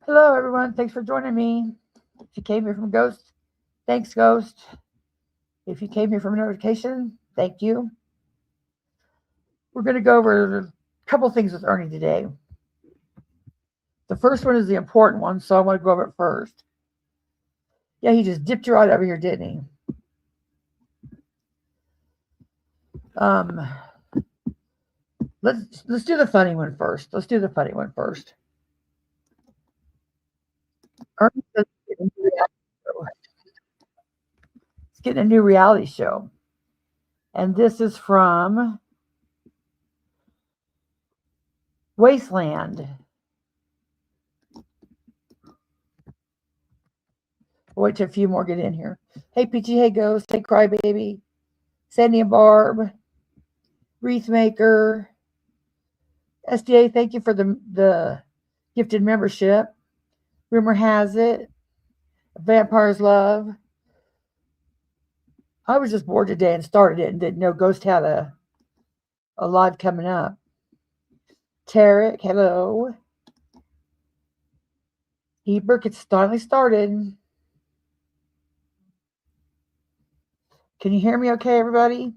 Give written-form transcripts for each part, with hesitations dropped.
Hello, everyone. Thanks for joining me. If you came here from Ghost, thanks, Ghost. If you came here from notification, thank you. We're going to go over a couple things with Ernie today. The first one is the important one, so I want to go over it first. Yeah, he just dipped you right over here, didn't he? Let's do the funny one first. Ernie says he's getting a new reality show. And this is from Wasteland. I'll wait till a few more get in here. Hey, Peachy. Hey, Ghost. Hey, Crybaby. Sandy and Barb. Wreath Maker. SDA, thank you for the gifted membership. Rumor has it. Vampire's Love. I was just bored today and started it and didn't know Ghost had a live coming up. Tarek, hello. Ebert, it's finally started. Can you hear me okay, everybody?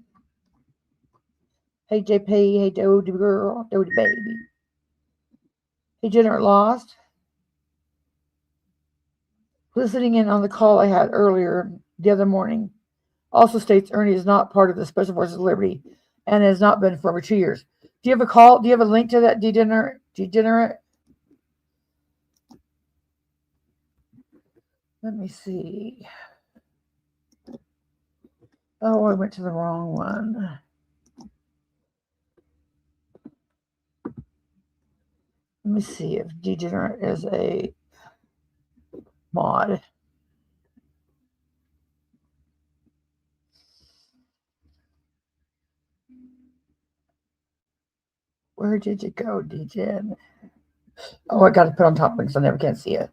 Hey, JP. Hey, Dodie girl. Dodie baby. Hey, General Lost. Listening in on the call I had earlier the other morning. Also states Ernie is not part of the Special Forces of Liberty and has not been for over 2 years. Do you have a call? Do you have a link to that degenerate? Let me see. Oh, I went to the wrong one. Let me see if degenerate is a mod. Where did you go, Degen? Oh, I got to put on top links. I never can see it.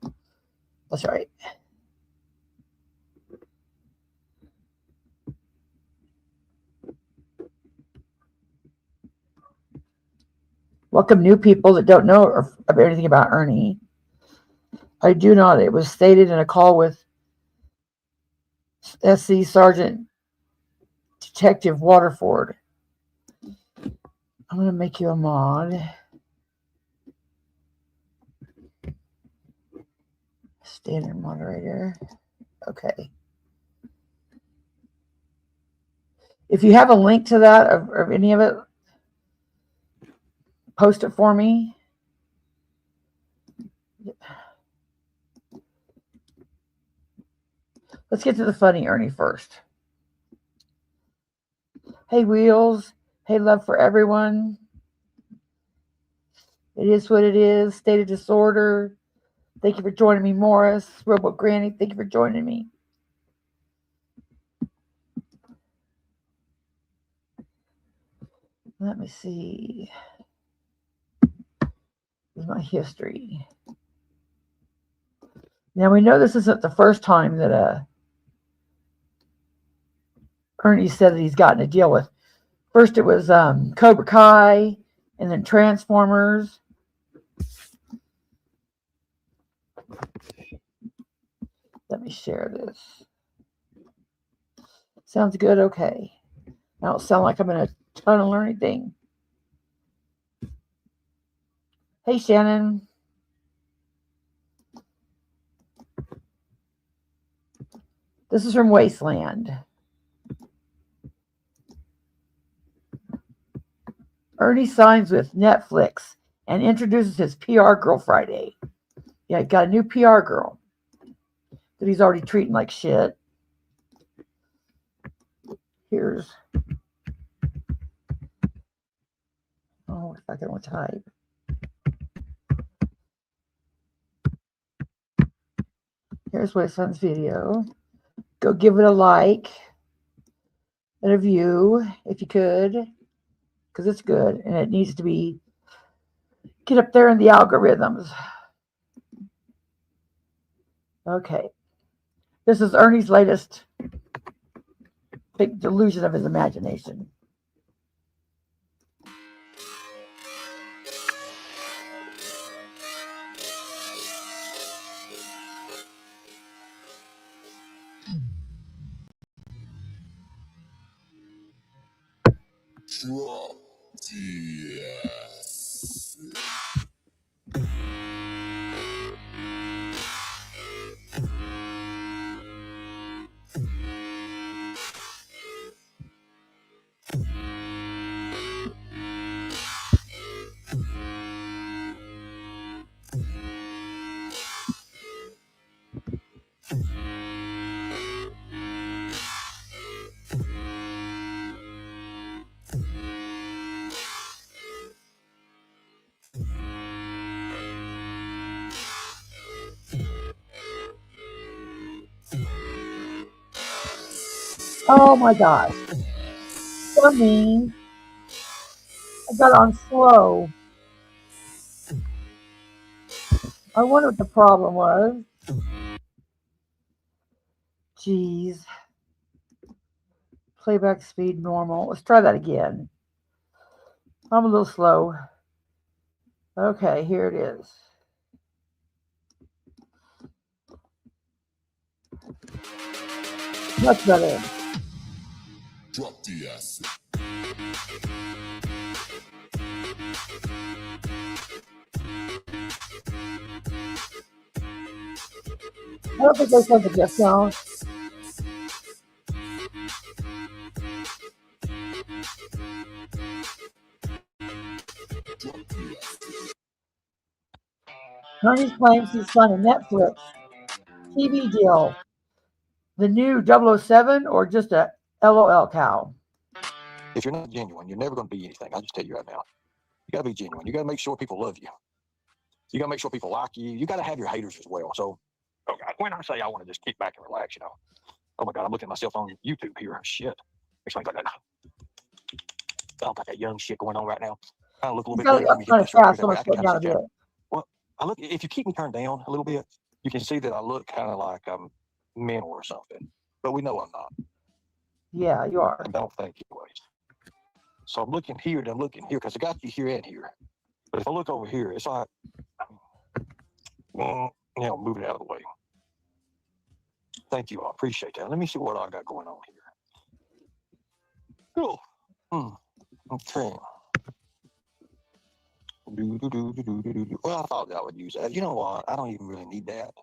That's right. Welcome new people that don't know anything about Ernie. I do not. It was stated in a call with SC Sergeant Detective Waterford. I'm going to make you a mod. Standard moderator. Okay. If you have a link to that of any of it, post it for me. Let's get to the funny Ernie first. Hey, Wheels. Hey, love for everyone. It is what it is. State of disorder. Thank you for joining me, Morris. Robo Granny, thank you for joining me. Let me see. This is my history. Now, we know this isn't the first time that Ernie said that he's gotten to deal with. First, it was Cobra Kai, and then Transformers. Let me share this. Sounds good? Okay. I don't sound like I'm in a tunnel or anything. Hey, Shannon. This is from Wasteland. Ernie signs with Netflix and introduces his PR girl Friday. Yeah, he got a new PR girl that he's already treating like shit. Here's. Oh, if I can type. Here's Wasteland's video. Go give it a like and a view if you could, because it's good and it needs to be get up there in the algorithms. Okay. This is Ernie's latest big delusion of his imagination. Oh my gosh. So mean. I got on slow. I wonder what the problem was. Jeez. Playback speed normal. Let's try that again. I'm a little slow. Okay, here it is. Much better. Drop the acid. I don't think they said the just now. Ernie claims he's signed a Netflix TV deal. The new 007 or just a LOL cow? If you're not genuine, you're never going to be anything. I'll just tell you right now. You got to be genuine. You got to make sure people love you. You got to make sure people like you. You got to have your haters as well. So, oh God, when I say I want to just kick back and relax, oh my God, I'm looking at myself on YouTube here. Shit. Makes me like, I got that young shit going on right now. I look a little bit better. Let me get this right here. That way I can kind of sit down. Well, I look, if you keep me turned down a little bit, you can see that I look kind of like I'm mental or something. But we know I'm not. Yeah, you are. I don't think anyways. So I'm looking here and I'm looking here because I got you here and here. But if I look over here, it's like, move it out of the way. Thank you. I appreciate that. Let me see what I got going on here. Cool. Okay. Well, I thought I would use that. You know what? I don't even really need that.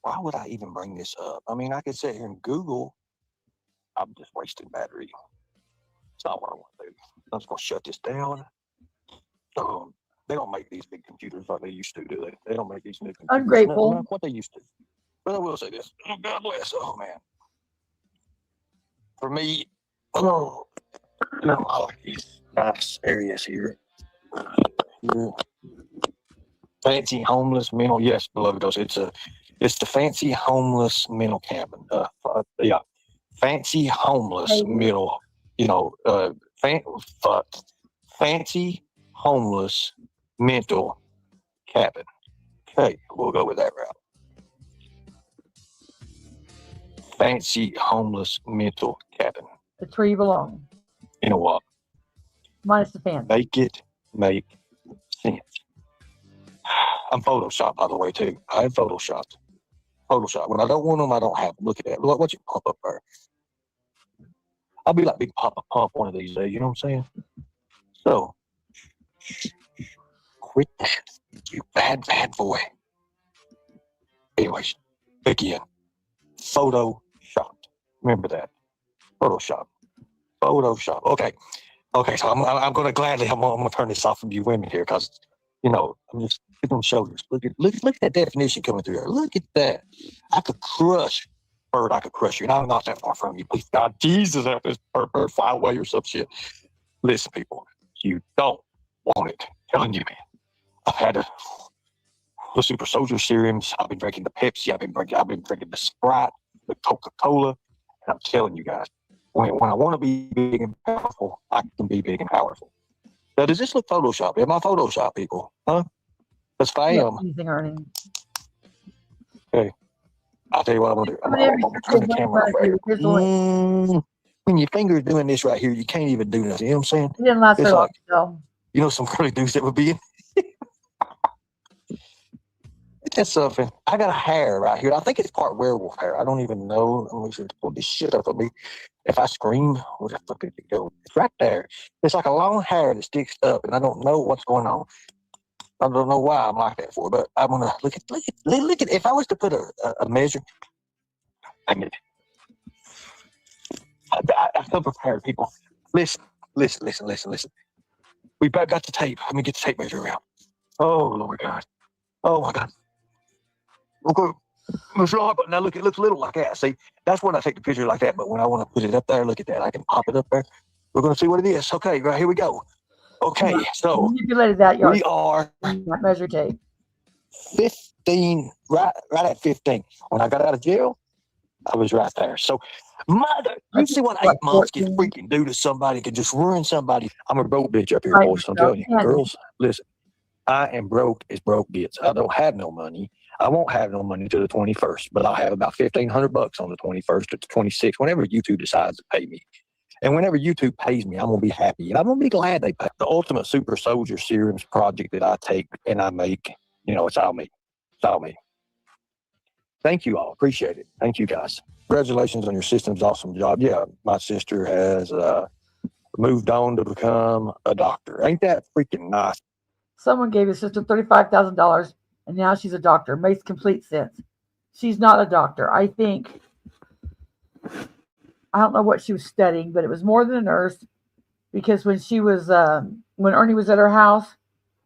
Why would I even bring this up? I mean, I could sit here and Google. I'm just wasting battery. It's not what I want to do. I'm just going to shut this down. They don't make these big computers like they used to, do they? They don't make these new computers. Ungrateful. Not what they used to. But I will say this. Oh, God bless. Oh, man. For me, I like these nice areas here. Fancy homeless mental. Yes, beloved goes. It's the fancy homeless mental cabin. Yeah, fancy homeless mental. Fancy homeless mental cabin. Okay, we'll go with that route. Fancy homeless mental cabin. It's where you belong. You know what? Minus the fan. Make it make sense. I'm Photoshopped, by the way, too. I have Photoshopped. Photoshop. When I don't want them, I don't have them. Look at that. Look what you pop up there. I'll be like Big Papa Pump one of these days. You know what I'm saying? So, quit that. You bad boy. Anyways, again, Photoshopped. Remember that. Photoshop. Okay. So I'm going to gladly. I'm going to turn this off from you women here because, I'm just giving them shoulders. Look at that definition coming through there. Look at that. I could crush bird. I could crush you, and I'm not that far from you. Please, God, Jesus, help this bird fly away or some shit. Listen, people, you don't want it. I'm telling you, man. I've had the super soldier serums. I've been drinking the Pepsi. I've been drinking the Sprite, the Coca-Cola, and I'm telling you guys, when I want to be big and powerful, I can be big and powerful. Now, does this look Photoshop? Am I Photoshop, people? Huh? Because if I am, Ernie. Okay, I'll tell you what I'm going to do. I'm going to turn the camera right. When your finger's doing this right here, you can't even do nothing. You know what I'm saying? It didn't last very long, though. You know some curly dudes that would be in. That's something. I got a hair right here. I think it's part werewolf hair. I don't even know. Let me just pull this shit up of me. If I scream, where the fuck did it go? It's right there. It's like a long hair that sticks up, and I don't know what's going on. I don't know why I'm like that for, but I'm gonna look at. If I was to put a measure, I mean, I come prepared, people. Listen. We both got the tape. Let me get the tape measure out. Oh Lord God. Oh my God. Okay. It's right, but now look, it looks little like that. See, that's when I take the picture like that. But when I want to put it up there, look at that. I can pop it up there. We're gonna see what it is. Okay, right here we go. Okay, so Manipulated that yard. we are That measure tape. 15, right at 15. When I got out of jail, I was right there. So, mother, you see what 8 months can 14. freaking do to somebody, can just ruin somebody. I'm a broke bitch up here, Right, boys. I'm telling you, yeah. girls, listen. I am broke as broke gets. I don't have no money. I won't have no money till the 21st, but I'll have about $1,500 on the 21st or the 26th, whenever YouTube decides to pay me. And whenever YouTube pays me, I'm going to be happy. And I'm going to be glad they pay. The Ultimate Super Soldier Serums project that I take and I make, it's all me. It's all me. Thank you all. Appreciate it. Thank you, guys. Congratulations on your system's awesome job. Yeah, my sister has moved on to become a doctor. Ain't that freaking nice? Someone gave his sister $35,000, and now she's a doctor. Makes complete sense. She's not a doctor. I don't know what she was studying, but it was more than a nurse, because when Ernie was at her house,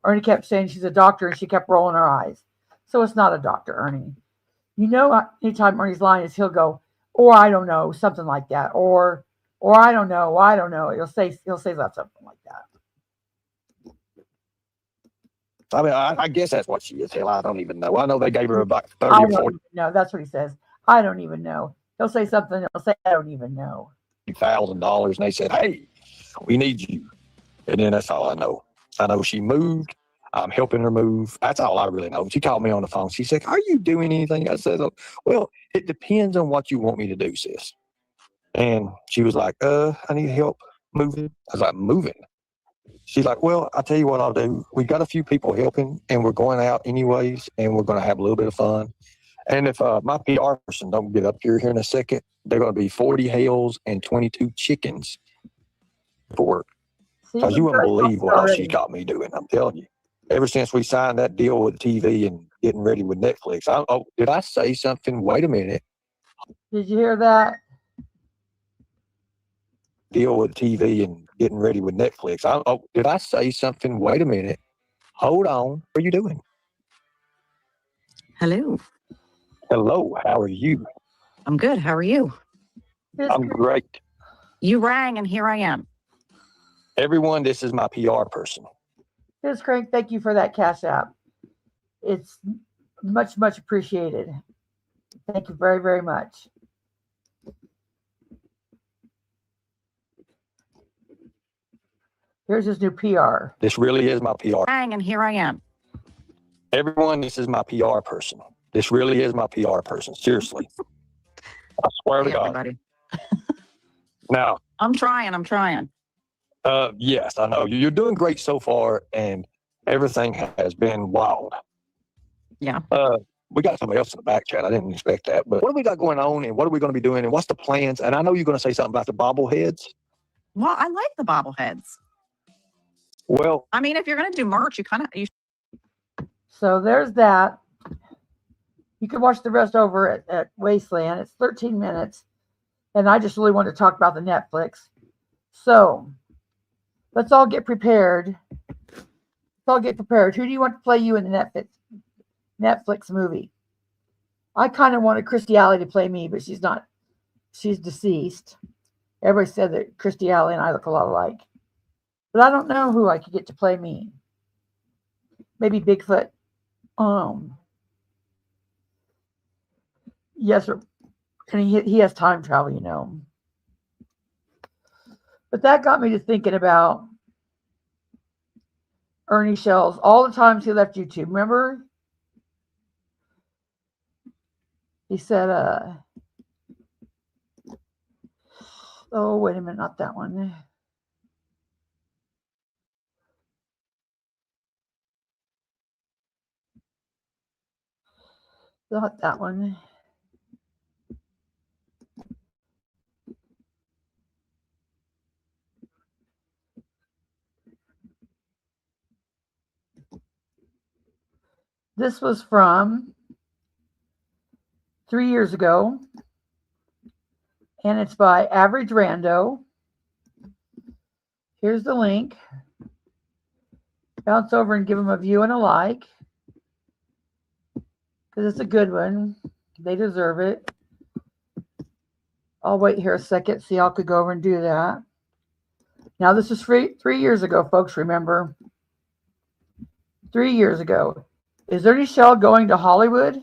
Ernie kept saying she's a doctor, and she kept rolling her eyes. So it's not a doctor, Ernie. Anytime Ernie's lying is he'll go, or I don't know, something like that, or I don't know. He'll say something like that. I mean, I guess that's what she is. Hell, I don't even know. I know they gave her about I 30 or don't 40. even know. That's what he says. I don't even know. He'll say something. He'll say, I don't even know. $1,000, and they said, "Hey, we need you." And then that's all I know. I know she moved. I'm helping her move. That's all I really know. She called me on the phone. She said, "Are you doing anything?" I said, "Well, it depends on what you want me to do, sis." And she was like, I need help moving." I was like, "Moving?" She's like, "Well, I'll tell you what I'll do. We got a few people helping, and we're going out anyways, and we're going to have a little bit of fun. And if my PR person don't get up here in a second, they're going to be 40 hails and 22 chickens for work." Because you wouldn't believe what all she got me doing. I'm telling you. Ever since we signed that deal with TV and getting ready with Netflix. Did I say something? Wait a minute. Did you hear that? Deal with TV and getting ready with Netflix. Did I say something? Wait a minute. Hold on. What are you doing? Hello. Hello. How are you? I'm good. How are you? I'm great. You rang and here I am. Everyone, this is my PR person. Here's Craig. Thank you for that Cash App. It's much, much appreciated. Thank you very, very much. Here's his new PR. This really is my PR. Rang and here I am. Everyone, this is my PR person. This really is my PR person. Seriously. I swear to God. Everybody. Now, I'm trying. yes, I know. You're doing great so far, and everything has been wild. Yeah. We got somebody else in the back chat. I didn't expect that. But what do we got going on, and what are we going to be doing, and what's the plans? And I know you're going to say something about the bobbleheads. Well, I like the bobbleheads. Well, I mean, if you're going to do merch, So there's that. You can watch the rest over at Wasteland. It's 13 minutes. And I just really want to talk about the Netflix. So let's all get prepared. Who do you want to play you in the Netflix movie? I kind of wanted Christy Alley to play me, but she's not. She's deceased. Everybody said that Christy Alley and I look a lot alike. But I don't know who I could get to play me. Maybe Bigfoot. Yes, and he has time travel, you know. But that got me to thinking about Ernie Shell's all the times he left YouTube. Remember? He said, oh, wait a minute, not that one. Not that one. This was from 3 years ago, and it's by Average Rando. Here's the link. Bounce over and give them a view and a like, because it's a good one. They deserve it. I'll wait here a second, see y'all could go over and do that. Now, this is 3 years ago, folks, remember. 3 years ago. Is Ernie Shell going to Hollywood?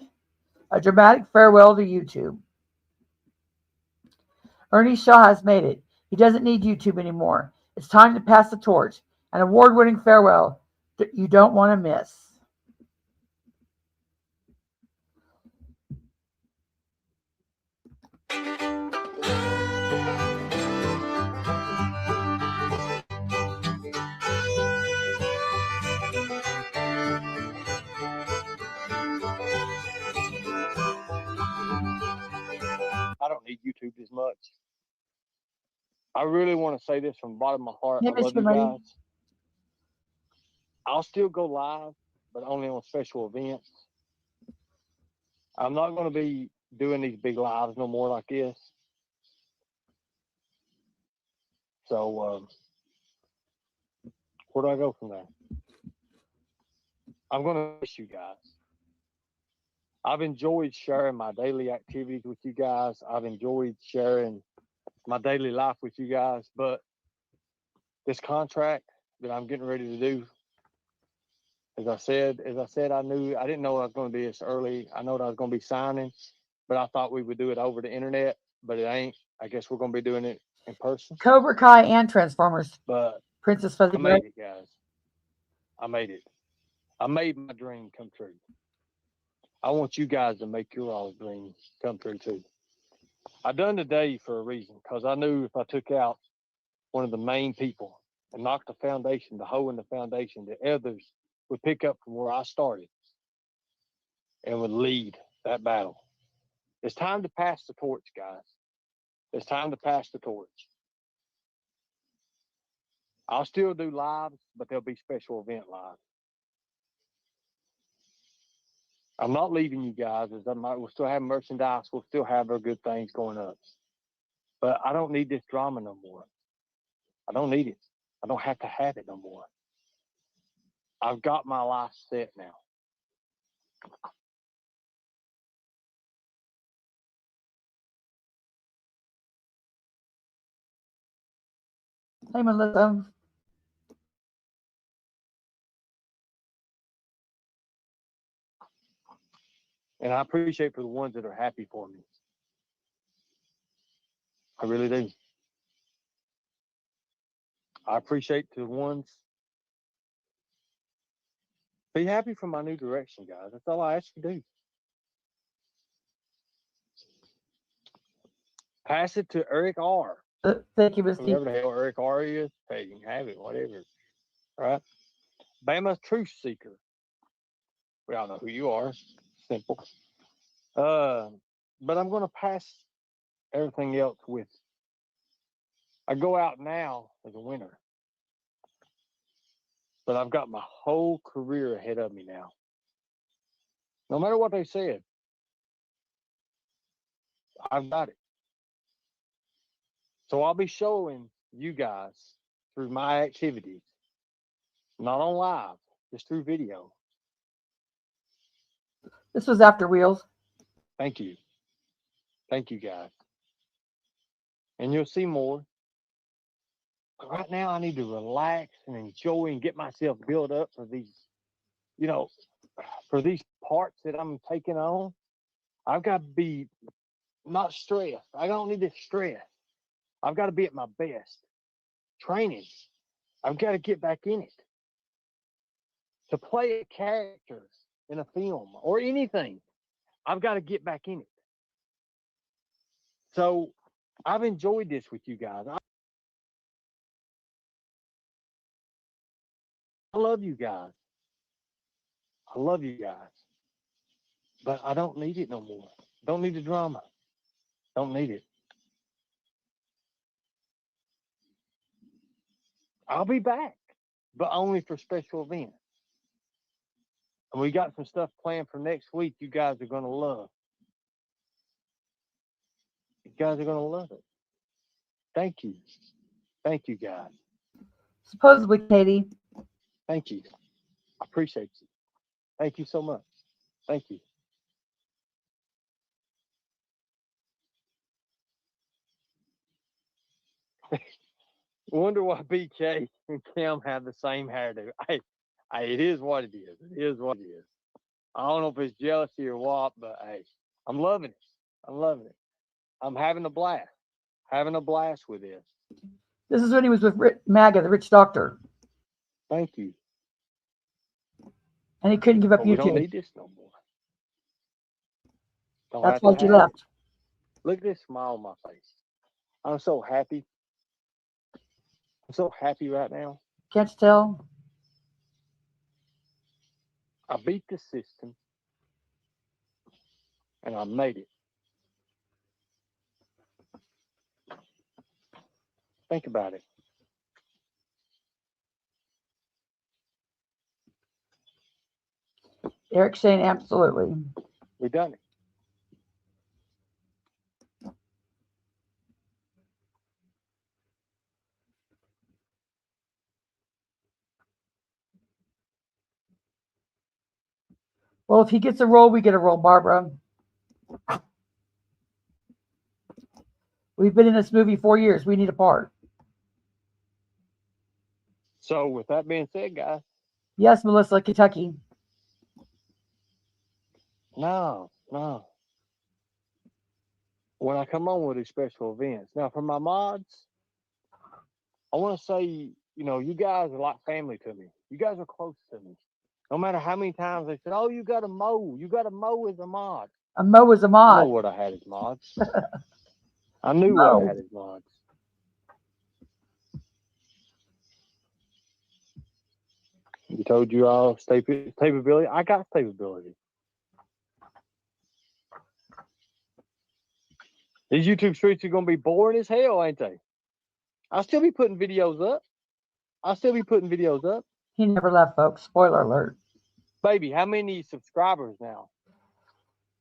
A dramatic farewell to YouTube. Ernie Shell has made it. He doesn't need YouTube anymore. It's time to pass the torch. An award-winning farewell that you don't want to miss. I don't need YouTube as much. I really want to say this from the bottom of my heart. Hey, I love Mr. you Money. guys. I'll still go live, but only on special events. I'm not going to be doing these big lives no more like this. So, where do I go from there? I'm going to miss you guys. I've enjoyed sharing my daily activities with you guys. I've enjoyed sharing my daily life with you guys, but this contract that I'm getting ready to do, as I said, I didn't know I was going to be this early. I know that I was going to be signing, but I thought we would do it over the internet, but it ain't. I guess we're going to be doing it in person. Cobra Kai and Transformers. But Princess Fuzzy I Girl. made it, guys. I made it. I made my dream come true. I want you guys to make your all dreams come true too. I done today for a reason, because I knew if I took out one of the main people and knocked the foundation, the hole in the foundation, the others would pick up from where I started and would lead that battle. It's time to pass the torch, guys. It's time to pass the torch. I'll still do lives, but there'll be special event lives. I'm not leaving you guys. We'll still have merchandise. We'll still have our good things going up. But I don't need this drama no more. I don't need it. I don't have to have it no more. I've got my life set now. Hey, Melissa. And I appreciate for the ones that are happy for me. I really do. I appreciate the ones. Be happy for my new direction, guys. That's all I ask you to do. Pass it to Eric R. Thank you, Miss D. Whoever the hell Eric R is, hey, you can have it, whatever. All right. Bama's Truth Seeker. We all know who you are. Simple. But I'm going to pass everything else with. I go out now as a winner. But I've got my whole career ahead of me now. No matter what they said, I've got it. So I'll be showing you guys through my activities, not on live, just through video. This was After Wheels. Thank you. Thank you, guys. And you'll see more. But right now, I need to relax and enjoy and get myself built up for these, for these parts that I'm taking on. I've got to be not stressed. I don't need to stress. I've got to be at my best. Training. I've got to get back in it. To play a character in a film or anything, I've got to get back in it. So I've enjoyed this with you guys. I love you guys. I love you guys. But I don't need it no more. Don't need the drama. Don't need it. I'll be back, but only for special events. And we got some stuff planned for next week you guys are going to love. You guys are going to love it. Thank you. Thank you, guys. Supposedly, Katie. Thank you. I appreciate you. Thank you so much. Thank you. Wonder why BK and Kim have the same hairdo. Hey, it is what it is. It is what it is. I don't know if it's jealousy or what, but hey, I'm loving it. I'm loving it. I'm having a blast. Having a blast with this. This is when he was with MAGA, the rich doctor. Thank you. And he couldn't give up But we YouTube. don't need this no more. Don't That's have why to he have it. left. Look at this smile on my face. I'm so happy. I'm so happy right now. Can't you tell? I beat the system. And I made it. Think about it. Eric's saying absolutely. We done it. Well, if he gets a role, we get a role, Barbara. We've been in this movie 4 years. We need a part. So with that being said, guys. Yes, Melissa, Kentucky. No. When I come on with these special events. Now for my mods, I want to say, you guys are like family to me. You guys are close to me. No matter how many times they said, oh, you got to mow. You got to mow as a mod. A Mo is a I mod. know what I had as mods. I knew Mo. what I had as mods. You told you all stability. I got stability. These YouTube streets are going to be boring as hell, ain't they? I'll still be putting videos up. He never left, folks. Spoiler alert. Baby, how many subscribers now?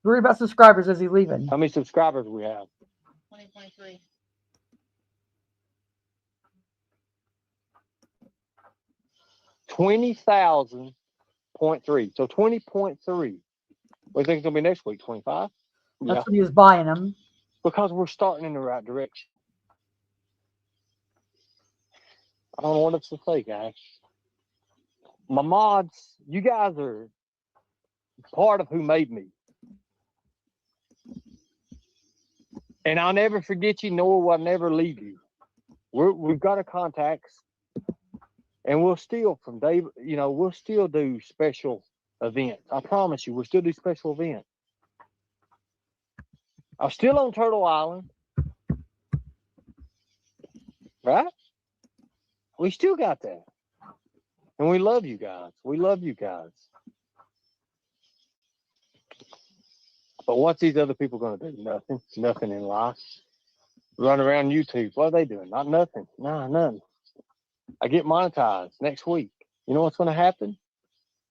Worry about subscribers as he's leaving. How many subscribers we have? 2023. 20,000.3. So 20.3. What do you think it's going to be next week? 25? That's when he was buying them. Because we're starting in the right direction. I don't know what else to say, guys. My mods, you guys are part of who made me. And I'll never forget you, nor will I never leave you. We've got our contacts. And we'll still, we'll still do special events. I promise you, we'll still do special events. I'm still on Turtle Island. Right? We still got that. And we love you guys. But what's these other people going to do? Nothing. Nothing in life. Run around YouTube. What are they doing? Not nothing. Nah, nothing. I get monetized next week. You know what's going to happen?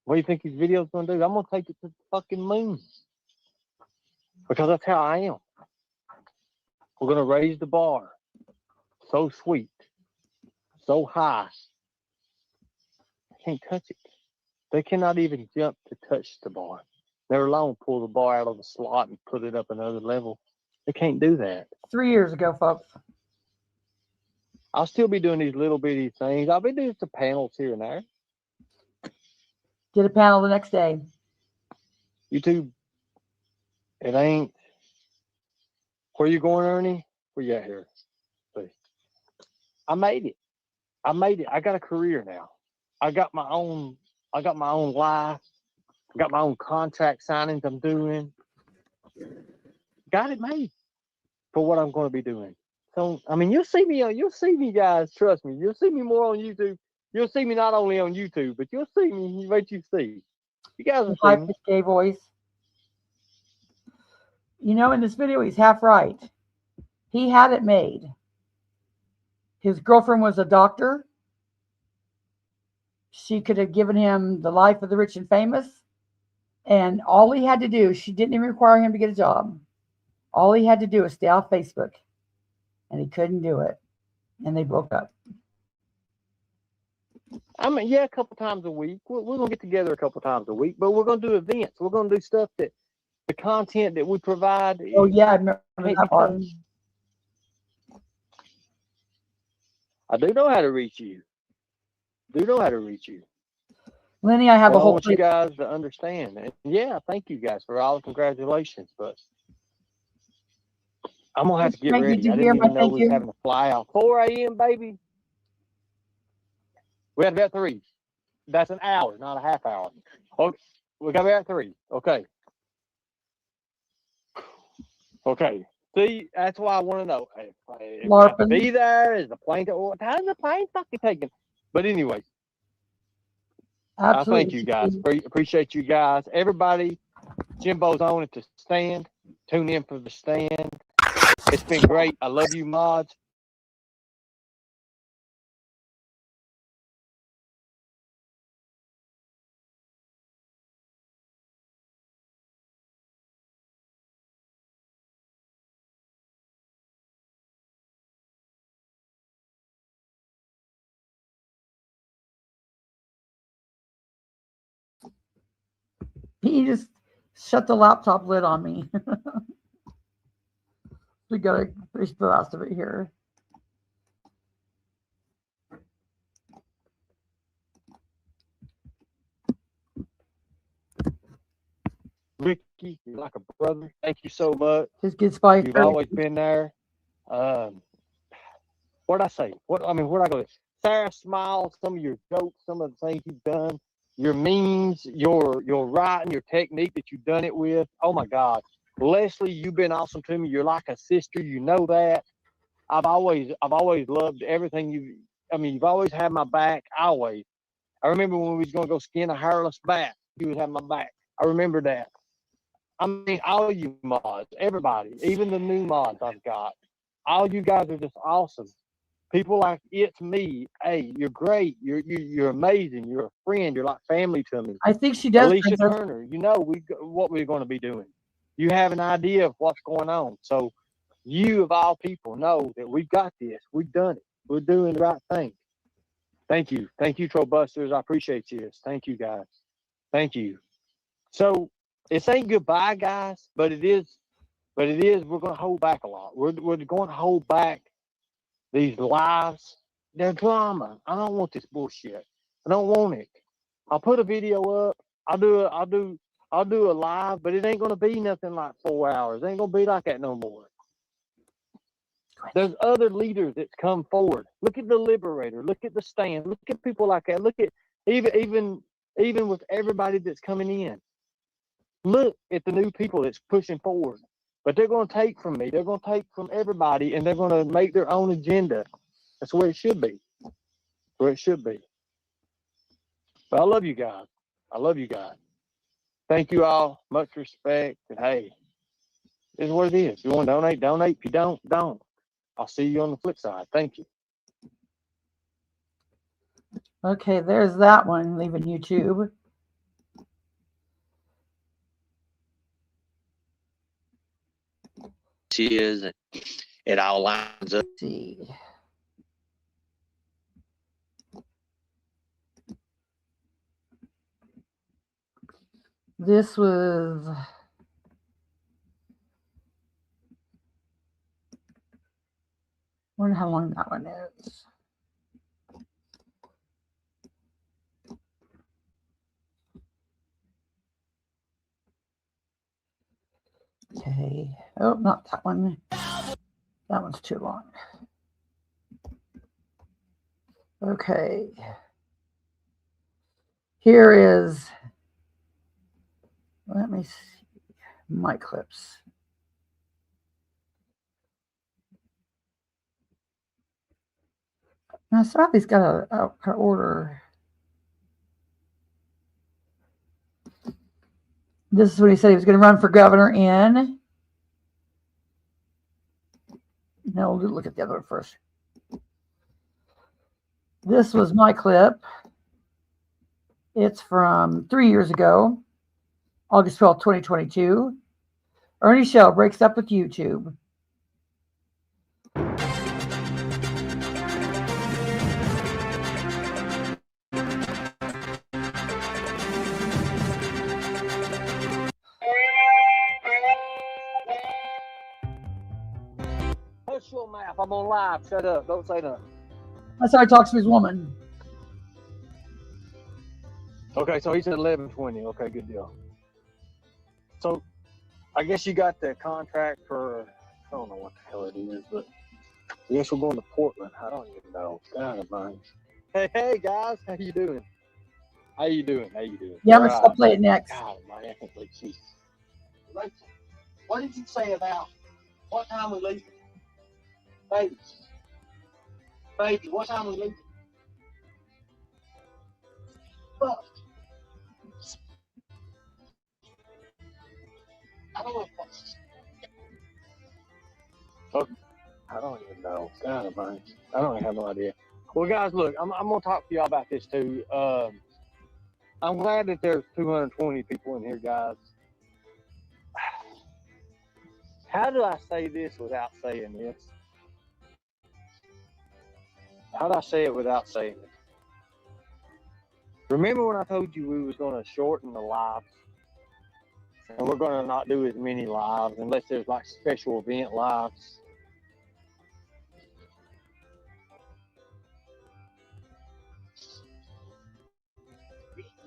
What do you think these videos going to do? I'm going to take it to the fucking moon. Because that's how I am. We're going to raise the bar. So sweet. So high. I can't touch it. They cannot even jump to touch the bar. Never alone pull the bar out of the slot and put it up another level. They can't do that. 3 years ago, folks. I'll still be doing these little bitty things. I'll be doing some panels here and there. Did a panel the next day. YouTube, it ain't. Where you going, Ernie? Where you at here? See. I made it. I got a career now. I got my own life. I got my own contract signings I'm doing. Got it made for what I'm going to be doing. So, I mean, you'll see me, guys. Trust me. You'll see me more on YouTube. You'll see me not only on YouTube, but you'll see me. What you see. You guys will see me. Gay voice. In this video, he's half right. He had it made. His girlfriend was a doctor. She could have given him the life of the rich and famous. And all he had to do, she didn't even require him to get a job. All he had to do was stay off Facebook. And he couldn't do it. And they broke up. I mean, yeah, a couple times a week. We're going to get together a couple times a week, but we're going to do events. We're going to do stuff that the content that we provide. Oh, yeah, I remember can't that be part. touched. I do know how to reach you. Lenny, I have But a I whole want you guys to understand. And yeah, thank you guys for all the congratulations. But I'm going to have to get Frank, ready. did you I hear didn't my even know thank we was you? having to fly out. 4 a.m., baby. We had about 3. That's an hour, not a half hour. Okay, we got about 3. Okay. See, that's why I want to know. If we have to be there, is the plane? How's the plane fucking taken? But anyway, Absolutely. I thank you guys. Appreciate you guys. Everybody, Jimbo's on at the stand. Tune in for the stand. It's been great. I love you, mods. He just shut the laptop lid on me. We gotta finish the last of it here. Ricky, you're like a brother. Thank you so much. Just get by. You've always been there. What'd I say? Where'd I go? Sarah Smile, some of your jokes, some of the things you've done, your memes, your writing, your technique that you've done it with. Oh my God. Leslie, you've been awesome to me. You're like a sister, you know that. I've always loved everything you've always had my back, always. I remember when we was gonna go skin a hairless bat, you would have my back. I remember that. I mean, all you mods, everybody, even the new mods I've got, all you guys are just awesome. People like it's me. Hey, you're great. You're amazing. You're a friend. You're like family to me. I think she does. Alicia Turner, you know what we're going to be doing. You have an idea of what's going on. So you of all people know that we've got this. We've done it. We're doing the right thing. Thank you. Thank you, Trollbusters. I appreciate you. Thank you, guys. Thank you. So it ain't goodbye, guys, but it is. We're going to hold back a lot. We're going to hold back these lives. They're drama. I don't want this bullshit. I don't want it. I'll put a video up. I'll do a live, but it ain't gonna be nothing like 4 hours. It ain't gonna be like that no more. There's other leaders that's come forward. Look at the Liberator. Look at the Stand. Look at people like that. Look at even with everybody that's coming in. Look at the new people that's pushing forward. But they're going to take from me. They're going to take from everybody, and they're going to make their own agenda. That's where it should be. Where it should be. But I love you guys. Thank you all. Much respect. And hey, this is what it is. If you want to donate, donate. If you don't, don't. I'll see you on the flip side. Thank you. Okay, there's that one leaving YouTube. She is. It all lines up. Let's see. This was I wonder how long that one is. Okay. Oh, not that one. That one's too long. Okay. Here is, let me see, my clips. Now, somebody's got a order. This is what he said he was going to run for governor in. No, we'll look at the other one first. This was my clip. It's from 3 years ago. August 12th, 2022. Ernie Shell breaks up with YouTube. Hush your mouth. I'm on live. Shut up. Don't say nothing. That's how he talks to his woman. Okay, so he said 11:20. Okay, good deal. So I guess you got the contract for, I don't know what the hell it is, but I guess we're going to Portland. I don't even know. God of mine. Hey guys, how you doing? How you doing? Yeah, I'm gonna stop playing next. God, my I can't believe Jesus. Rachel, what did you say about what time we leaving? Baby, what time we leaving? Look. I don't know. Okay. I don't even know. God of mine. I don't have no idea. Well, guys, look, I'm gonna talk to y'all about this too. I'm glad that there's 220 people in here, guys. How do I say this without saying this? How do I say it without saying it? Remember when I told you we was going to shorten the lives? And we're going to not do as many lives unless there's like special event lives.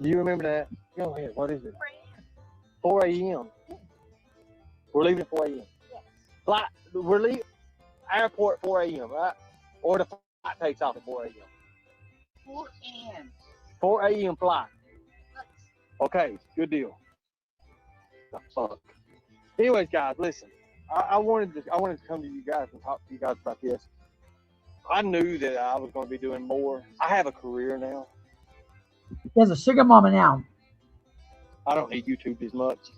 Do you remember that? Go ahead. What is it? 4 a.m. We're leaving at 4 a.m. Flight. We're leaving airport at 4 a.m. Right? Or the flight takes off at 4 a.m. 4 a.m. 4 a.m. flight. Okay, good deal. The fuck. Anyways, guys, listen. I wanted to come to you guys and talk to you guys about this. I knew that I was going to be doing more. I have a career now. He has a sugar mama now. I don't need YouTube as much.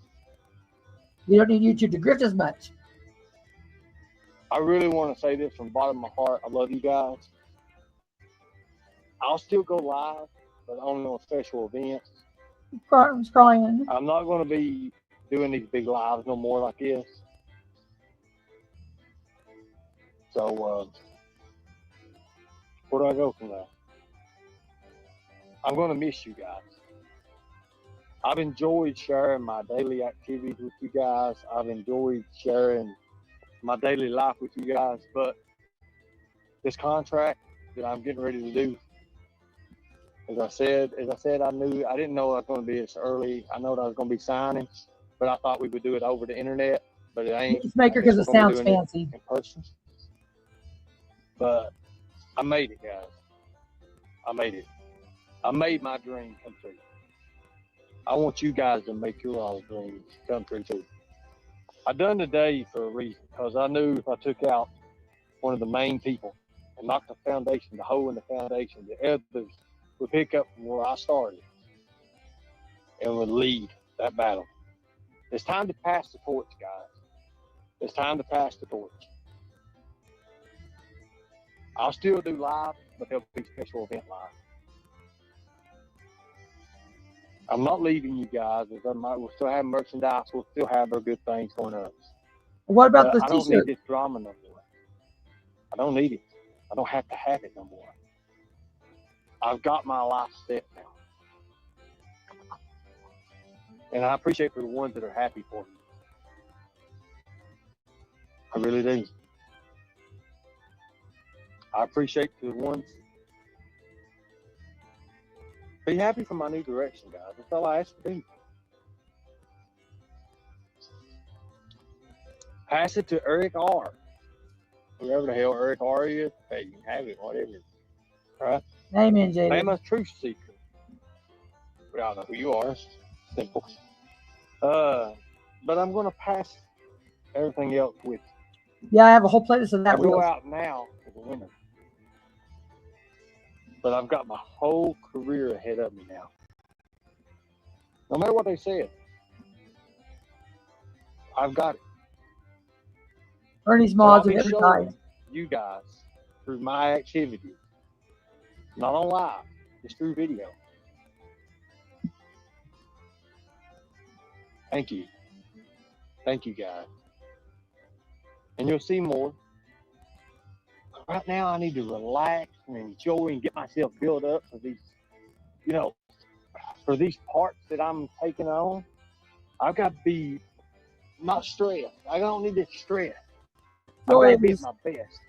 You don't need YouTube to grift as much. I really want to say this from the bottom of my heart. I love you guys. I'll still go live, but only on special events. I'm crying. I'm not going to be doing these big lives no more like this. So, where do I go from there? I'm going to miss you guys. I've enjoyed sharing my daily activities with you guys. I've enjoyed sharing my daily life with you guys, but this contract that I'm getting ready to do, as I said, I didn't know I was going to be this early. I know that I was going to be signing, but I thought we would do it over the internet, but it ain't. It's maker because it sounds fancy. In person. But I made it, guys. I made it. I made my dream come true. I want you guys to make your all dreams come true too. I done today for a reason, because I knew if I took out one of the main people and knocked the foundation, the hole in the foundation, the others would pick up from where I started and would lead that battle. It's time to pass the torch, guys. It's time to pass the torch. I'll still do live, but there'll be special event live. I'm not leaving you guys. We'll still have merchandise. We'll still have our good things going on. What about the I don't t-shirt? need this drama no more. I don't need it. I don't have to have it no more. I've got my life set now. And I appreciate for the ones that are happy for me. I really do. I appreciate the ones. Be happy for my new direction, guys. That's all I ask to do. Pass it to Eric R. Whoever the hell Eric R is, hey, you can have it, whatever. Right? Amen, Jada. I'm a truth seeker. We all know who you are. Simple. But I'm going to pass everything else with you. Yeah, I have a whole playlist of that. I go out now as a winner. But I've got my whole career ahead of me now. No matter what they said, I've got it. Ernie's But I'll mods be of every showing kind. you guys through my activities, not on live, just through video. Thank you. Thank you, guys. And you'll see more. Right now, I need to relax and enjoy and get myself built up for these, you know, for these parts that I'm taking on. I've got to be not stressed. I don't need to stress. I've Go got to ahead, be at Miss. my best.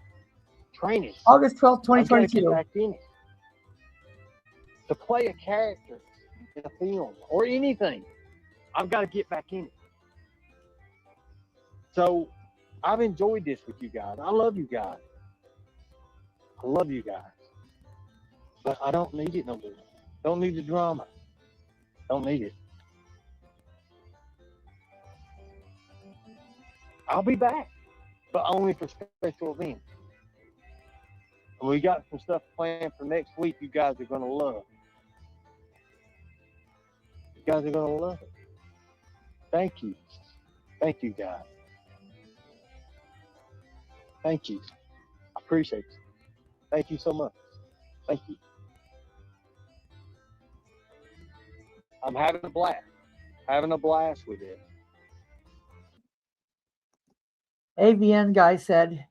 Training. August 12th, I've got to get 2022. back in it. To play a character in a film or anything, I've got to get back in it. So I've enjoyed this with you guys. I love you guys. I love you guys. But I don't need it no more. Don't need the drama. Don't need it. I'll be back, but only for special events. And we got some stuff planned for next week you guys are going to love. You guys are going to love it. Thank you. Thank you, guys. Thank you. I appreciate you. Thank you so much. Thank you. I'm having a blast. Having a blast with it. AVN guy said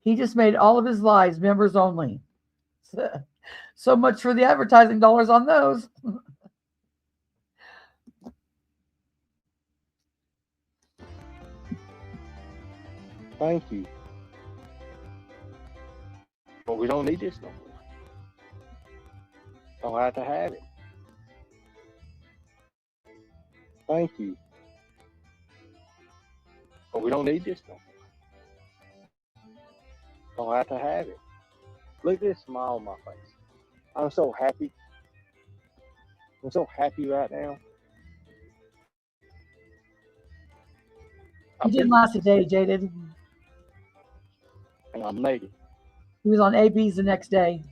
he just made all of his lives members only. So much for the advertising dollars on those. Thank you. But we don't need this no more. Don't have to have it. Thank you. But we don't need this no more. Don't have to have it. Look at this smile on my face. I'm so happy. I'm so happy right now. He didn't last a day, Jaded. And I made it. He was on AB's the next day.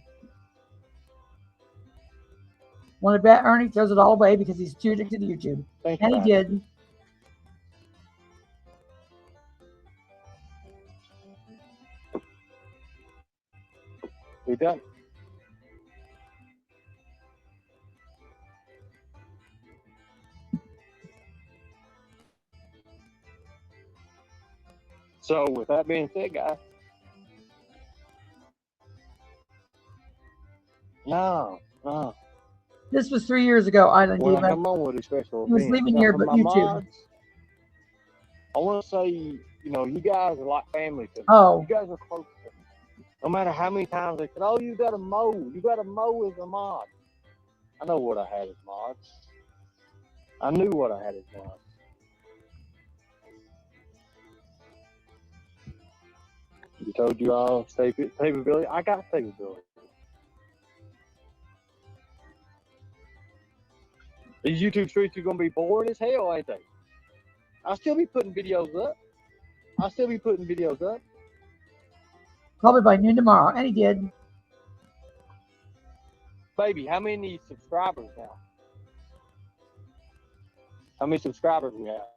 Want to bet Ernie throws it all away because he's too addicted to YouTube. Thank you. And he did. We done it. So with that being said, guys, no. This was 3 years ago, Island When I Diva. come on with a special He was event, leaving now, here, for but my YouTube. mods, I want to say, you know, you guys are like family to me. Oh. You guys are close to me. No matter how many times they said, oh, you got to mow. You got to mow as a mod. I know what I had as mods. I knew what I had as mods. You told you all stability. I got stability. These YouTube streets are going to be boring as hell, ain't they? I'll still be putting videos up. Probably by noon tomorrow. And he did. Baby, how many subscribers now? How many subscribers we have?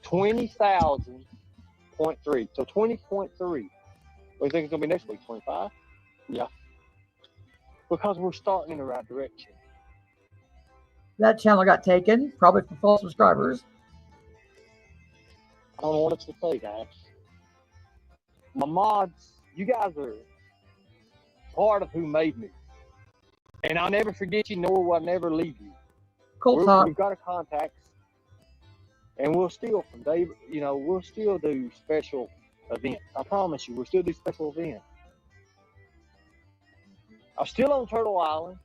20,000.3. So 20.3. What do you think it's going to be next week? 25? Yeah. Because we're starting in the right direction. That channel got taken, probably for false subscribers. I don't know what else to say, guys. My mods, you guys are part of who made me. And I'll never forget you, nor will I never leave you. Cool talk. We've got a contact. And we'll still, from day, you know, we'll still do special events. I promise you, we'll still do special events. I'm still on Turtle Island.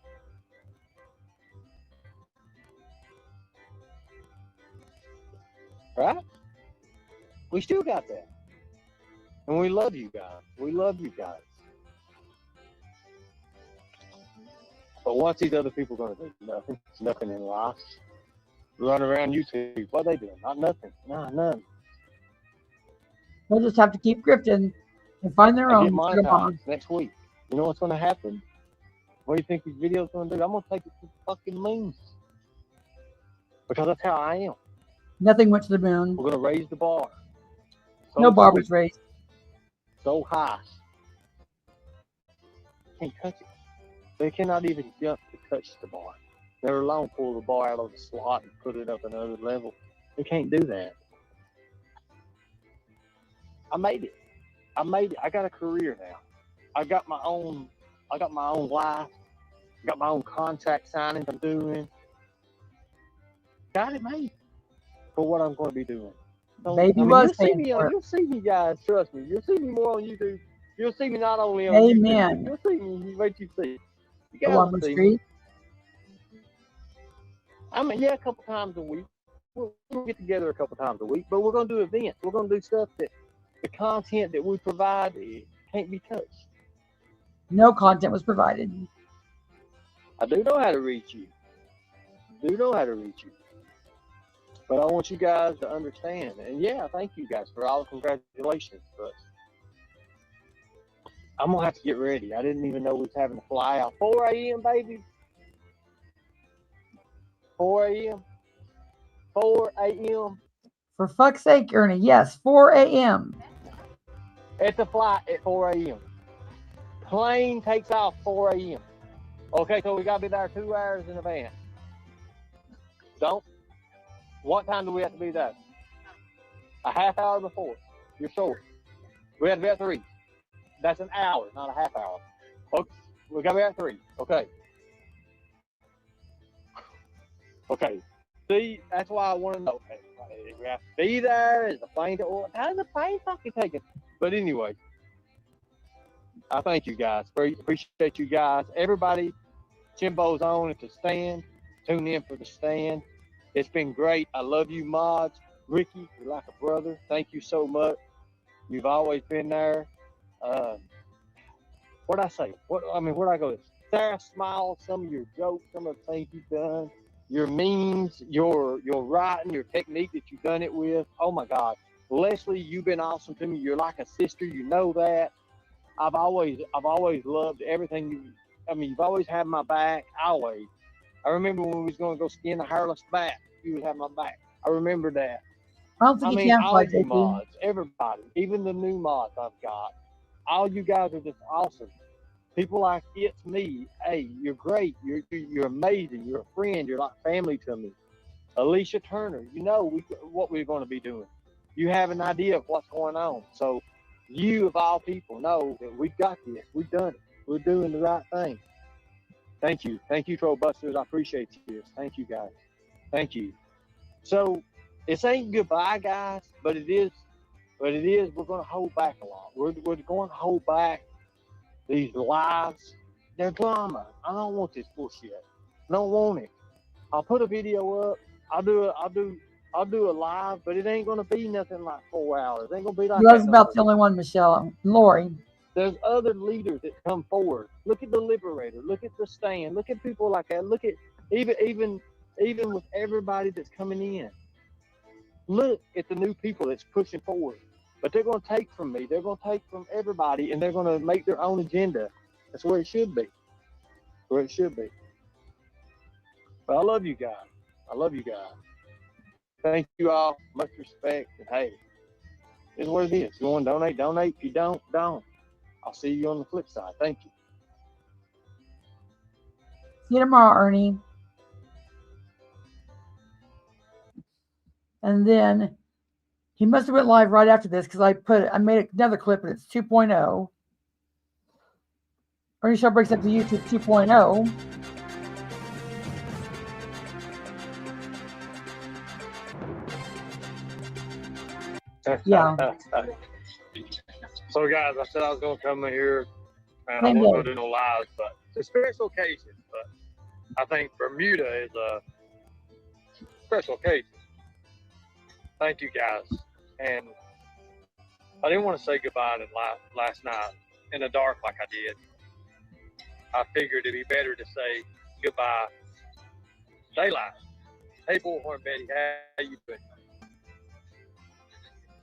Right? We still got that. And we love you guys. We love you guys. But what's these other people going to do? Nothing. Nothing in life. Run around YouTube. What are they doing? Not nothing. Nah, none. They'll just have to keep grifting and find their I own. get monetized next week. You know what's going to happen? What do you think these videos going to do? I'm going to take it to the fucking moon. Because that's how I am. Nothing went to the moon. We're going to raise the bar. So No bar sweet, was raised. so high. Can't touch it. They cannot even jump to touch the bar. never alone pull the bar out of the slot and put it up another level. You can't do that. I made it. I made it. I got a career now. I got my own life. Got my own contract signings I'm doing. Got it made for what I'm going to be doing. So, Baby was you'll see paying me for it. you'll see me, guys. Trust me. You'll see me more on YouTube. You'll see me not only on Amen. YouTube. You'll see me. Wait, you see. You guys Along will the see me. street. I mean, yeah, a couple times a week. We'll get together a couple times a week, but we're going to do events. We're going to do stuff that the content that we provide can't be touched. No content was provided. I do know how to reach you. But I want you guys to understand. And yeah, thank you guys for all the congratulations. But I'm going to have to get ready. I didn't even know we was having to fly out. 4 a.m., baby. 4 a.m. 4 a.m. For fuck's sake, Ernie. Yes, 4 a.m. It's a flight at 4 a.m. Plane takes off 4 a.m. Okay, so we got to be there 2 hours in advance. What time do we have to be there? A half hour before. You're sure? We have to be at 3. That's an hour, not a half hour. Okay, we got to be at 3. Okay. See, that's why I want to know. We have to be there. Is the plane how does the plane fucking take it? But anyway, I thank you guys. Appreciate you guys. Everybody, Chimbo's on at the stand. Tune in for the stand. It's been great. I love you, mods. Ricky, you're like a brother. Thank you so much. You've always been there. What'd I say? Where'd I go? Sarah Smile, some of your jokes, some of the things you've done, your memes, your writing, your technique that you've done it with. Oh my God. Leslie, you've been awesome to me. You're like a sister. You know that. I've always loved everything you've always had my back. Always. I remember when we was going to go skin the hairless bat. You would have my back. I remember that. I don't think you can all fight, you JP. mods, everybody, even the new mods I've got. All you guys are just awesome. People like It's Me. Hey, you're great. You're amazing. You're a friend. You're like family to me. Alicia Turner, you know what we're going to be doing. You have an idea of what's going on. So you, of all people, know that we've got this. We've done it. We're doing the right thing. Thank you. Thank you, Troll Busters. I appreciate this. Thank you, guys. Thank you. So this ain't goodbye, guys, but it is. We're going to hold back a lot. We're going to hold back these lives. They're drama. I don't want this bullshit. I don't want it. I'll put a video up. I'll do a live, but it ain't going to be nothing like 4 hours. It ain't going to be like that. Roosevelt's the only one, Michelle. Lori. There's other leaders that come forward. Look at the Liberator. Look at the Stand. Look at people like that. Look at even with everybody that's coming in. Look at the new people that's pushing forward. But they're going to take from me. They're going to take from everybody, and they're going to make their own agenda. That's where it should be. Where it should be. But I love you guys. Thank you all. Much respect. And hey, it's what it is. You want to donate, donate. If you don't. I'll see you on the flip side. Thank you. See you tomorrow, Ernie. And then he must have went live right after this because I made another clip and it's 2.0. Ernie Shell breaks up to YouTube 2.0. Yeah. So guys, I said I was gonna come in here and I Same wasn't day. gonna do no lives, but it's a special occasion. But I think Bermuda is a special occasion. Thank you guys. And I didn't want to say goodbye last night in the dark like I did. I figured it'd be better to say goodbye daylight. Hey Bullhorn Betty, how you doing?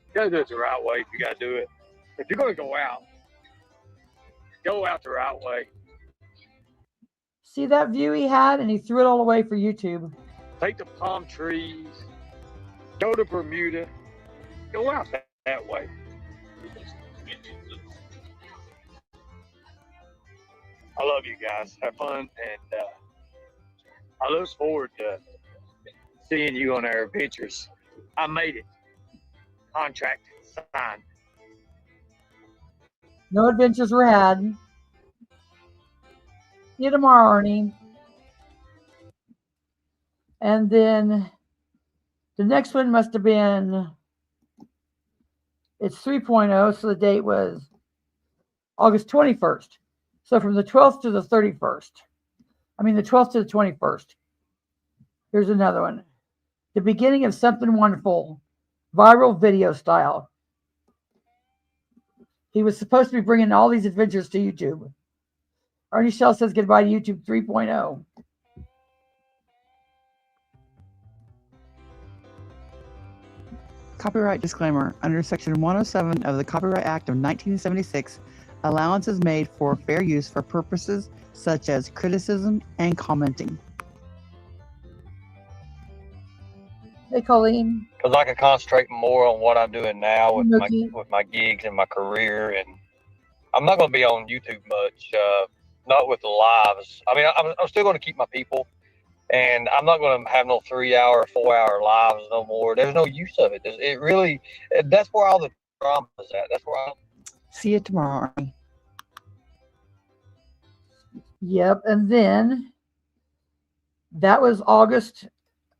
You gotta do it the right way if you gotta do it. If you're gonna go out the right way. See that view he had, and he threw it all away for YouTube. Take the palm trees, go to Bermuda, go out that way. I love you guys. Have fun, and I look forward to seeing you on our adventures. I made it. Contract signed. No adventures were had. See you tomorrow, Ernie. And then the next one must have been, it's 3.0, so the date was August 21st. So from the 12th to the 31st. The 12th to the 21st. Here's another one. The beginning of something wonderful. Viral video style. He was supposed to be bringing all these adventures to YouTube. Ernie Shell says goodbye to YouTube 3.0. Copyright disclaimer. Under Section 107 of the Copyright Act of 1976, allowance is made for fair use for purposes such as criticism and commenting. Hey, Colleen. Because I can concentrate more on what I'm doing now with Mookie. my gigs and my career, and I'm not going to be on YouTube much. Not with the lives. I'm still going to keep my people, and I'm not going to have no 3-hour, 4-hour lives no more. There's no use of it. That's where all the drama is at. That's where See you tomorrow, Ernie. Yep, and then that was August.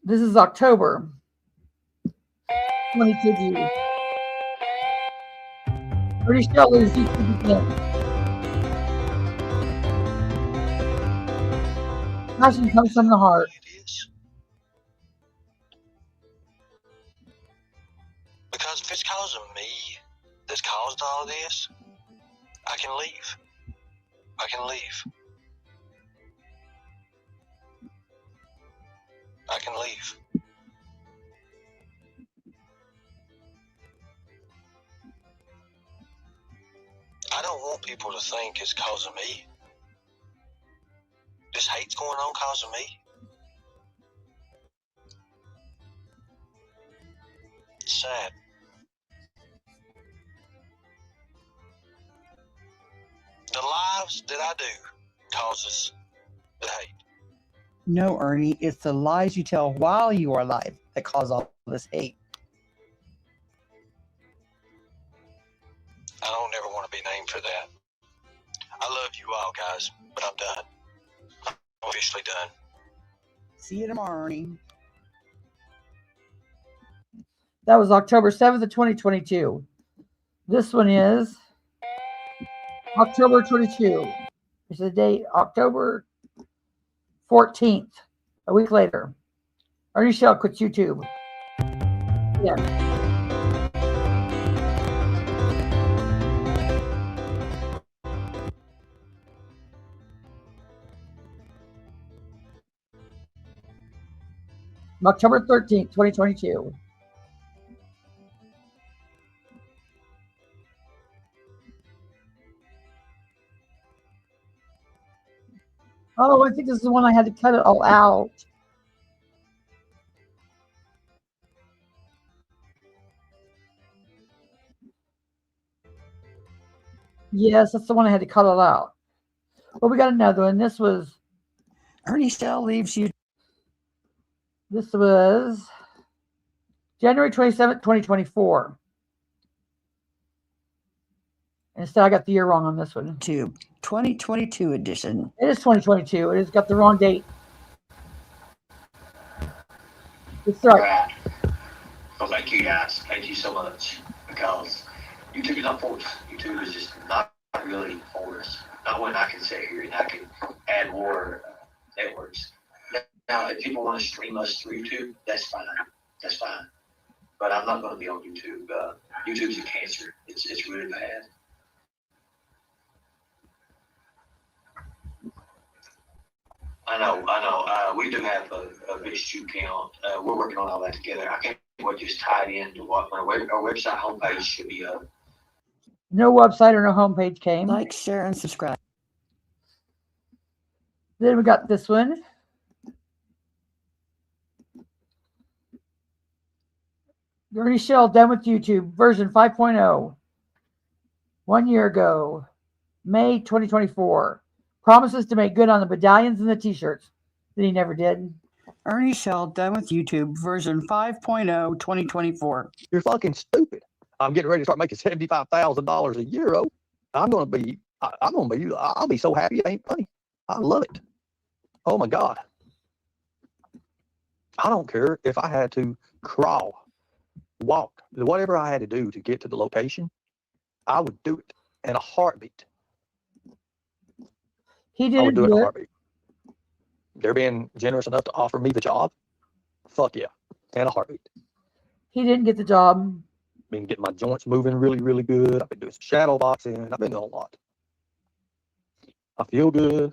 This is October 2022. Ernie Shell is YouTube again. Passion comes from the heart. Because if it's causing me that's caused all this, I can leave. I can leave. I can leave. I don't want people to think it's causing me. This hate's going on causing me. It's sad. The lives that I do causes the hate. No, Ernie, it's the lies you tell while you are alive that cause all this hate. I don't ever want to be named for that. I love you all, guys, but I'm done. I'm officially done. See you tomorrow, Ernie. That was October 7th of 2022. This one is October 22. It's the date, October 14th, a week later. Ernie Shell quits YouTube. Yeah. October 13th, 2022. Oh, I think this is the one I had to cut it all out. Yes, that's the one I had to cut it out. Well, we got another one. This was Ernie Shell leaves you. This was January 27th, 2024. Instead, I got the year wrong on this one. 2022 edition. It is 2022. It has got the wrong date. It's right. Well, thank you guys. Thank you so much, because YouTube is not for us. YouTube is just not really for us. Not when I can sit here and I can add more networks. Now, if people want to stream us through YouTube, that's fine. That's fine. But I'm not going to be on YouTube. YouTube's a cancer. It's really bad. I know. We do have a BitchTube account. We're working on all that together. I can't wait just tied into what our website homepage should be up. No website or no homepage came. Like, share, and subscribe. Then we got this one. Ernie Shell done with YouTube version 5.0. 1 year ago, May 2024. Promises to make good on the medallions and the t-shirts. that he never did. Ernie Shell done with YouTube version 5.0 2024. You're fucking stupid. I'm getting ready to start making $75,000 a year. I'll be so happy it ain't funny. I love it. Oh my God. I don't care if I had to crawl, walk, whatever I had to do to get to the location, I would do it in a heartbeat. He I didn't would do it in do a it. heartbeat. They're being generous enough to offer me the job. Fuck yeah, in a heartbeat. He didn't get the job. Been getting my joints moving really, really good. I've been doing some shadow boxing. I've been doing a lot. I feel good.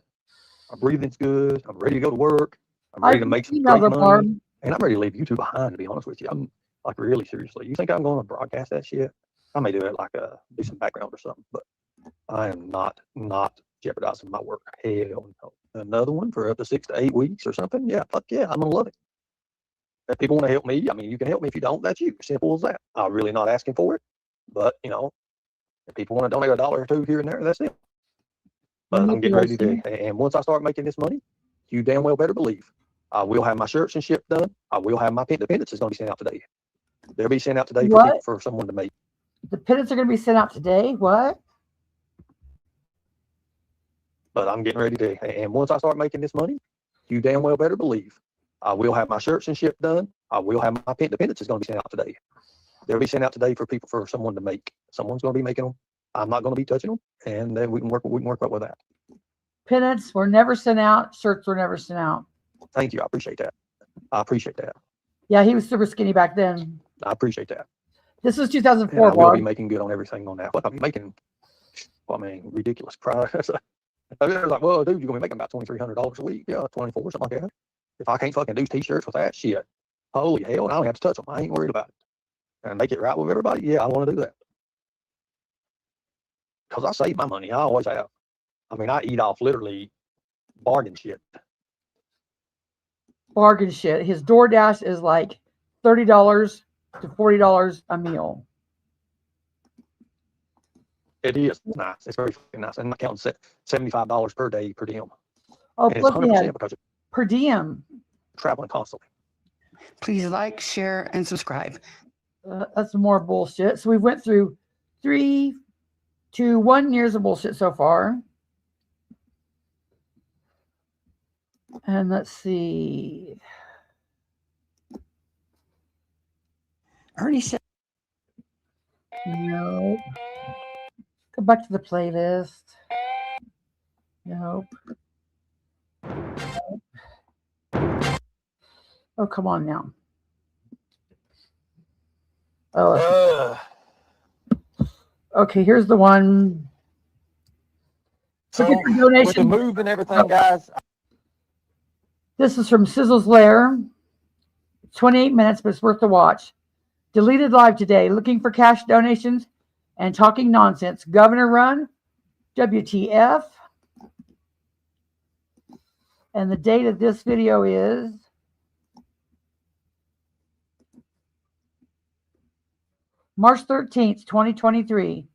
My breathing's good. I'm ready to go to work. I'm ready to make some emailed great her, money. Barb. And I'm ready to leave YouTube behind, to be honest with you. I'm like, really seriously. You think I'm going to broadcast that shit? I may do it like do some background or something, but I am not jeopardizing my work. Hell no. Another one for up to 6 to 8 weeks or something. Yeah, fuck yeah, I'm gonna love it. If people want to help me, I mean, you can help me. If you don't, that's you. Simple as that. I'm really not asking for it, but you know, if people want to donate $1 or $2 here and there, that's it. But I'm getting ready to. And once I start making this money, you damn well better believe I will have my shirts and shit done. I will have my pendants is going to be sent out today. They'll be sent out today for someone to make. The pendants are going to be sent out today. What? But I'm getting ready to. And once I start making this money, you damn well better believe I will have my shirts and shit done. I will have my pendants is going to be sent out today. They'll be sent out today for someone to make. Someone's going to be making them. I'm not going to be touching them, and then we can work up with that. Pendants were never sent out. Shirts were never sent out. Thank you. I appreciate that. Yeah, he was super skinny back then. I appreciate that. This was 2004. And I will be making good on everything on that. But I'm making, ridiculous price. I was like, well, dude, you're going to be making about $2,300 a week. Yeah, 24, something like that. If I can't fucking do t-shirts with that shit, holy hell, and I don't have to touch them. I ain't worried about it. And make it right with everybody. Yeah, I want to do that. Because I save my money. I always have. I mean, I eat off literally bargain shit. Bargain shit. His DoorDash is like $30 to $40 a meal. It is nice. It's very fucking nice. And I'm not counting $75 per day per diem. Oh, and it's 100% because per diem. Traveling constantly. Please like, share, and subscribe. That's more bullshit. So we went through 3 to 1 years of bullshit so far. And let's see. Ernie Shell. Nope. Go back to the playlist. Nope. Oh, come on now. Oh. Okay, here's the one. So donation. with the move and everything, guys. This is from Sizzle's Lair. 28 minutes, but it's worth the watch. Deleted live today. Looking for cash donations and talking nonsense. Governor run. WTF. And the date of this video is March 13th, 2023.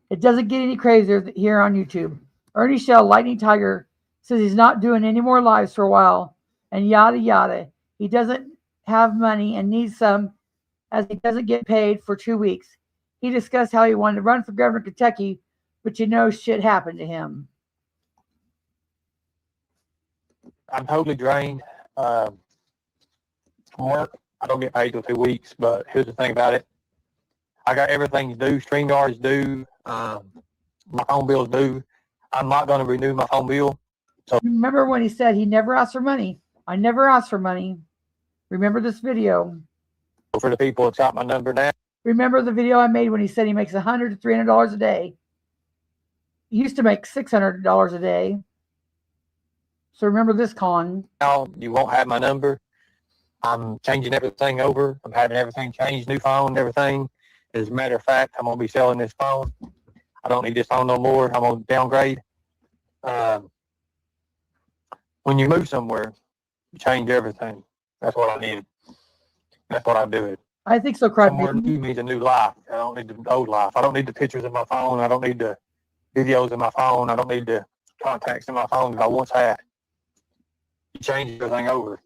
It doesn't get any crazier here on YouTube. Ernie Shell, Lightning Tiger, says he's not doing any more lives for a while, and yada yada. He doesn't have money and needs some, as he doesn't get paid for 2 weeks. He discussed how he wanted to run for governor of Kentucky, but shit happened to him. I'm totally drained from work. I don't get paid till 2 weeks, but here's the thing about it. I got everything to do. StreamYard's due. My phone bill's due. I'm not going to renew my phone bill. So remember when he said he never asked for money? I never asked for money. Remember this video. For the people that's got my number now. Remember the video I made when he said he makes $100 to $300 a day? He used to make $600 a day. So remember this, con. Now you won't have my number. I'm changing everything over. I'm having everything changed, new phone, everything. As a matter of fact, I'm going to be selling this phone. I don't need this phone no more. I'm going to downgrade. When you move somewhere, you change everything. That's what I did. That's what I do. I think so, Craig. Somewhere new means a new life. I don't need the old life. I don't need the pictures in my phone. I don't need the videos in my phone. I don't need the contacts in my phone that I once had. You change everything over.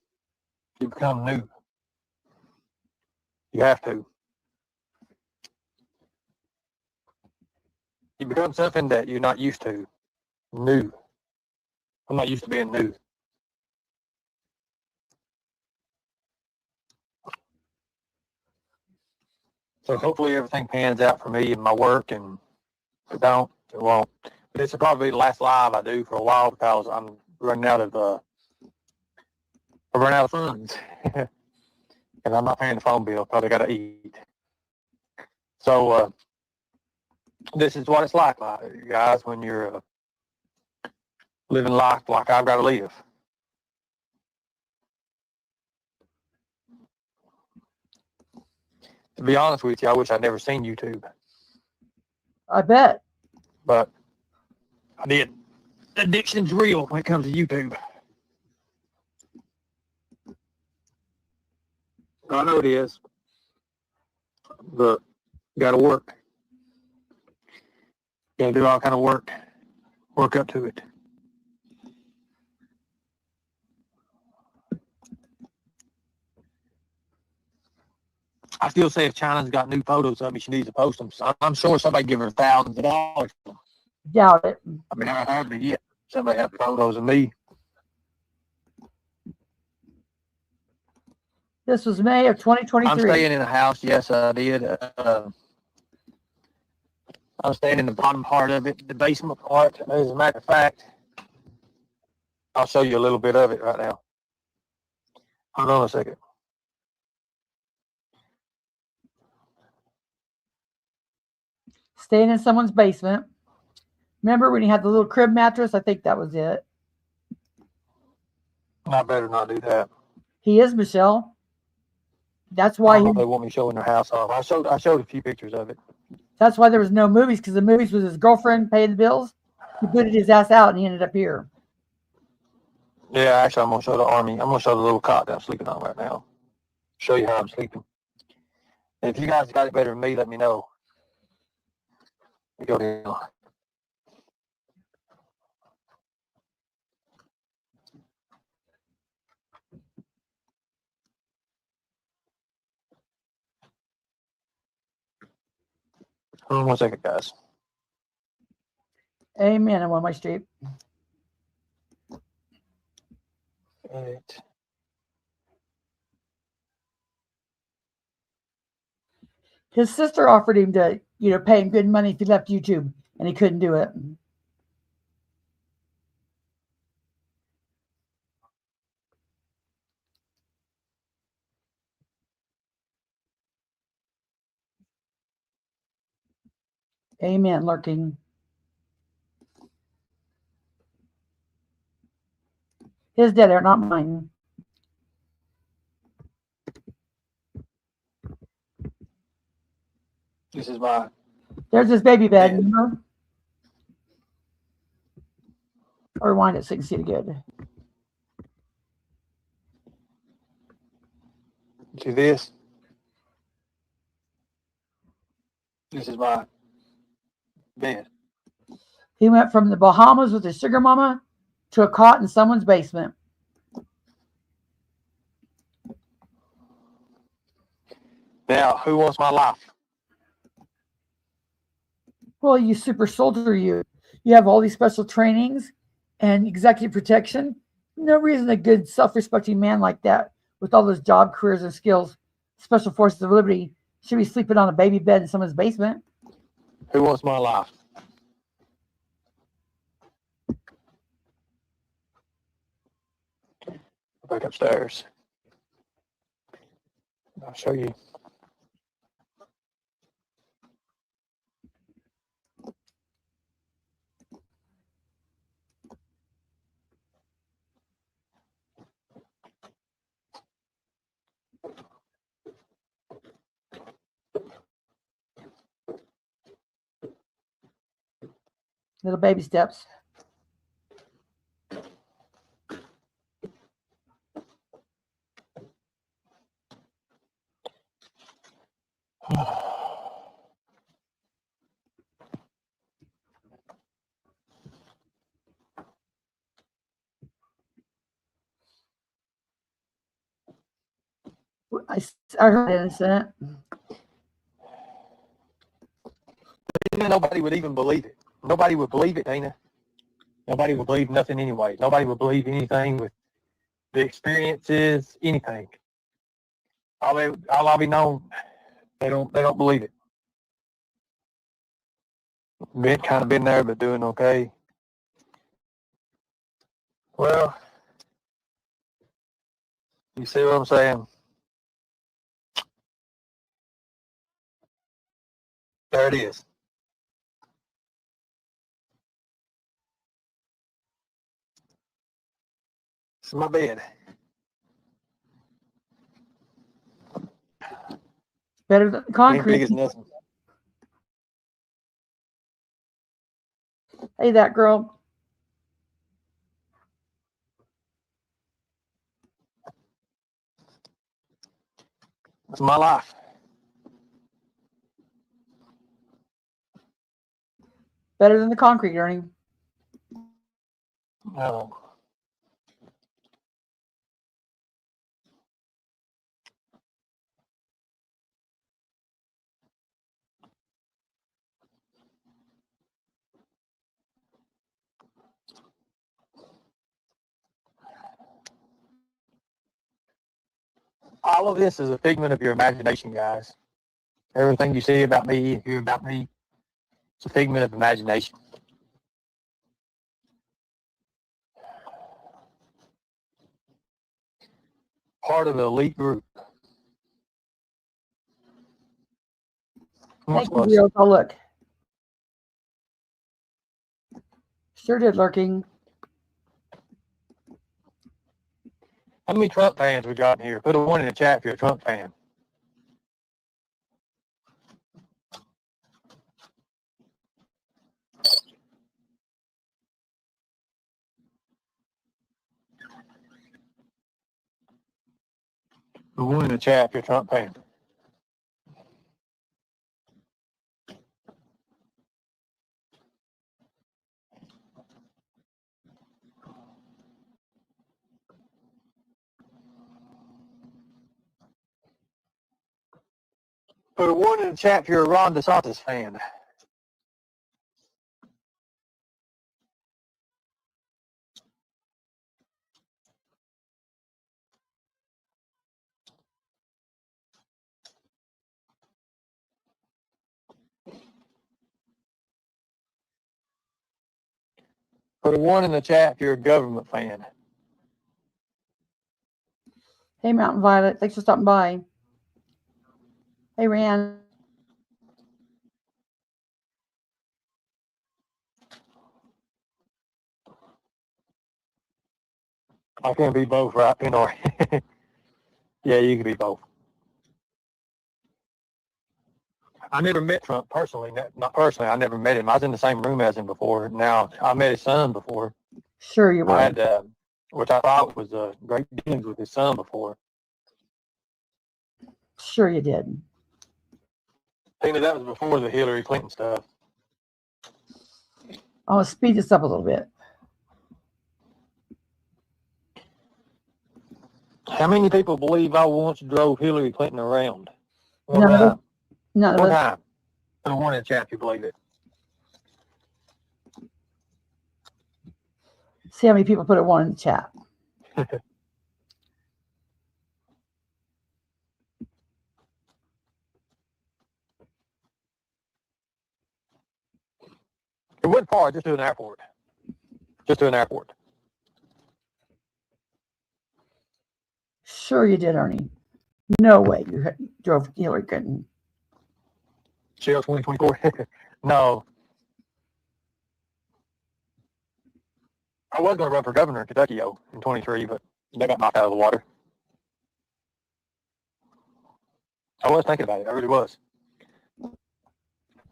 You become new. You have to. You become something that you're not used to. New. I'm not used to being new. So hopefully everything pans out for me and my work, and if it don't, it won't. But this will probably be the last live I do for a while because I'm running out of funds. And I'm not paying the phone bill. Probably got to eat. So this is what it's like, guys, when you're living life like I've got to live. To be honest with you, I wish I'd never seen YouTube, I bet. but I did. Addiction's real when it comes to YouTube. I know it is, but you got to work. You got to do all kind of work up to it. I still say if China's got new photos of me, she needs to post them. So I'm sure somebody give her thousands of dollars. Doubt it. I mean, I hardly yet somebody have photos of me. This was May of 2023. I'm staying in a house. Yes, I did. I'm staying in the bottom part of it, the basement part. As a matter of fact, I'll show you a little bit of it right now. Hold on a second. Staying in someone's basement. Remember when you had the little crib mattress? I think that was it. I better not do that. He is, Michelle. That's I why don't know if they want me showing their house off. I showed a few pictures of it. that's why there was no movies, because the movies was his girlfriend paying the bills. He booted his ass out and he ended up here. Yeah, actually, I'm gonna show the army. I'm gonna show the little cot that I'm sleeping on right now. Show you how I'm sleeping. And if you guys got it better than me, let me know. We go down. Hold on 1 second, guys. Amen. I'm on my street. Right. His sister offered him to, pay him good money if he left YouTube, and he couldn't do it. Amen, lurking. His dead air, not mine. This is my There's his baby bed. bed. Remember? Or rewind it so you can see it good. See this? This is my bed. He went from the Bahamas with his sugar mama to a cot in someone's basement. Now, who wants my life? Well, you super soldier, you have all these special trainings and executive protection. No reason a good self-respecting man like that, with all those job careers and skills, Special Forces of Liberty, should be sleeping on a baby bed in someone's basement. Who wants my life? Back upstairs. I'll show you. Little baby steps. I heard it in the Senate. Nobody would even believe it. Nobody would believe it, Dana. Nobody would believe nothing anyway. Nobody would believe anything with the experiences, anything. All I'll be known, they don't believe it. Been there, but doing okay. Well, you see what I'm saying? There it is. It's my bed. Better than Ain't big concrete. as nothing. Hey, that girl. It's my life. Better than the concrete, Ernie. No. All of this is a figment of your imagination, guys. Everything you see about me and hear about me, it's a figment of imagination. Part of the elite group. Thank you, Real. Oh, look. Sure did, lurking. How many Trump fans we got in here? Put a 1 in the chat if you're a Trump fan. Put 1 in the chat if you're a Trump fan. Put a 1 in the chat if you're a Ron DeSantis fan. Put a 1 in the chat if you're a government fan. Hey, Mountain Violet. Thanks for stopping by. Hey, Rand. I can be both, right? You know. Yeah, you can be both. I never met Trump personally. Not personally. I never met him. I was in the same room as him before. Now, I met his son before. Sure you were. I had, which I thought was great dealings with his son before. Sure you did. Tina, that was before the Hillary Clinton stuff. I'll speed this up a little bit. How many people believe I once drove Hillary Clinton around? One None of us. time. None of One us. time. Put a 1 in the chat if you believe it. See how many people put a 1 in the chat. It wasn't far, just to an airport. Just to an airport. Sure you did, Ernie. No way you drove Hillary Clinton. Shell 2024. No. I was going to run for governor in Kentucky in 23, but they got knocked out of the water. I was thinking about it. I really was.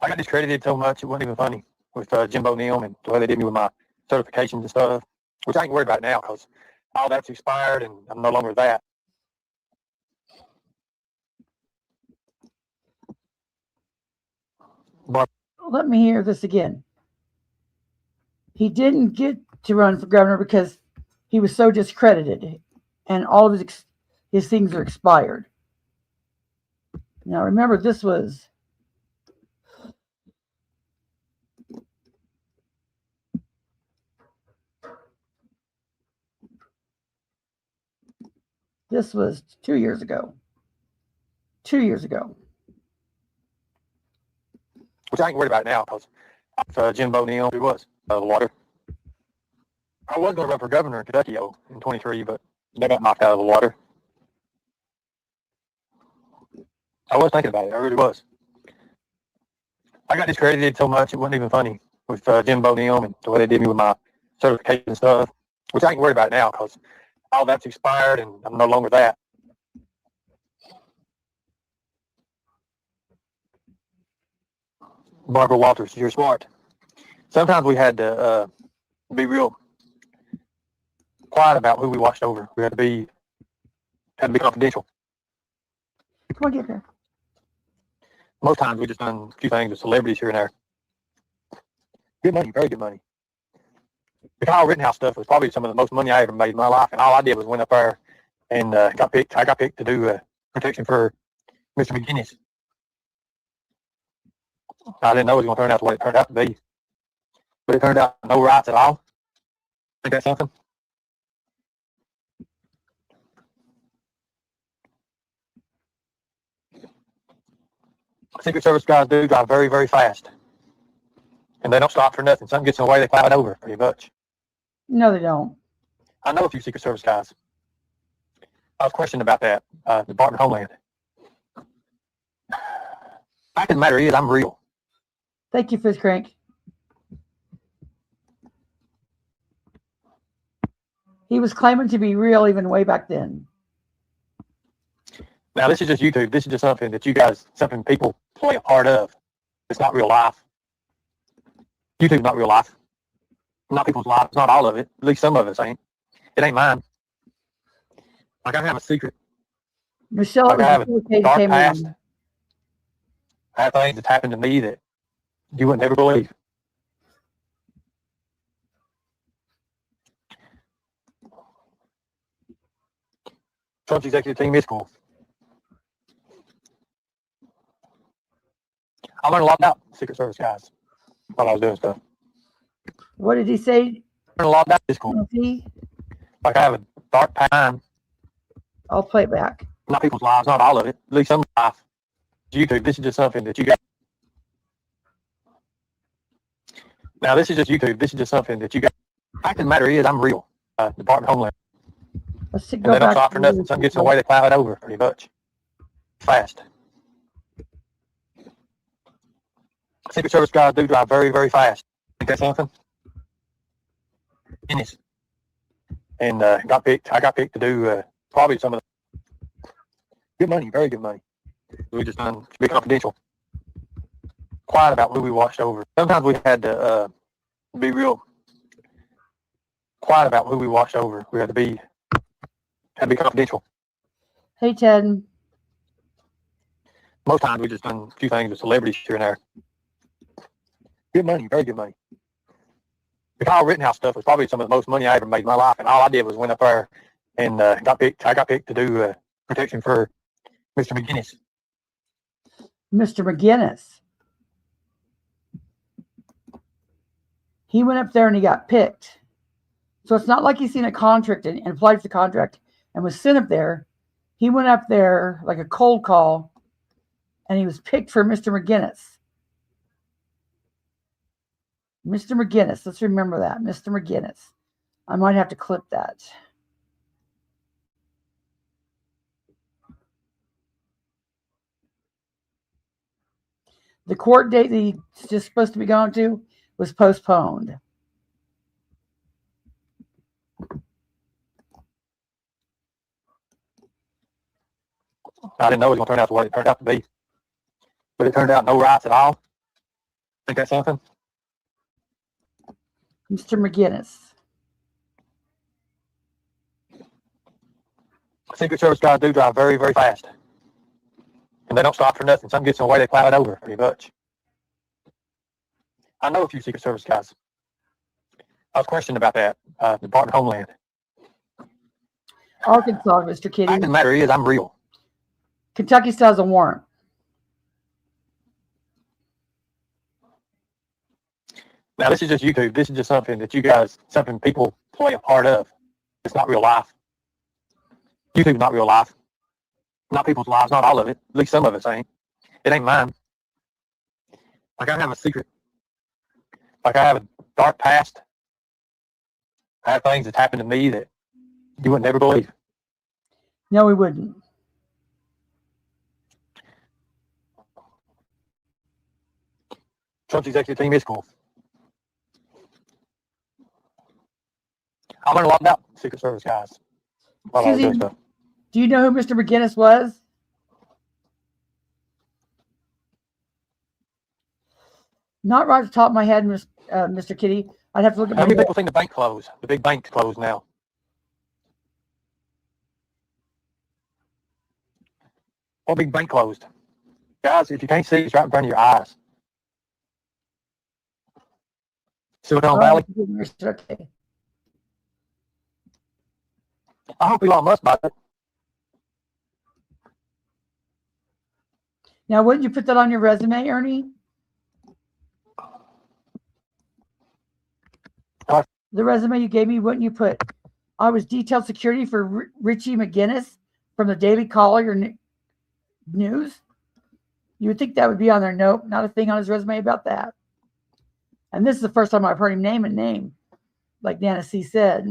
I got discredited so much, it wasn't even funny with Jimbo Neal and the way they did me with my certifications and stuff, which I ain't worried about now because all that's expired and I'm no longer that. But Let me hear this again. He didn't get to run for governor because he was so discredited and all of his things are expired. Now remember, this was This was 2 years ago. 2 years ago. Which I ain't worried about now because Jim O'Neill, who was the water. I was going to run for governor in Kentucky in 23, but they got knocked out of the water. I was thinking about it. I really was. I got discredited so much it wasn't even funny with Jim O'Neill and the way they did me with my certification and stuff, which I ain't worried about now because all that's expired and I'm no longer that. Barbara Walters, you're smart. Sometimes we had to be real quiet about who we watched over. We had to be confidential. Come on, get here. Most times we just done a few things with celebrities here and there. Good money, very good money. The Kyle Rittenhouse stuff was probably some of the most money I ever made in my life, and all I did was went up there and got picked. I got picked to do protection for Mr. McGinnis. I didn't know it was going to turn out the way it turned out to be, but it turned out no rights at all. Think that's something? Secret Service guys do drive very, very fast, and they don't stop for nothing. Something gets in the way, they plow it over pretty much. No, they don't. I know a few Secret Service guys. I was questioned about that, Department of Homeland. Fact of the matter is, I'm real. Thank you, Fizz Crank. He was claiming to be real even way back then. Now, this is just YouTube. This is just something that you guys, something people play a part of. It's not real life. YouTube's not real life. Not people's lives. Not all of it. At least some of us ain't. It ain't mine. Like I have a secret. Michelle, Like I have a dark came past. in. I have things that's happened to me that you would never believe. Trump's executive team is cool. I learned a lot about Secret Service guys while I was doing stuff. What did he say? I learned a lot about this cool. Like I have a dark past. I'll play it back. Not people's lives, not all of it. At least some life. YouTube, this is just something that you got. Now, this is just YouTube. This is just something that you got. Fact of the matter is, I'm real. Department of Homeland. Let's And they don't stop for nothing. Something gets in the way, they plow it over pretty much. Fast. Secret Service guys do drive very, very fast. Think that's something? Guinness. And I got picked to do probably some of the good money, very good money. We just done to be confidential. Quiet about who we watched over. Sometimes we had to be real quiet about who we watched over. We had to be confidential. Hey, Ted. Most times we just done a few things with celebrities here and there. Good money, very good money. The Kyle Rittenhouse stuff was probably some of the most money I ever made in my life, and all I did was went up there and got picked. I got picked to do protection for Mr. McGinnis. Mr. McGinnis. He went up there and he got picked. So it's not like he's seen a contract and applied for the contract and was sent up there. He went up there like a cold call and he was picked for Mr. McGinnis. Mr. McGinnis. Let's remember that. Mr. McGinnis. I might have to clip that. The court date that he's just supposed to be going to was postponed. I didn't know it was going to turn out the way it turned out to be. But it turned out no rights at all. Think that's something? Mr. McGinnis. Secret Service guys do drive very, very fast. And they don't stop for nothing. Something gets in the way, they plow it over pretty much. I know a few Secret Service guys. I was questioned about that, Department of Homeland. Arkansas, Mr. Kitty. Fact of the matter is, I'm real. Kentucky still has a warrant. Now, this is just YouTube. This is just something that you guys, something people play a part of. It's not real life. YouTube is not real life. Not people's lives, not all of it. At least some of it ain't. It ain't mine. Like, I have a secret. Like, I have a dark past. I have things that's happened to me that you would never believe. No, we wouldn't. Trump's executive team is cool. I learned a lot about Secret Service guys while I was doing Susie, stuff. do you know who Mr. McGinnis was? Not right off the top of my head, Mr. Kitty. I'd have to look at How my many notes. people think the bank closed? The big bank's closed now. What big bank closed? Guys, if you can't see, it's right in front of your eyes. Silicon Valley. Okay. I hope Elon Musk buys it. Now, wouldn't you put that on your resume, Ernie? What? The resume you gave me, wouldn't you put, I was detailed security for Richie McGinnis from the Daily Caller News? You would think that would be on there. Nope, not a thing on his resume about that. And this is the first time I've heard him name a name, like Nana C said.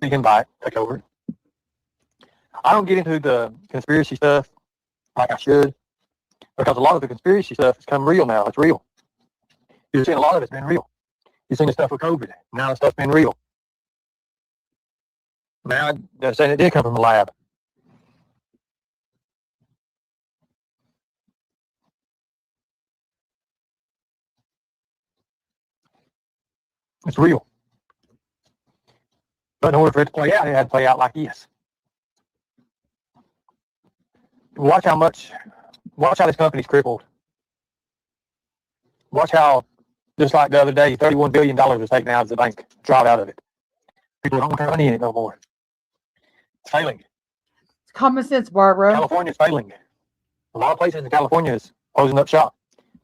You can buy it, take over. I don't get into the conspiracy stuff like I should, because a lot of the conspiracy stuff has come real now. It's real. You're seeing a lot of it's been real. You've seen the stuff with COVID. Now the stuff's been real. Now they're saying it did come from the lab. It's real. But in order for it to play out, it had to play out like this. Watch how this company's crippled. Watch how, just like the other day, $31 billion was taken out of the bank, drawn out of it. People don't want their money in it no more. It's failing. It's common sense, Barbara. California's failing. A lot of places in California is closing up shop.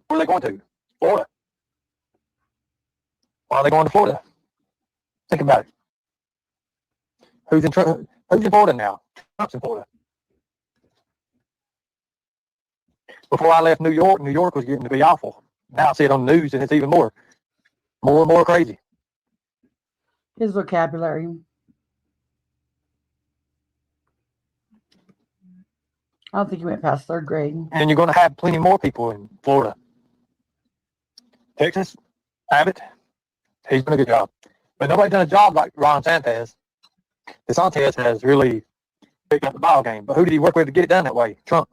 Where are they going to? Florida. Why are they going to Florida? Think about it. Who's in Florida now? Trump's in Florida. Before I left New York was getting to be awful. Now I see it on the news and it's even more and more crazy. His vocabulary. I don't think he went past third grade. And you're going to have plenty more people in Florida. Texas, Abbott, he's done a good job. But nobody's done a job like Ron DeSantis. DeSantis has really picked up the ball game. But who did he work with to get it done that way? Trump.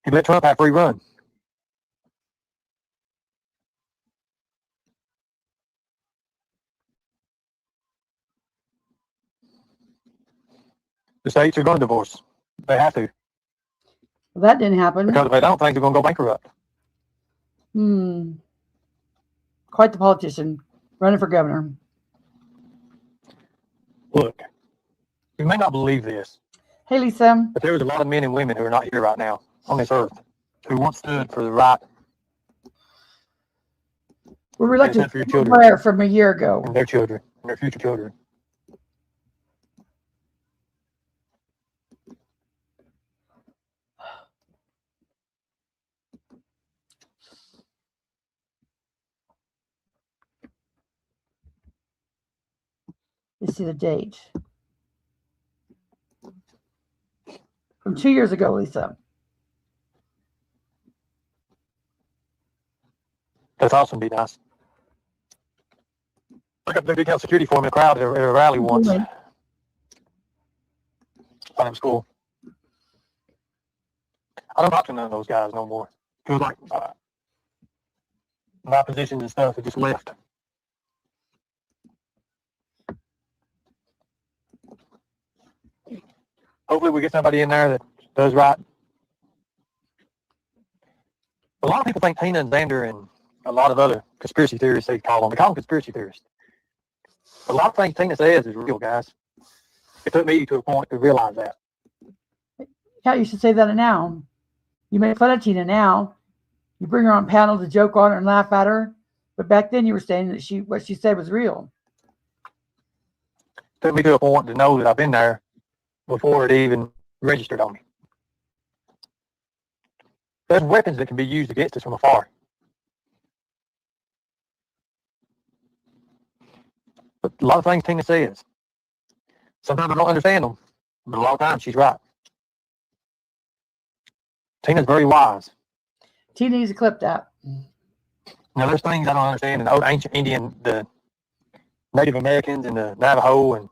He let Trump have free run. The states are going to divorce. They have to. Well, that didn't happen. Because if they don't, things are going to go bankrupt. Quite the politician, running for governor. Look, you may not believe this, Hey, Lisa. but there was a lot of men and women who are not here right now on this earth who once stood for the right. We're reluctant for your to children. prayer from a year ago. And their children, and their future children. Let's see the date. From 2 years ago, Lisa. That's awesome, be nice. I got the big health security for him in a crowd at a rally once. I thought it was cool. I don't talk to none of those guys no more. It was like my positions and stuff had just left. Hopefully we get somebody in there that does right. A lot of people think Tina and Xander and a lot of other conspiracy theorists, they call them conspiracy theorists. A lot of things Tina says is real, guys. It took me to a point to realize that. Yeah, you should say that now. You make fun of Tina now. You bring her on panel to joke on her and laugh at her. But back then you were saying that what she said was real. It took me to a point to know that I've been there before it even registered on me. There's weapons that can be used against us from afar. But a lot of things Tina says, sometimes I don't understand them, but a lot of times she's right. Tina's very wise. Tina needs to clip that. Now, there's things I don't understand in the old ancient Indian, the Native Americans and the Navajo, and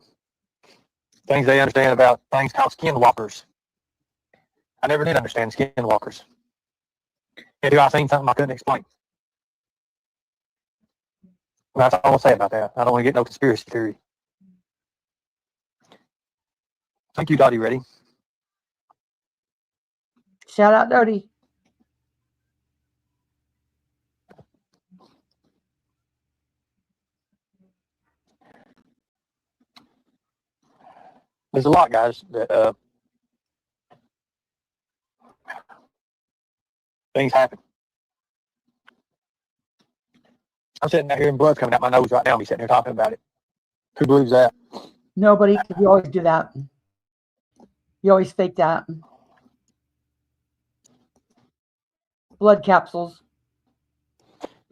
things they understand about things called skinwalkers. I never did understand skinwalkers. Until I seen something I couldn't explain. That's all I'll say about that. I don't want to get no conspiracy theory. Thank you, Dottie. Ready? Shout out Dodie. There's a lot, guys, that things happen. I'm sitting out here and blood's coming out my nose right now. Me sitting here talking about it. Who believes that? Nobody, because you always do that. You always fake that. Blood capsules.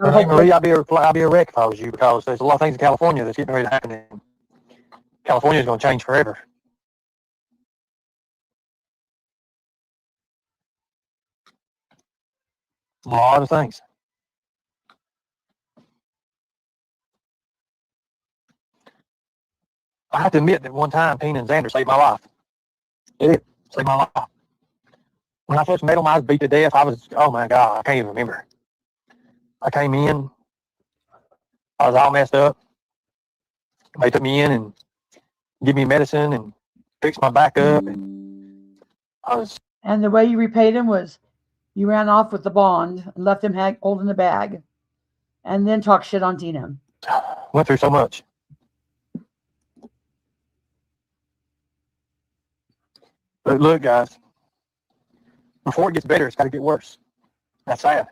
Hey, Marie, I'd be a wreck if I was you, because there's a lot of things in California that's getting ready to happen. And California is going to change forever. A lot of things. I have to admit that one time, Tina and Xander saved my life. It did. Saved my life. When I first met them, I was beat to death. Oh my God, I can't even remember. I came in, I was all messed up. They took me in and give me medicine and fixed my back up. And the way you repaid him was you ran off with the bond and left him holding the bag, and then talk shit on Tina. Went through so much. But look, guys, before it gets better, it's got to get worse. That's sad.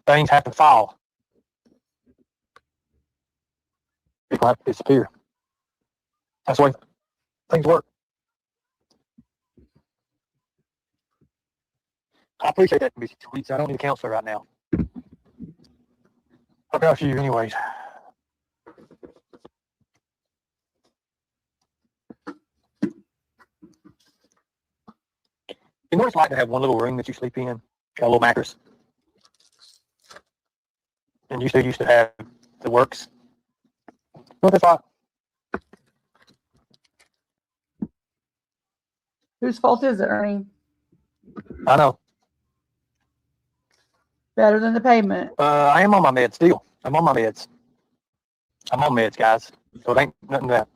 Things have to fall. People have to disappear. That's the way things work. I appreciate that, Missy Tweets. I don't need a counselor right now. I've got a few anyways. You know what it's like to have one little room that you sleep in? Got a little mattress. And you still used to have the works. You know what that's like? Whose fault is it, Ernie? I know. Better than the payment. I am on my meds still. I'm on my meds. I'm on meds, guys. So it ain't nothing that.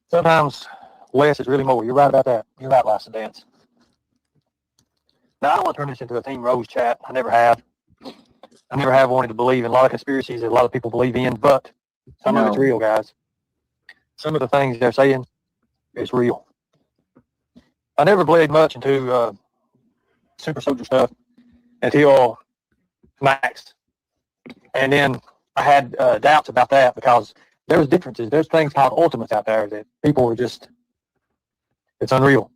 Sometimes less is really more. You're right about that. You're right, Last Dance. Now, I don't want to turn this into a Team Rose chat. I never have. I never have wanted to believe in a lot of conspiracies that a lot of people believe in, but some of it's real, guys. Some of the things they're saying is real. I never played much into super soldier stuff until Max. And then I had doubts about that because there was differences. There's things called ultimates out there that people were just, it's unreal.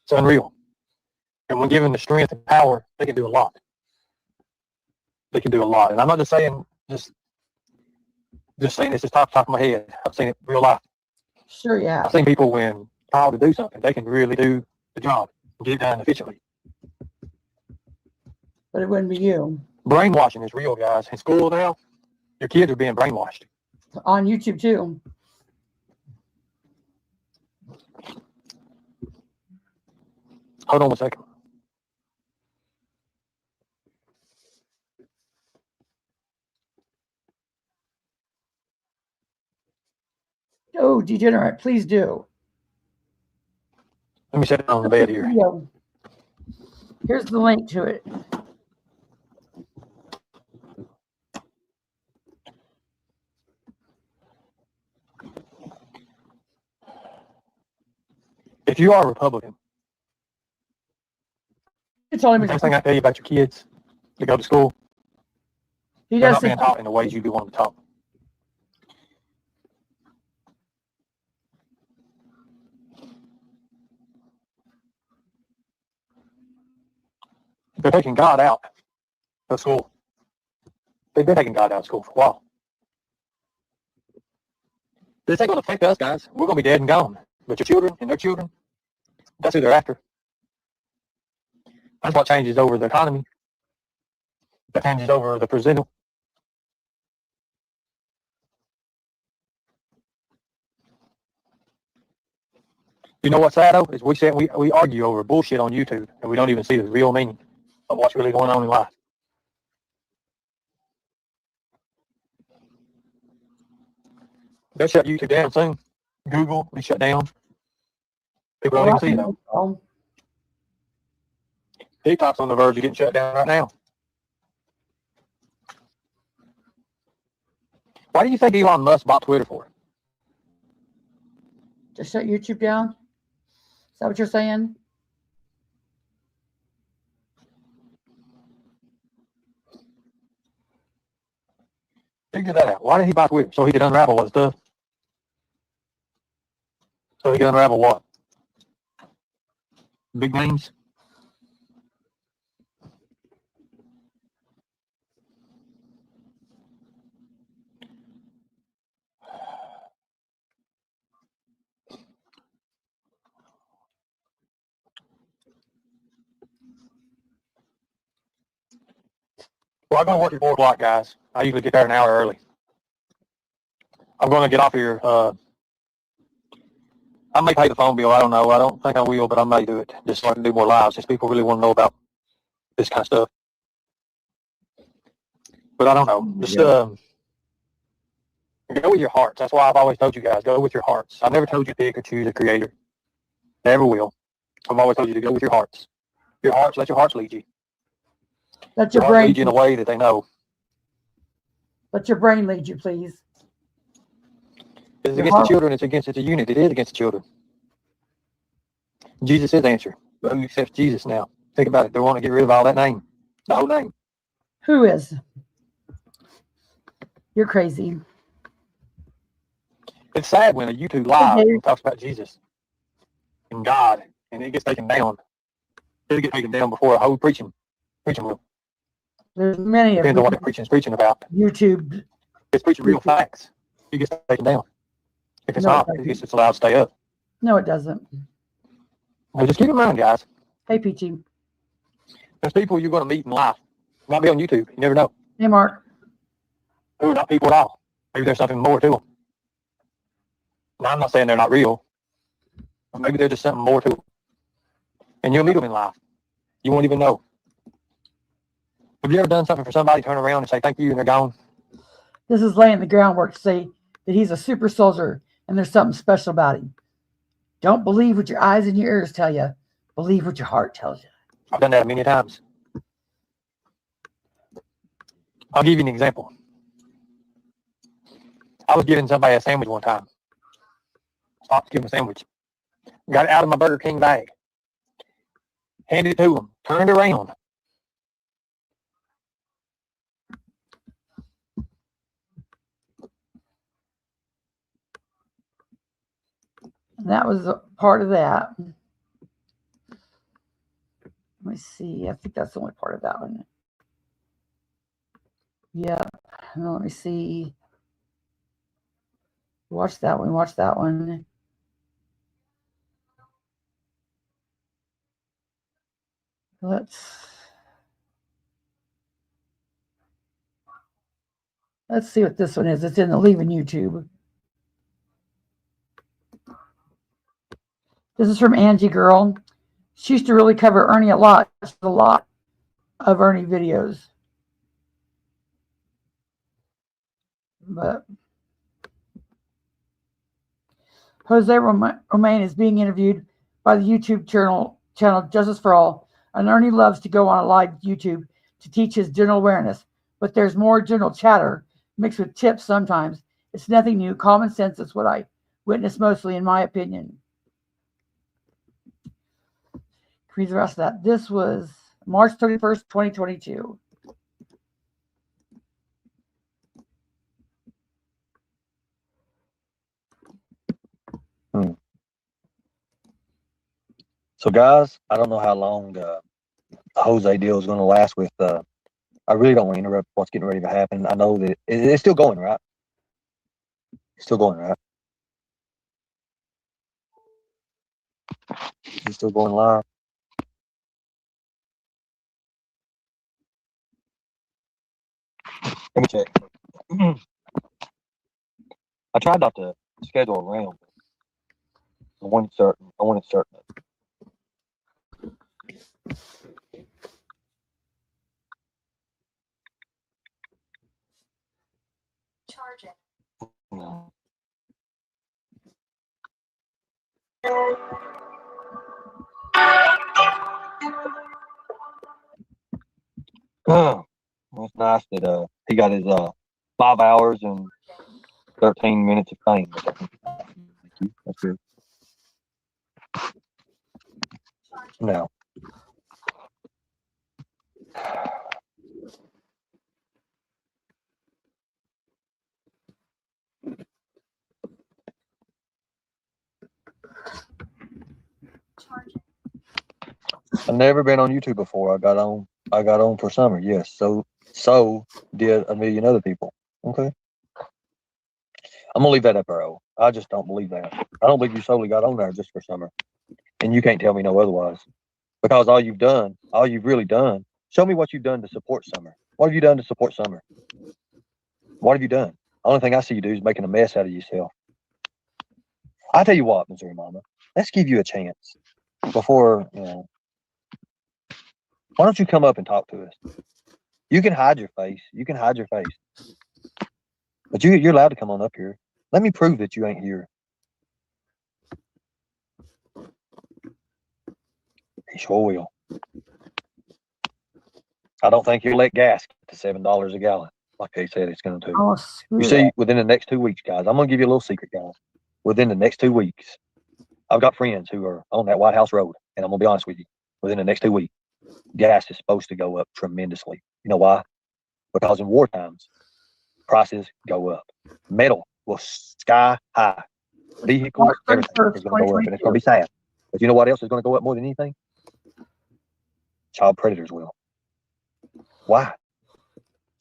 It's unreal. And when given the strength and power, they can do a lot. They can do a lot. And I'm not just saying, just saying this, just top of my head. I've seen it in real life. Sure, yeah. I've seen people when called to do something, they can really do the job and get it done efficiently. But it wouldn't be you. Brainwashing is real, guys. In school now, your kids are being brainwashed. On YouTube, too. Hold on one second. Oh, degenerate, please do. Let me sit down on the bed here. Video. Here's the link to it. If you are a Republican, It's only the first thing I tell you about your kids to go to school, he they're does not say being taught in the ways you do want them taught. They're taking God out of school. They've been taking God out of school for a while. This ain't going to affect us, guys. We're going to be dead and gone. But your children and their children, that's who they're after. That's what changes over the economy. That changes over the president. You know what's sad though? Is we argue over bullshit on YouTube and we don't even see the real meaning of what's really going on in life. They'll shut YouTube down soon. Google will be shut down. People don't even see it though. TikTok's on the verge of getting shut down right now. Why do you think Elon Musk bought Twitter for? to shut YouTube down. Is that what you're saying? Figure that out. Why did he buy Twitter? So he could unravel what stuff? So he could unravel what? Big names? Well, I'm going to work at 4 o'clock, guys. I usually get there an hour early. I'm going to get off here. I may pay the phone bill. I don't know. I don't think I will, but I may do it just so I can do more lives since people really want to know about this kind of stuff. But I don't know. Just go with your hearts. That's why I've always told you guys, go with your hearts. I've never told you to pick or choose a creator. Never will. I've always told you to go with your hearts. Your hearts, let your hearts lead you. Let Your your hearts brain lead you in a way that they know. let your brain lead you, please. It's Your against the heart. children. It's a unit. It is against the children. Jesus is the answer. But who accepts Jesus now? Think about it. They want to get rid of all that name. The whole name. Who is? You're crazy. It's sad when a YouTube live and talks about Jesus and God and it gets taken down. It'll get taken down before a whole preaching will. There's many of Depends on what the preaching is preaching about. YouTube. It's preaching real facts. It gets taken down. If it's not, it gets allowed to stay up. No, it doesn't. Well, just keep in mind, guys. Hey, Peachy. There's people you're going to meet in life. Might be on YouTube. You never know. Hey, Mark. Who are not people at all. Maybe there's something more to them. Now, I'm not saying they're not real. But maybe there's just something more to them. And you'll meet them in life. You won't even know. Have you ever done something for somebody, turn around and say thank you, and they're gone? This is laying the groundwork to say that he's a super soldier and there's something special about him. Don't believe what your eyes and your ears tell you. Believe what your heart tells you. I've done that many times. I'll give you an example. I was giving somebody a sandwich one time. Stopped to give him a sandwich. Got it out of my Burger King bag. Handed it to him. Turned around. And that was a part of that. Let me see. I think that's the only part of that one. Yeah. Now, let me see. Watch that one. Watch that one. Let's see what this one is. It's in the Leaving YouTube. This is from Angie Girl. She used to really cover Ernie a lot. There's a lot of Ernie videos. But Jose Romain is being interviewed by the YouTube channel Justice for All, and Ernie loves to go on a live YouTube to teach his general awareness, but there's more general chatter mixed with tips sometimes. It's nothing new. Common sense is what I witness mostly, in my opinion. Read the rest of that. This was March 31st, 2022. So, guys, I don't know how long the Jose deal is going to last with. I really don't want to interrupt what's getting ready to happen. I know that it's still going, right? It's still going, right? It's still going live. Let me check. I tried not to schedule around. I wanted certain. No. Oh, it's nice that he got his 5 hours and 13 minutes of fame. Thank you. That's good. No. I've never been on YouTube before. I got on for summer. Yes. So did a million other people. Okay. I'm gonna leave that up, bro. I just don't believe that. I don't believe you solely got on there just for summer, and you can't tell me no otherwise. Because all you've really done, show me what you've done to support summer. What have you done to support summer? What have you done? The only thing I see you do is making a mess out of yourself. I tell you what, Missouri Mama, let's give you a chance before, why don't you come up and talk to us? You can hide your face. But you're allowed to come on up here. Let me prove that you ain't here. He sure will. I don't think he'll let gas get to $7 a gallon, like they said it's going to. Oh, You see, within the next 2 weeks, guys, I'm going to give you a little secret, guys. Within the next 2 weeks, I've got friends who are on that White House Road, and I'm going to be honest with you. Within the next 2 weeks, gas is supposed to go up tremendously. You know why? Because in war times, prices go up. Metal will sky high. Vehicles, everything is going to go up, and it's going to be sad. But you know what else is going to go up more than anything? Child predators will. Why?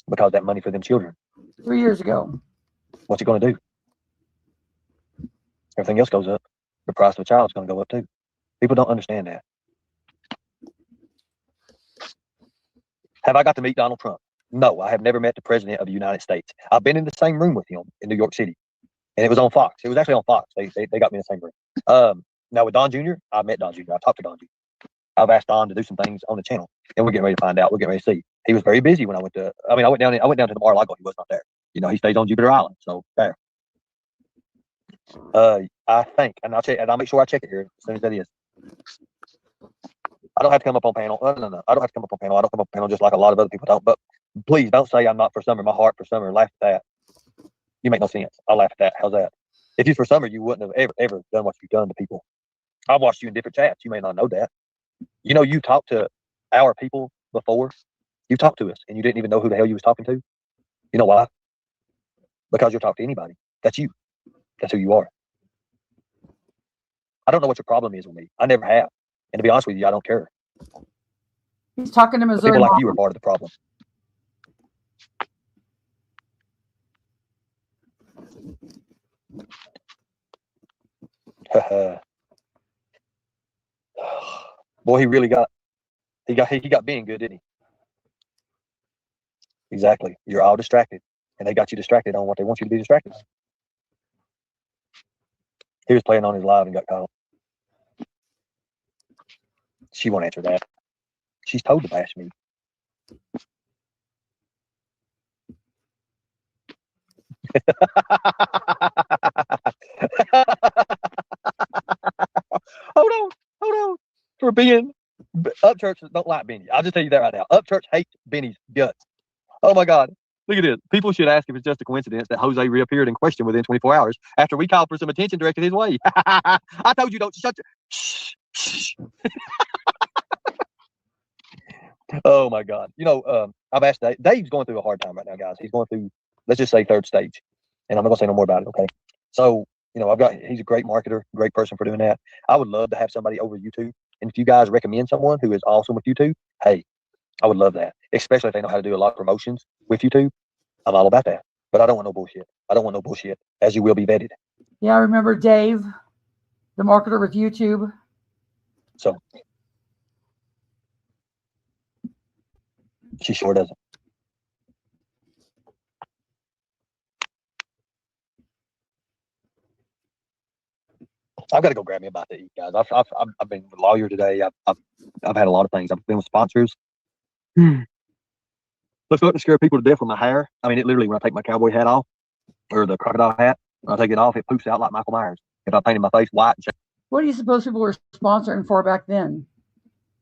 Because that money for them children. 3 years ago. What's it going to do? Everything else goes up. The price of a child is going to go up too. People don't understand that. Have I got to meet Donald Trump? No, I have never met the president of the United States. I've been in the same room with him in New York City, and it was on Fox. It was actually on Fox. They got me in the same room. Now with Don Jr., I met Don Jr. I talked to Don Jr. I've asked Don to do some things on the channel, and we're getting ready to find out. We're getting ready to see. He was very busy when I went to. I went down to the Mar-a-Lago. He was not there. He stays on Jupiter Island. So there. I think, and I'll make sure I check it here as soon as that is. I don't have to come up on panel. No. I don't have to come up on panel. I don't come up on panel just like a lot of other people don't. But please don't say I'm not for summer. My heart for summer. Laugh at that. You make no sense. I'll laugh at that. How's that? If you're for summer, you wouldn't have ever done what you've done to people. I've watched you in different chats. You may not know that. You talked to our people before. You talked to us, and you didn't even know who the hell you was talking to. You know why? Because you'll talk to anybody. That's you. That's who you are. I don't know what your problem is with me. I never have. And to be honest with you, I don't care. He's talking to Missouri. People like you are part of the problem. Boy, he got being good, didn't he? Exactly. You're all distracted, and they got you distracted on what they want you to be distracted on. He was playing on his live and got caught. She won't answer that. She's told to bash me. Hold being Upchurch don't like Benny. I'll just tell you that right now. Upchurch hates Benny's guts. Oh my God. Look at this. People should ask if it's just a coincidence that Jose reappeared in question within 24 hours after we called for some attention directed his way. I told you don't shut your shh. Oh my God. I've asked Dave. Dave's going through a hard time right now, guys. He's going through, let's just say, third stage. And I'm not gonna say no more about it, okay? So, he's a great marketer, great person for doing that. I would love to have somebody over YouTube. And if you guys recommend someone who is awesome with YouTube, hey, I would love that. Especially if they know how to do a lot of promotions with YouTube. I'm all about that. But I don't want no bullshit. I don't want no bullshit, as you will be vetted. Yeah, I remember Dave, the marketer with YouTube. So she sure doesn't. I've got to go grab me a bite to eat, guys. I've been with a lawyer today. I've had a lot of things. I've been with sponsors. Let's go up to scare people to death with my hair. I mean, it literally, when I take my cowboy hat off, or the crocodile hat, when I take it off, it poofs out like Michael Myers. If I painted my face white and What do you suppose people were sponsoring for back then?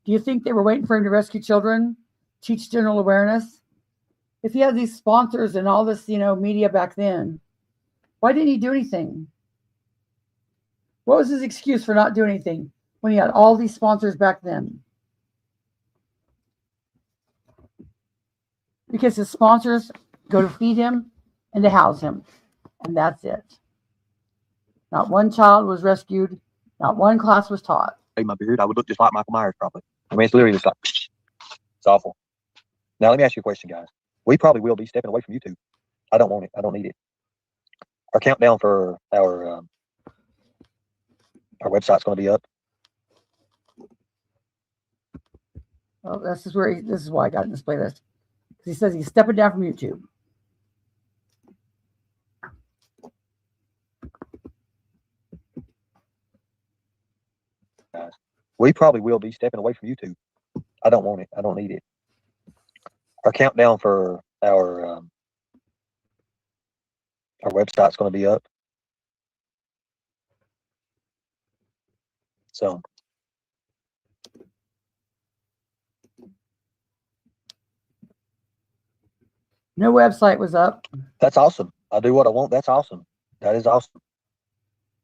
Do you think they were waiting for him to rescue children, teach general awareness? If he had these sponsors and all this, media back then, why didn't he do anything? What was his excuse for not doing anything when he had all these sponsors back then? Because his sponsors go to feed him and to house him. And that's it. Not one child was rescued. Not one class was taught. my beard, I would look just like Michael Myers probably. I mean, it's literally just like, it's awful. Now, let me ask you a question, guys. We probably will be stepping away from YouTube. I don't want it. I don't need it. Our countdown for our website's going to be up. Well, this is why I got in this playlist. He says he's stepping down from YouTube. Guys, we probably will be stepping away from YouTube. I don't want it. I don't need it. Our countdown for our website's going to be up. So no website was up. That's awesome. I do what I want. That's awesome. That is awesome.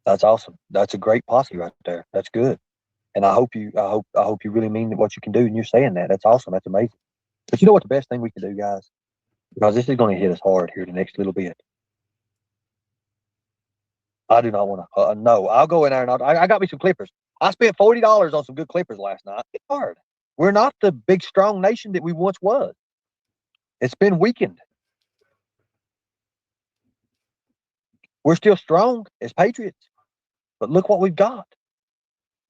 That's awesome. That's a great posse right there. That's good. And I hope you really mean what you can do, and you're saying that. That's awesome. That's amazing. But you know what the best thing we can do, guys? Because this is going to hit us hard here the next little bit. I do not want to. No, I'll go in there and I got me some clippers. I spent $40 on some good clippers last night. It's hard. We're not the big, strong nation that we once was. It's been weakened. We're still strong as patriots, but look what we've got.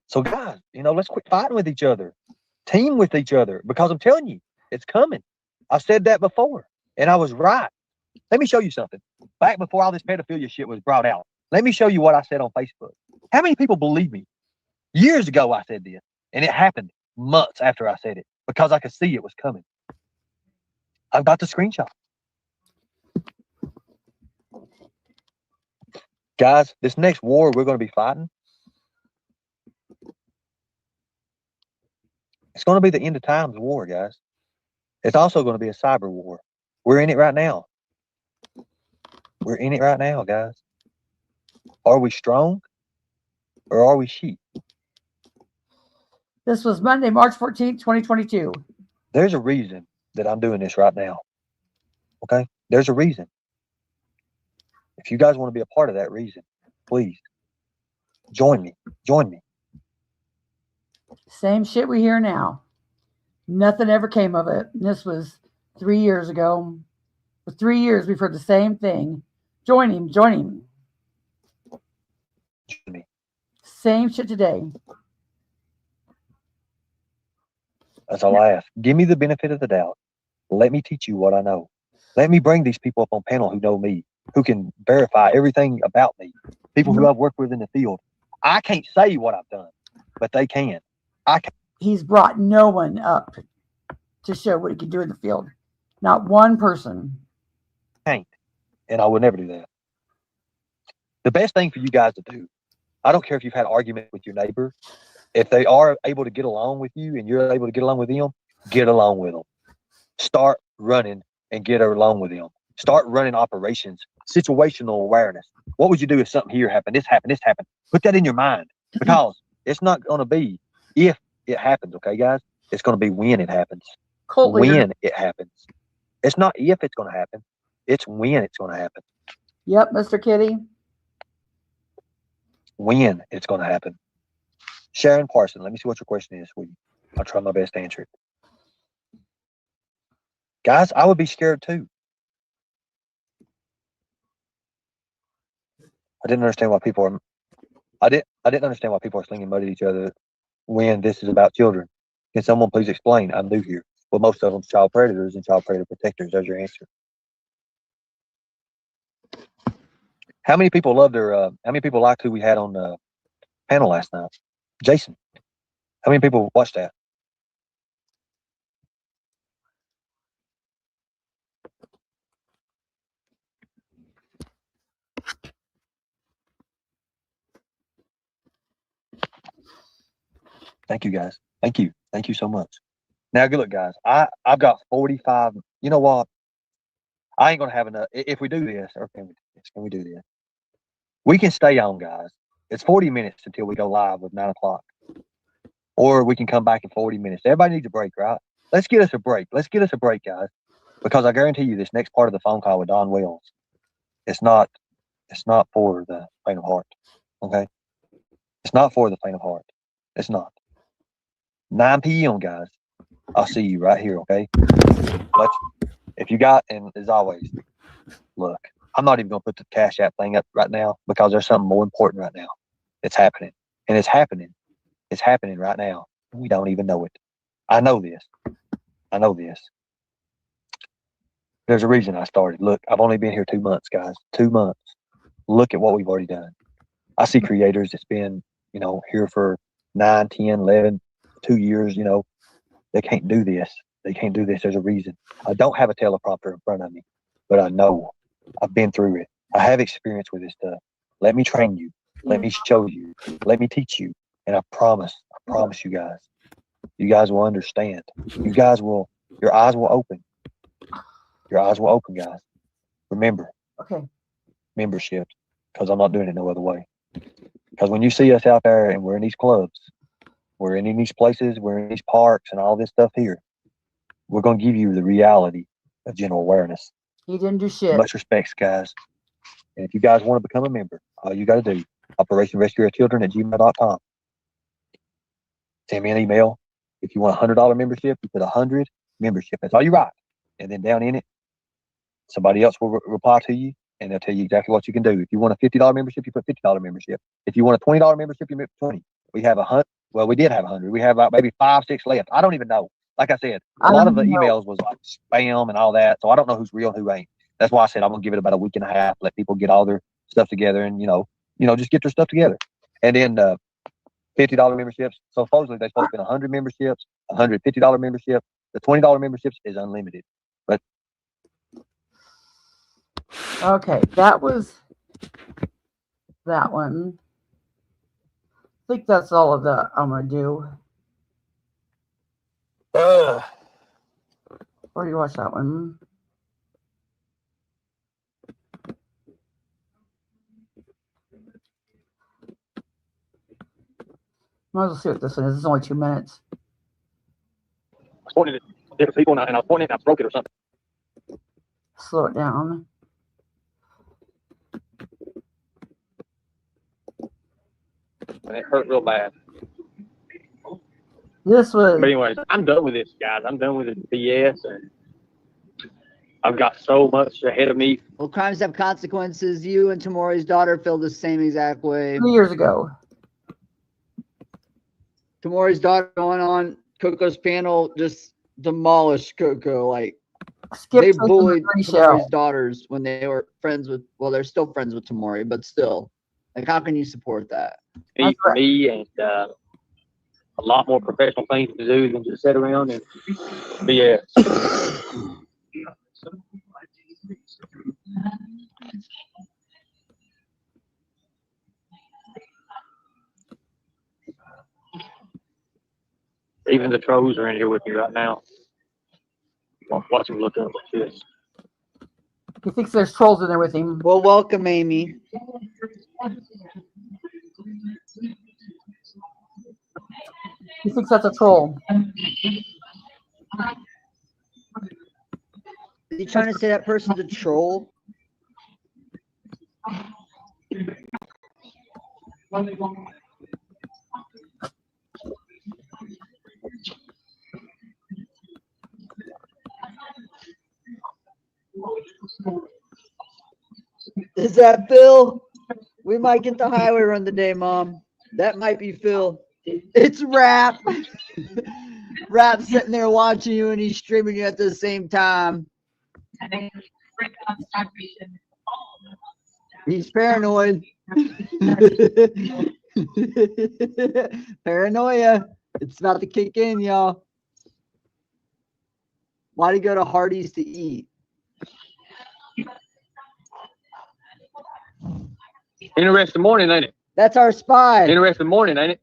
So, guys, let's quit fighting with each other. Team with each other, because I'm telling you, it's coming. I said that before, and I was right. Let me show you something. Back before all this pedophilia shit was brought out, let me show you what I said on Facebook. How many people believe me? Years ago, I said this, and it happened months after I said it because I could see it was coming. I've got the screenshot. Guys, this next war we're going to be fighting, it's going to be the end of times war, guys. It's also going to be a cyber war. We're in it right now. We're in it right now, guys. Are we strong or are we sheep? This was Monday, March 14th, 2022. There's a reason that I'm doing this right now. Okay? There's a reason. If you guys want to be a part of that reason, please join me. Join me. Same shit we hear now. Nothing ever came of it. And this was 3 years ago. For 3 years, we've heard the same thing. Join him. Join him. Join me. Same shit today. That's all I ask. Give me the benefit of the doubt. Let me teach you what I know. Let me bring these people up on panel who know me, who can verify everything about me. People who I've worked with in the field. I can't say what I've done, but they can. I can. He's brought no one up to show what he can do in the field. Not one person. Can't. And I would never do that. The best thing for you guys to do, I don't care if you've had an argument with your neighbor, if they are able to get along with you and you're able to get along with them, get along with them. Start running and get along with them. Start running operations, situational awareness. What would you do if something here happened? This happened, this happened. Put that in your mind, because it's not going to be if it happens, okay, guys? It's going to be when it happens. Cult leader. When it happens. It's not if it's going to happen. It's when it's going to happen. Yep, Mr. Kitty. When it's going to happen. Sharon Parson, let me see what your question is, sweetie. I'll try my best to answer it. Guys, I would be scared too. I didn't understand why people are. I didn't understand why people are slinging mud at each other when this is about children. Can someone please explain? I'm new here. Well, most of them child predators and child predator protectors. There's your answer. How many people loved their? How many people liked who we had on the panel last night? Jason. How many people watched that? Thank you, guys. Thank you. Thank you so much. Now, good look, guys. I've got 45. You know what? I ain't gonna have enough. If we do this, or can we do this? Can we do this? We can stay on, guys. It's 40 minutes until we go live with 9 o'clock. Or we can come back in 40 minutes. Everybody needs a break, right? Let's get us a break. Let's get us a break, guys. Because I guarantee you this next part of the phone call with Don Wells, it's not for the faint of heart. Okay? It's not for the faint of heart. It's not. 9 p.m., guys. I'll see you right here, okay? If you got, and as always, look, I'm not even going to put the Cash App thing up right now because there's something more important right now. It's happening. And it's happening. It's happening right now. We don't even know it. I know this. I know this. There's a reason I started. Look, I've only been here 2 months, guys. 2 months. Look at what we've already done. I see creators that's been, here for 9, 10, 11, 2 years, they can't do this. They can't do this. There's a reason. I don't have a teleprompter in front of me, but I know. I've been through it. I have experience with this stuff. Let me train you. Let me show you. Let me teach you. And I promise you guys will understand. Your eyes will open. Your eyes will open, guys. Remember. Okay. Membership. Because I'm not doing it no other way. Because when you see us out there and we're in these clubs, we're in these places, we're in these parks and all this stuff here, we're going to give you the reality of general awareness. He didn't do shit. Much respects, guys. And if you guys want to become a member, all you got to do, operationrescueourchildren@gmail.com. Send me an email. If you want a $100 membership, you put 100 membership. That's all you write. And then down in it, somebody else will reply to you, and they'll tell you exactly what you can do. If you want a $50 membership, you put $50 membership. If you want a $20 membership, you put 20. We have 100. Well, we did have 100. We have about maybe 5, 6 left. I don't even know. Like I said, a lot of the emails was like spam and all that. So I don't know who's real and who ain't. That's why I said I'm gonna give it about a week and a half, let people get all their stuff together and just get their stuff together. And then $50 memberships. So supposedly they're supposed to be 100 memberships, $150 membership. The $20 memberships is unlimited. But okay, that was that one. I think that's all of that I'm gonna do. Or you watch that one. Might as well see what this one is. It's only 2 minutes. I was pointing at different people and I was pointing and I broke it or something. Slow it down. And it hurt real bad. This was. But anyways, I'm done with this, guys. I'm done with the BS, and I've got so much ahead of me. Well, crimes have consequences. You and Tamori's daughter feel the same exact way. 2 years ago. Tamori's daughter going on Coco's panel just demolished Coco. Like, they bullied Tamori's daughters when they were friends with, well, they're still friends with Tamori, but still. Like, how can you support that? Me and a lot more professional things to do than just sit around and BS. Even the trolls are in here with me right now. Watch him look up like this. He thinks there's trolls in there with him. Well, welcome, Amy. He thinks that's a troll. Is he trying to say that person's a troll? Is that Phil? We might get the highway run today, Mom. That might be Phil. It's Rap. Rap's sitting there watching you and he's streaming you at the same time. He's paranoid. Paranoia. It's about to kick in, y'all. Why'd he go to Hardee's to eat? Interesting morning, ain't it? That's our spy. Interesting morning, ain't it?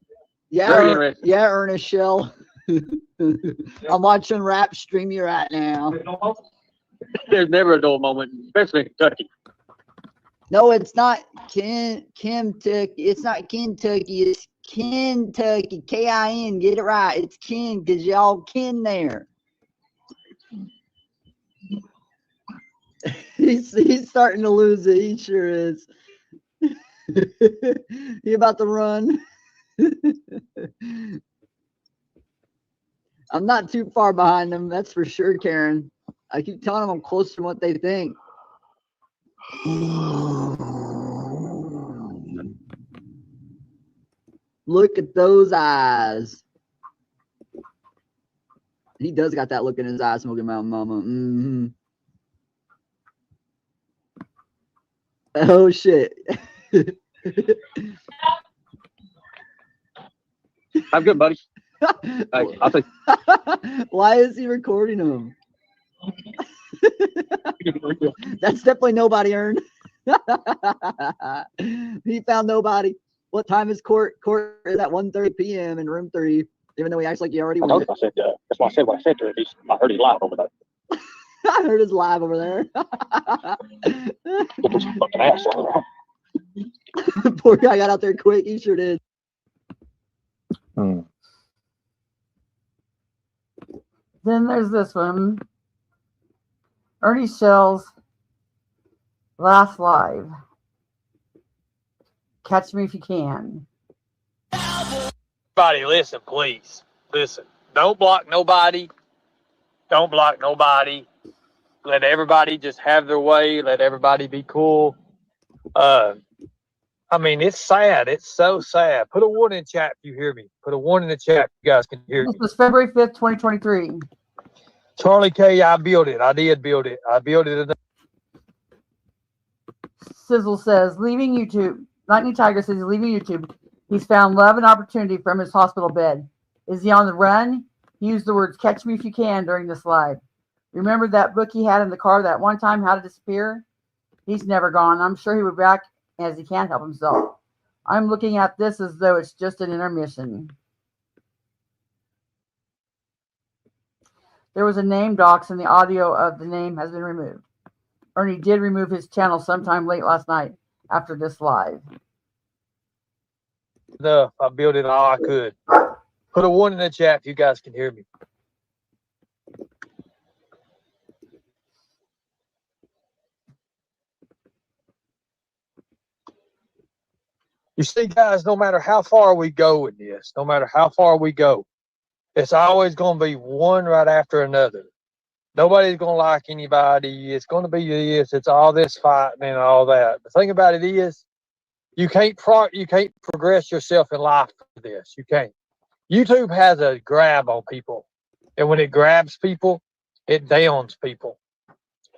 Yeah, Very interesting. yeah, Ernie Shell. I'm watching Rap stream you right now. There's never a dull moment, especially in Kentucky. No, it's not Kentucky. It's not Kentucky. It's Kentucky. K-I-N. Get it right. It's Ken because y'all Ken there. He's starting to lose it. He sure is. He about to run. I'm not too far behind him, that's for sure, Karen. I keep telling them I'm closer to what they think. Look at those eyes. He does got that look in his eyes, Smoking Mountain Mama. Mm-hmm. Oh shit. I'm good, buddy. Hey, I'll take. Why is he recording him? That's definitely nobody earned. He found nobody. What time is court? Court is at 1:30 p.m. in room 3. Even though he acts like he already went. I said, that's why I said what I said to him. I heard he's live over there. I heard his live over there. Get this fucking ass over there. Poor guy got out there quick. He sure did. Then there's this one. Ernie Shell's last live. Catch me if you can. Everybody, listen, please. Listen. Don't block nobody. Don't block nobody. Let everybody just have their way. Let everybody be cool. I mean, it's sad. It's so sad. Put a 1 in the chat if you hear me. Put a 1 in the chat if you guys can hear me. This was February 5th, 2023. Charlie K, I built it. I did build it. I built it. Sizzle says, leaving YouTube. Lightning Tiger says he's leaving YouTube. He's found love and opportunity from his hospital bed. Is he on the run? He used the words, catch me if you can, during this live. Remember that book he had in the car that one time, How to Disappear? He's never gone. I'm sure he would be back as he can't help himself. I'm looking at this as though it's just an intermission. There was a name dox and the audio of the name has been removed. Ernie did remove his channel sometime late last night after this live. Enough. I built it all I could. Put a 1 in the chat if you guys can hear me. You see, guys, no matter how far we go in this, no matter how far we go, it's always going to be one right after another. Nobody's going to like anybody. It's going to be this. It's all this fighting and all that. The thing about it is, you can't progress yourself in life for this. You can't. YouTube has a grab on people. And when it grabs people, it downs people.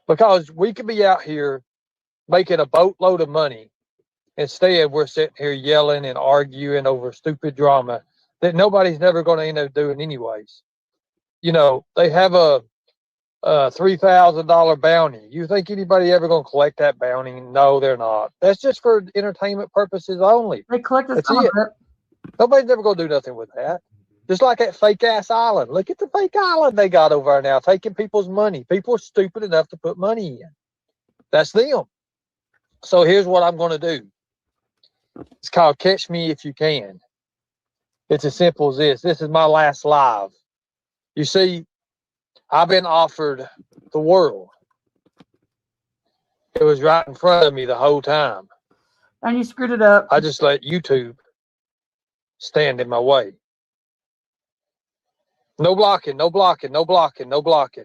Because we could be out here making a boatload of money. Instead, we're sitting here yelling and arguing over stupid drama that nobody's never going to end up doing anyways. You know, they have a $3,000 bounty. You think anybody ever going to collect that bounty? No, they're not. That's just for entertainment purposes only. They collected That's some it. of it. Nobody's ever going to do nothing with that. Just like that fake ass island. Look at the fake island they got over there now, taking people's money. People are stupid enough to put money in. That's them. So here's what I'm going to do. It's called Catch Me If You Can. It's as simple as this. This is my last live. You see, I've been offered the world. It was right in front of me the whole time. And you screwed it up. I just let YouTube stand in my way. No blocking, no blocking, no blocking, no blocking.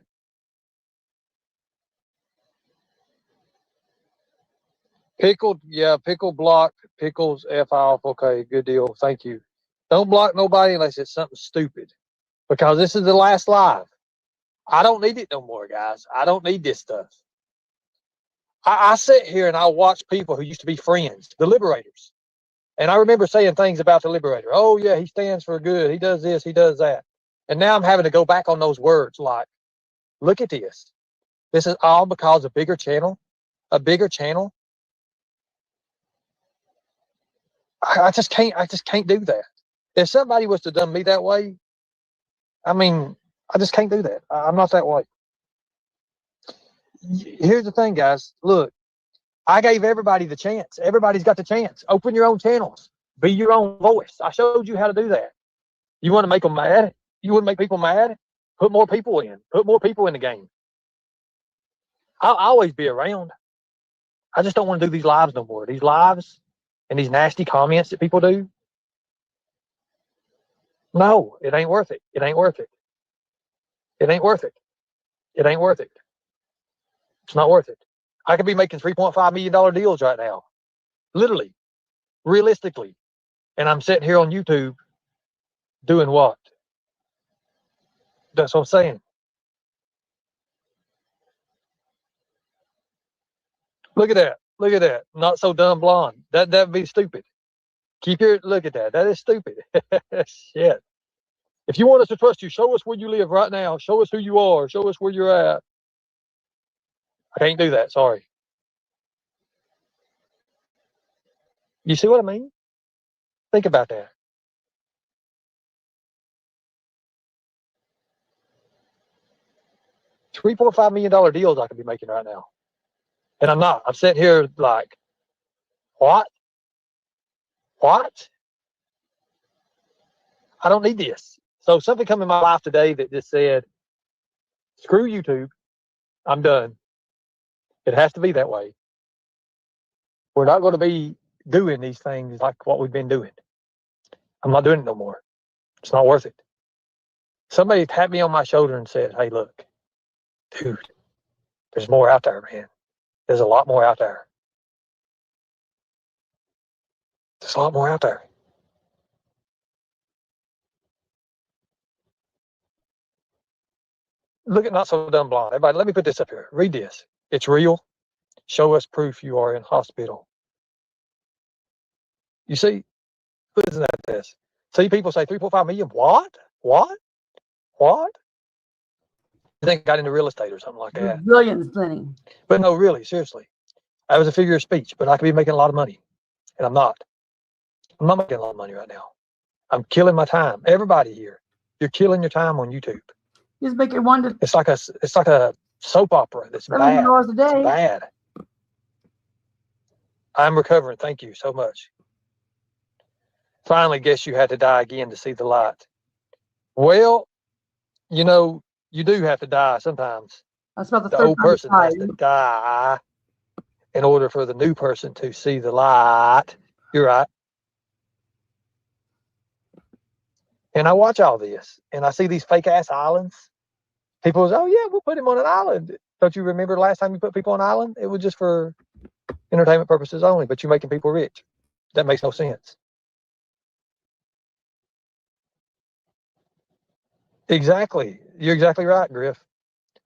Pickled, yeah, pickle block, pickles F off. Okay, good deal. Thank you. Don't block nobody unless it's something stupid. Because this is the last live. I don't need it no more, guys. I don't need this stuff. I sit here and I watch people who used to be friends, the liberators. And I remember saying things about the liberator. Oh, yeah, he stands for good. He does this, he does that. And now I'm having to go back on those words like, look at this. This is all because a bigger channel. I just can't do that. If somebody was to done me that way, I mean, I just can't do that. I'm not that way. Here's the thing, guys. Look, I gave everybody the chance. Everybody's got the chance. Open your own channels. Be your own voice. I showed you how to do that. You want to make them mad? You want to make people mad? Put more people in. Put more people in the game. I'll always be around. I just don't want to do these lives no more. These lives and these nasty comments that people do. No, it ain't worth it. It ain't worth it. It ain't worth it. It ain't worth it. It's not worth it. I could be making $3.5 million deals right now. Literally. Realistically. And I'm sitting here on YouTube doing what? That's what I'm saying. Look at that. Look at that. Not so dumb blonde. That'd be stupid. Keep your look at that. That is stupid. Shit. If you want us to trust you, show us where you live right now. Show us who you are. Show us where you're at. I can't do that. Sorry. You see what I mean? Think about that. $3.5 million deals I could be making right now. And I'm not. I'm sitting here like, what? What? I don't need this. So something come in my life today that just said, screw YouTube. I'm done. It has to be that way. We're not going to be doing these things like what we've been doing. I'm not doing it no more. It's not worth it. Somebody tapped me on my shoulder and said, hey, look, dude, there's more out there, man. There's a lot more out there. There's a lot more out there. Look at Not So Dumb Blonde. Everybody, let me put this up here. Read this. It's real. Show us proof you are in hospital. You see, listen at this. See, people say 3.5 million. What? What? What? I think I got into real estate or something like that. Billions, plenty. But no, really, seriously. That was a figure of speech, but I could be making a lot of money. And I'm not. I'm not making a lot of money right now. I'm killing my time. Everybody here, you're killing your time on YouTube. Just make it one to. It's like a soap opera that's bad. $70 a day. It's bad. I'm recovering. Thank you so much. Finally, guess you had to die again to see the light. Well, you know, you do have to die sometimes. That's about The old person has to die in order for the new person to see the light. You're right. And I watch all this, and I see these fake-ass islands. People say, oh, yeah, we'll put him on an island. Don't you remember the last time you put people on an island? It was just for entertainment purposes only, but you're making people rich. That makes no sense. Exactly. You're exactly right, Griff.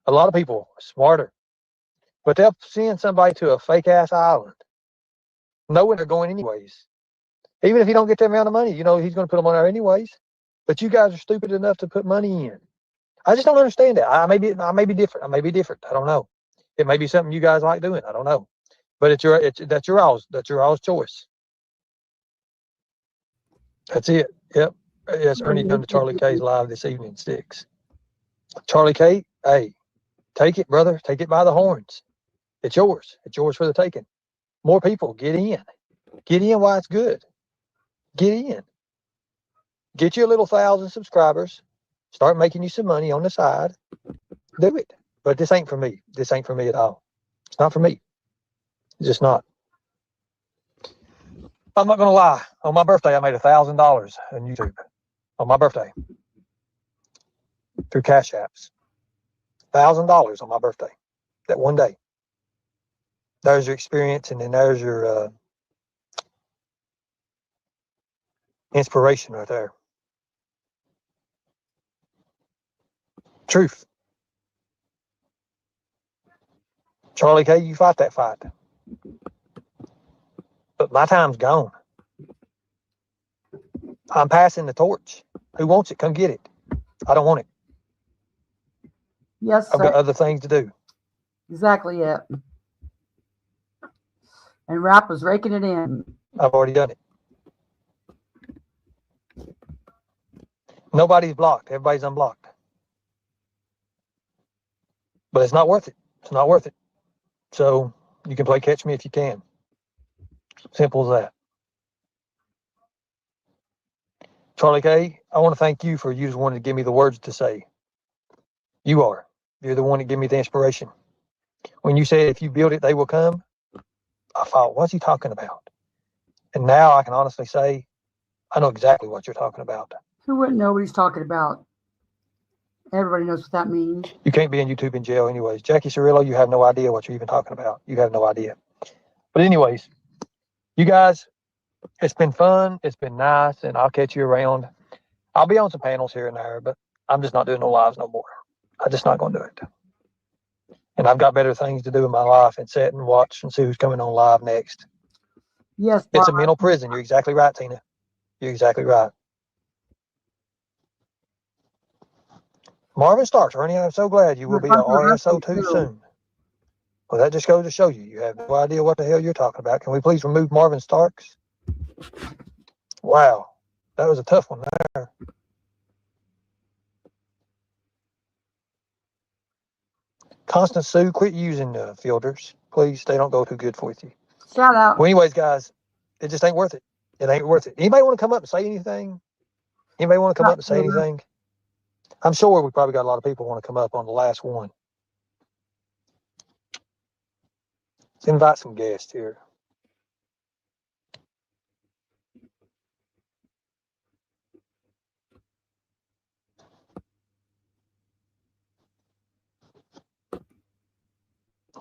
A lot of people are smarter, but they'll send somebody to a fake-ass island knowing they're going anyways. Even if he don't get that amount of money, you know, he's going to put them on there anyways. But you guys are stupid enough to put money in. I just don't understand that. I may be different. I may be different. I don't know. It may be something you guys like doing. I don't know. But that's your all's choice. That's it. Yep. Yes, Ernie done to Charlie K's live this evening, 6. Charlie K, hey, take it, brother. Take it by the horns. It's yours. It's yours for the taking. More people, get in. Get in while it's good. Get in. Get you a little 1,000 subscribers. Start making you some money on the side. Do it. But this ain't for me. This ain't for me at all. It's not for me. It's just not. I'm not gonna lie. On my birthday, I made $1,000 on YouTube. On my birthday. Through Cash Apps. $1,000 on my birthday. That one day. There's your experience, and then there's your inspiration right there. Truth. Charlie K, you fight that fight. But my time's gone. I'm passing the torch. Who wants it? Come get it. I don't want it. Yes, I've got other things to do. exactly it. And Rap was raking it in. I've already done it. Nobody's blocked. Everybody's unblocked. But it's not worth it. It's not worth it. So you can play catch me if you can. Simple as that. Charlie K, I want to thank you for you just wanting to give me the words to say. You are. You're the one that gave me the inspiration. When you said, if you build it, they will come, I thought, what's he talking about? And now I can honestly say, I know exactly what you're talking about. Who wouldn't know what he's talking about? Everybody knows what that means. You can't be in YouTube in jail anyways. Jackie Cirillo, you have no idea what you're even talking about. You have no idea. But anyways, you guys, it's been fun. It's been nice, and I'll catch you around. I'll be on some panels here and there, but I'm just not doing no lives no more. I'm just not going to do it. And I've got better things to do in my life and sit and watch and see who's coming on live next. Yes, It's a mental prison. You're exactly right, Tina. You're exactly right. Marvin Starks, Ernie, I'm so glad you will be a RSO2 soon. Well, that just goes to show you, you have no idea what the hell you're talking about. Can we please remove Marvin Starks? Wow, that was a tough one there. Constance Sue, quit using filters. Please, they don't go too good for you. Shout out. Well, anyways, guys, it just ain't worth it. It ain't worth it. Anybody want to come up and say anything? Anybody want to come up and say anything? I'm sure we probably got a lot of people want to come up on the last one. Let's invite some guests here.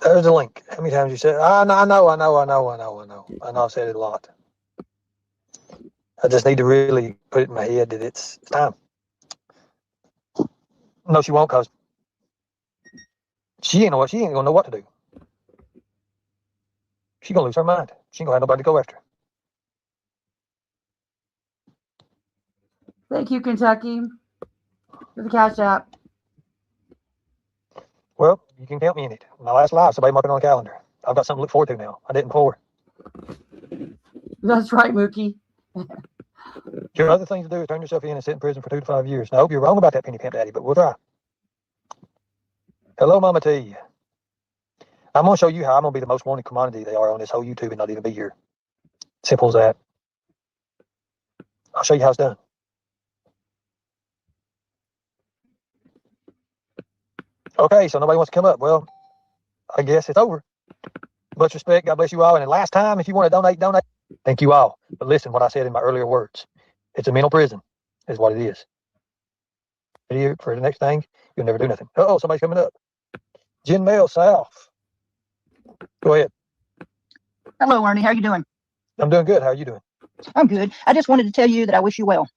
There's a link. How many times you said? I know. I've said it a lot. I just need to really put it in my head that it's time. No, she won't, cause she ain't gonna know what to do. She's gonna lose her mind. She ain't gonna have nobody to go after. Thank you, Kentucky, for the Cash App. Well, you can count me in it. My last live, somebody mark it on the calendar. I've got something to look forward to now. I didn't before. That's right, Mookie. Your other thing to do is turn yourself in and sit in prison for 2 to 5 years. I hope you're wrong about that, Penny Pimp Daddy, but we'll try. Hello, Mama T. I'm going to show you how I'm going to be the most wanted commodity they are on this whole YouTube and not even be here. Simple as that. I'll show you how it's done. Okay, so nobody wants to come up. Well, I guess it's over. Much respect. God bless you all. And last time, if you want to donate. Thank you all. But listen what I said in my earlier words. It's a mental prison is what it is. Here for the next thing, you'll never do nothing. Uh-oh, somebody's coming up. Jen Mail South. Go ahead. Hello, Ernie. How are you doing? I'm doing good. How are you doing? I'm good. I just wanted to tell you that I wish you well.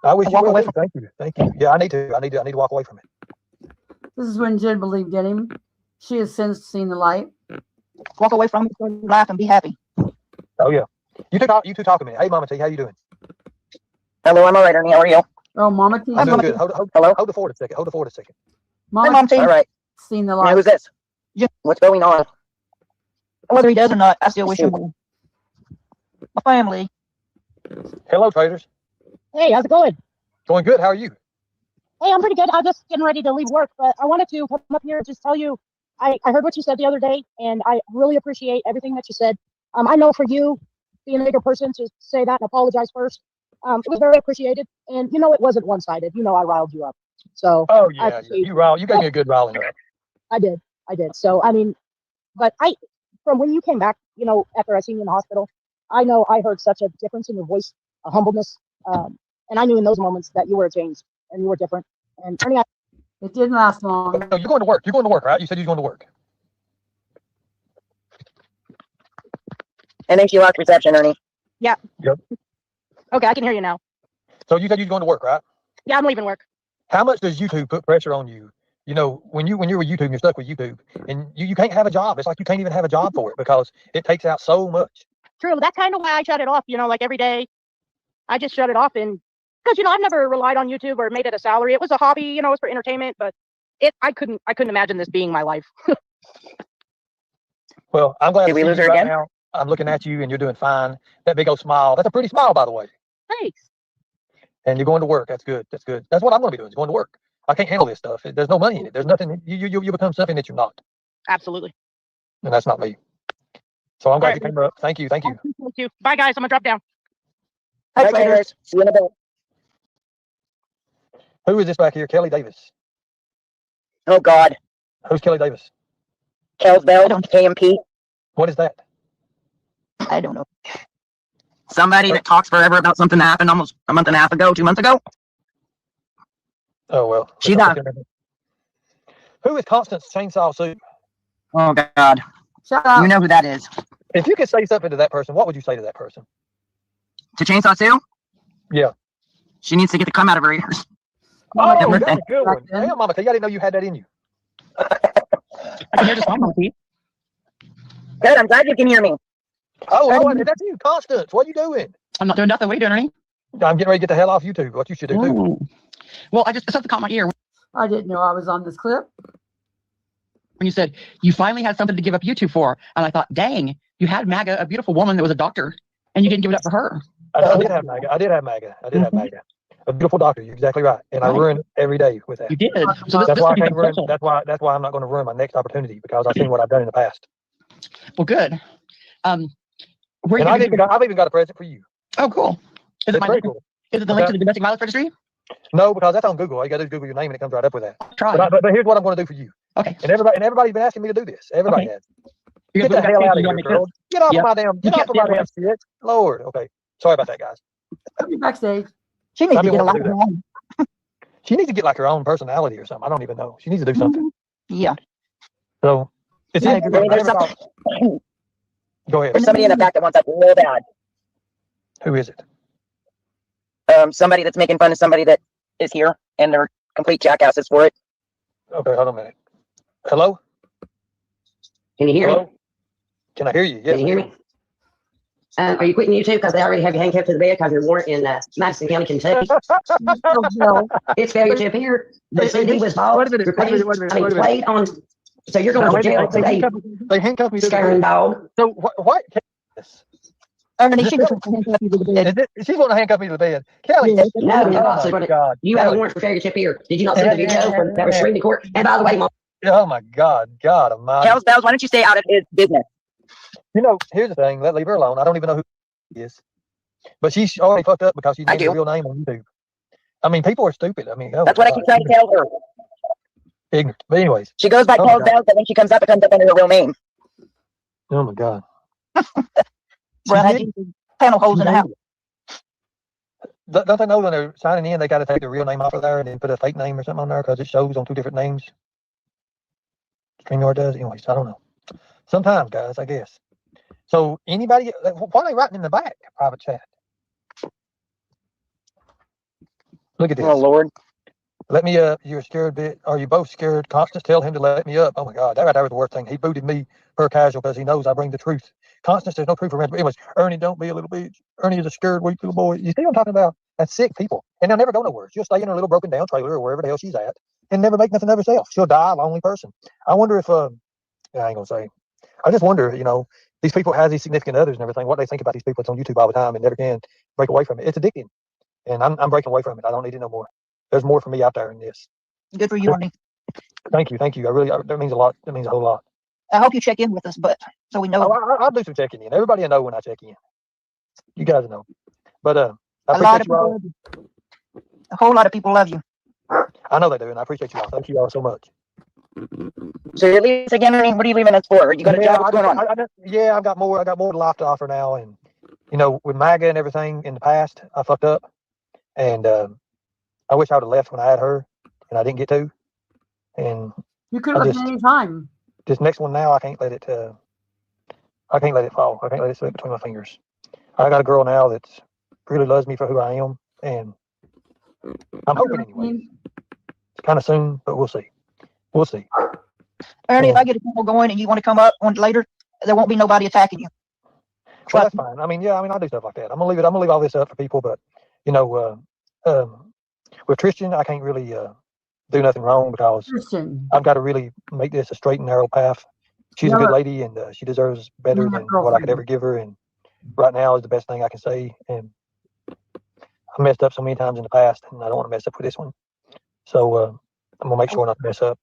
I wish you well too. Thank you. Thank you. Yeah, I need to walk away from it. This is when Jen believed in him. She has since seen the light. Walk away from life and be happy. Oh yeah. You two talk a minute. Hey, Mama T, how you doing? Hello, I'm all right, Ernie. How are you? Oh, Mama T. I'm doing good. Hello. Hold the fort a second. Mama, hey, Mom T. All right. Seen the light. Who's this? What's going on? Whether he does or not, I still wish him well. My family. Hello, traders. Hey, how's it going? Going good. How are you? Hey, I'm pretty good. I'm just getting ready to leave work, but I wanted to come up here and just tell you, I heard what you said the other day, and I really appreciate everything that you said. I know for you, being a bigger person, to say that and apologize first, it was very appreciated. And you know, it wasn't one-sided. You know, I riled you up. So Oh I yeah, appreciate you gave me a good riling up. I did. I did. So, I mean, but from when you came back, you know, after I seen you in the hospital, I know I heard such a difference in your voice, a humbleness. And I knew in those moments that you were changed and you were different. And Ernie, It didn't last long. No, you're going to work. You're going to work, right? You said you're going to work. I think she lost reception, Ernie. yeah. Yep. Okay, I can hear you now. So you said you're going to work, right? Yeah, I'm leaving work. How much does YouTube put pressure on you? You know, when you're with YouTube, you're stuck with YouTube, and you can't have a job. It's like you can't even have a job for it because it takes out so much. True. That's kind of why I shut it off. You know, like every day, I just shut it off, and because you know I've never relied on YouTube or made it a salary. It was a hobby. You know, it was for entertainment, but I couldn't imagine this being my life. Well, I'm glad Did to we see lose you her right again? now. I'm looking at you, and you're doing fine. That big old smile. That's a pretty smile, by the way. Thanks. And you're going to work. That's good. That's good. That's what I'm going to be doing. Is going to work. I can't handle this stuff. There's no money in it. There's nothing. You become something that you're not, Absolutely. and that's not me. So I'm glad All you right. came up. Thank you. Thank you. Thank you. Bye, guys. I'm gonna drop down. Bye, traders. See you in a bit. Who is this back here? Kelly Davis. Oh, God. Who's Kelly Davis? Kelsbell, KMP. What is that? I don't know. Somebody that talks forever about something that happened almost a month and a half ago, 2 months ago. Oh, well. She's not. Who is Constance Chainsaw Soup? Oh, God. Shut up. You know who that is. If you could say something to that person, what would you say to that person? To Chainsaw Sue? Yeah. She needs to get the cum out of her ears. Oh, that's a good one. Damn, Mama T, I didn't know you had that in you. I can hear just fine, Mama T. Good, I'm glad you can hear me. Oh, that's you, Constance. What are you doing? I'm not doing nothing. What are you doing, Ernie? I'm getting ready to get the hell off YouTube. What you should do, too. Well, something caught my ear I didn't know I was on this clip. when you said you finally had something to give up YouTube for. And I thought, dang, you had MAGA, a beautiful woman that was a doctor, and you didn't give it up for her. I did have MAGA. I did have MAGA. A beautiful doctor. You're exactly right. And I ruin it every day with that. You did. So That's why I can't ruin. special. That's why I'm not going to ruin my next opportunity because I've seen what I've done in the past. Well, good. And I've even got a present for you. Oh, cool. Is it It's very cool. Is it the link to the domestic violence registry? No, because that's on Google. All you got to do is Google your name and it comes right up with that. Try. But here's what I'm going to do for you. Okay. And everybody's been asking me to do this. Everybody has. Because Get the hell out of here, make girl. sense. Get off Yep. of my damn. Get You off of my can't damn shit. Lord. Okay. Sorry about that, guys. Backstage. She needs I've to been get a lot wanting to do that. She needs to get like her own personality or something. I don't even know. She needs to do something. Yeah. So it's There's something- Go ahead. There's somebody in the back that wants that real bad. Who is it? Somebody that's making fun of somebody that is here, and they're complete jackasses for it. Okay, hold on a minute. Hello? Can you hear Hello? me? Can I hear you? Yes. Can you hear me? Are you quitting YouTube because they already have you handcuffed to the bed because you're warrant in Madison County, Kentucky? It's failure to appear. The CD was bought, Wait a minute. played on. So you're going to jail today, They handcuffed me to the scaring bed. dog. So what? Ernie, she just handcuffed you to the bed. She's going to handcuff me to the bed. Kelly. Yes. No, the Oh boss is my going God. You have a Kelly. warrant for failure to appear. Did you not see the video that was streamed in court? And by the way, Mom. Oh my God. God almighty. Kelsbell, why don't you stay out of his business? You know, here's the thing. Leave her alone. I don't even know who she is. But she's already fucked up because she named her real name on YouTube. I mean, people are stupid. I mean, That's what I keep trying to tell her. Ignorant. But anyways. She goes by Kelsbell, but when she comes up, it comes up under her real name. Oh my God. Brad, panel holes in the house. Don't they know when they're signing in, they got to take their real name off of there and then put a fake name or something on there because it shows on two different names? StreamYard does. Anyways, I don't know. Sometimes, guys, I guess. So anybody, why are they writing in the back? Private chat. Look at this. Oh, Lord. Let me up. You're scared, bit. Are you both scared? Constance, tell him to let me up. Oh my God, that right there was the worst thing. He booted me per casual because he knows I bring the truth. Constance, there's no truth around. Anyways, Ernie, don't be a little bitch. Ernie is a scared, weak little boy. You see what I'm talking about? That's sick people. And they'll never go nowhere. She'll stay in her little broken down trailer or wherever the hell she's at and never make nothing of herself. She'll die a lonely person. I wonder if, I ain't gonna say. I just wonder, you know, these people have these significant others and everything, what they think about these people that's on YouTube all the time and never can break away from it. It's addicting. and I'm breaking away from it. I don't need it no more. There's more for me out there in this. Good for you, Ernie. Thank you. That means a lot. That means a whole lot. I hope you check in with us, but so we know. I'll do some checking in. Everybody will know when I check in. You guys know. But I a lot of people love you. A whole lot of people love you. I know they do, and I appreciate you all. Thank you all so much. So you're leaving again, Ernie? What are you leaving us for? You got a job? What's going on? I've got more. I got more life to offer now, and with MAGA and everything in the past, I fucked up, and I wish I would have left when I had her, and I didn't get to. And you could have left any time. This next one now, I can't let it. I can't let it fall. I can't let it slip between my fingers. I got a girl now that really loves me for who I am, and I'm hoping anyway. It's kind of soon, but we'll see. We'll see. Ernie, if I get a couple going and you want to come up on later, there won't be nobody attacking you. Well, that's fine. I mean, I'll do stuff like that. I'm gonna leave all this up for people, but with Tristan, I can't really do nothing wrong because I've got to really make this a straight and narrow path. She's a good lady, and she deserves better than what I could ever give her. And right now is the best thing I can say. And I messed up so many times in the past, and I don't want to mess up with this one. So I'm gonna make sure not to mess up.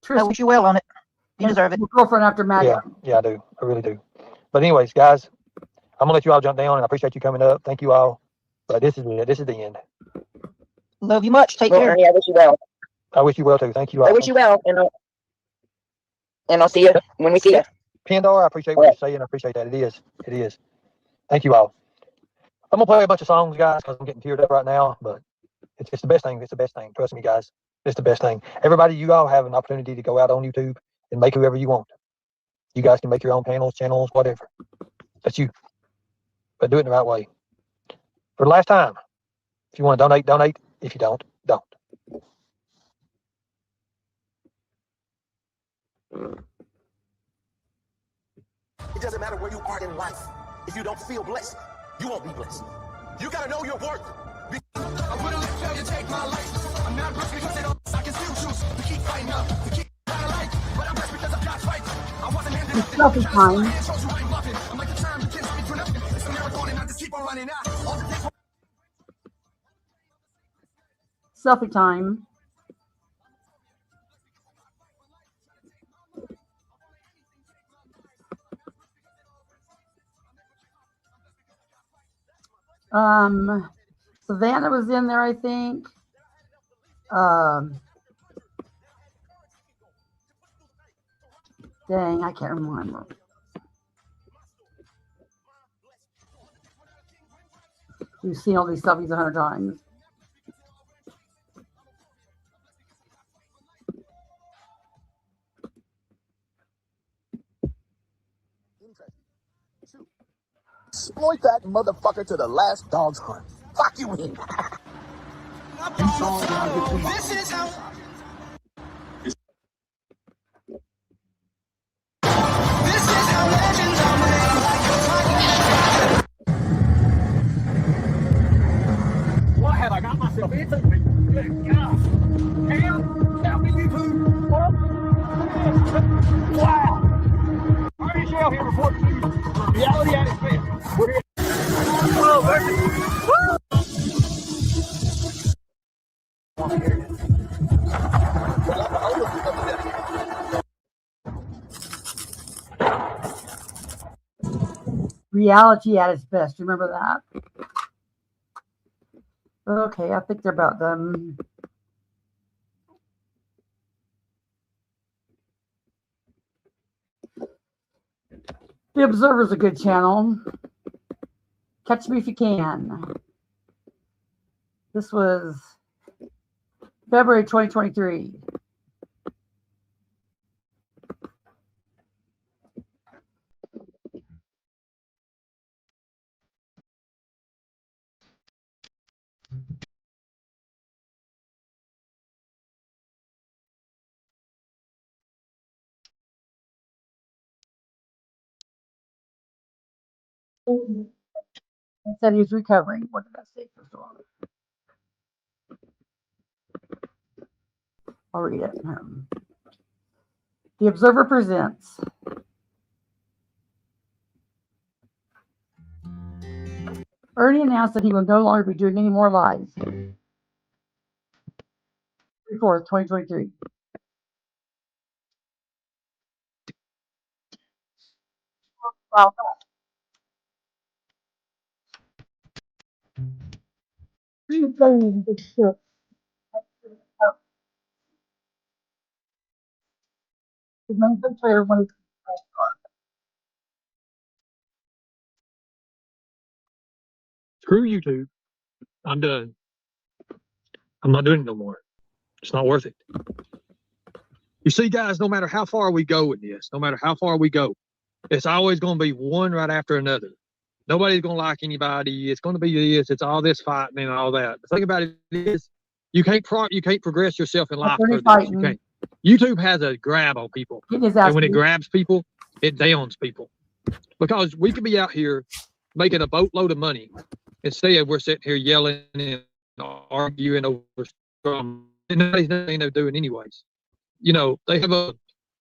I wish you well on it. You deserve it. Girlfriend after Maggie. Yeah, I do. I really do. But anyways, guys, I'm gonna let you all jump down, and I appreciate you coming up. Thank you all. But this is the end. Love you much. Take care. Ernie, I wish you well. I wish you well too. Thank you all. I wish you well, and I'll see you when we see you. Pandora, I appreciate what you're saying. I appreciate that. It is. Thank you all. I'm gonna play a bunch of songs, guys, because I'm getting teared up right now. But it's the best thing. It's the best thing. Trust me, guys. It's the best thing. Everybody, you all have an opportunity to go out on YouTube and make whoever you want. You guys can make your own panels, channels, whatever. That's you. But do it in the right way. For the last time, if you want to donate, donate. If you don't, don't. It doesn't matter where you are in life. If you don't feel blessed, you won't be blessed. You gotta know your worth. I'm gonna let failure take my life. I'm not blessed because I can still choose to keep fighting up, to keep fighting life. But I'm blessed because I've got fight. I wasn't handed it's selfie time. I'm like the term, you can't speak for nothing. It's a marathon and I just keep on running out. Selfie time. Savannah was in there, I think. Dang, I can't remember. We've seen all these selfies 100 times. Exploit that motherfucker to the last dog's hunt. Fuck you in. This is how. This is how legends are made. What have I got myself into? Good gosh. Cam, tell me YouTube. Wow. Ernie Shell here reporting to you. Reality at its best. We're here. Oh, Reality at its best. Remember that? Okay, I think they're about done. The Observer's a good channel. Catch me if you can. This was February 2023. I said he's recovering. What did I say first of all? I'll read it. The Observer presents Ernie announced that he will no longer be doing any more lives. 4th, 2023. Wow. Screw YouTube. I'm done. I'm not doing it no more. It's not worth it. You see, guys, no matter how far we go with this, no matter how far we go, it's always going to be one right after another. Nobody's going to like anybody. It's going to be this. It's all this fighting and all that. The thing about it is, you can't progress yourself in life further. You can't. YouTube has a grab on people, and when it grabs people, it downs people. Because we could be out here making a boatload of money. Instead, we're sitting here yelling and arguing over something nobody's doing anyways. You know, they have a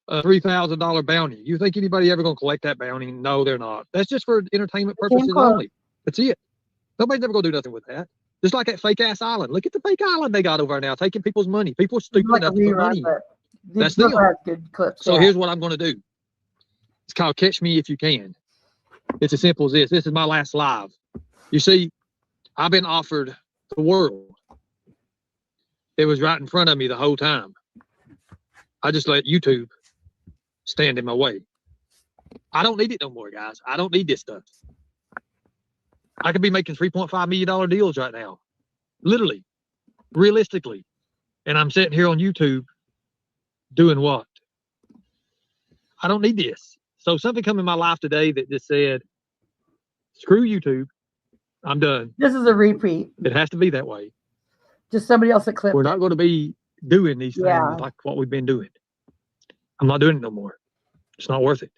$3,000 bounty. You think anybody ever going to collect that bounty? No, they're not. That's just for entertainment purposes only. That's it. Nobody's ever going to do nothing with that. Just like that fake ass island. Look at the fake island they got over there now, taking people's money. People are stupid enough to put money in. That's them. Good clips, so here's what I'm going to do. It's called Catch Me If You Can. It's as simple as this. This is my last live. You see, I've been offered the world. It was right in front of me the whole time. I just let YouTube stand in my way. I don't need it no more, guys. I don't need this stuff. I could be making $3.5 million deals right now. Literally. Realistically. And I'm sitting here on YouTube doing what? I don't need this. So something come in my life today that just said, screw YouTube. I'm done. This is a repeat. It has to be that way. Just somebody else that clipped. We're not going to be doing these things like what we've been doing. I'm not doing it no more. It's not worth it.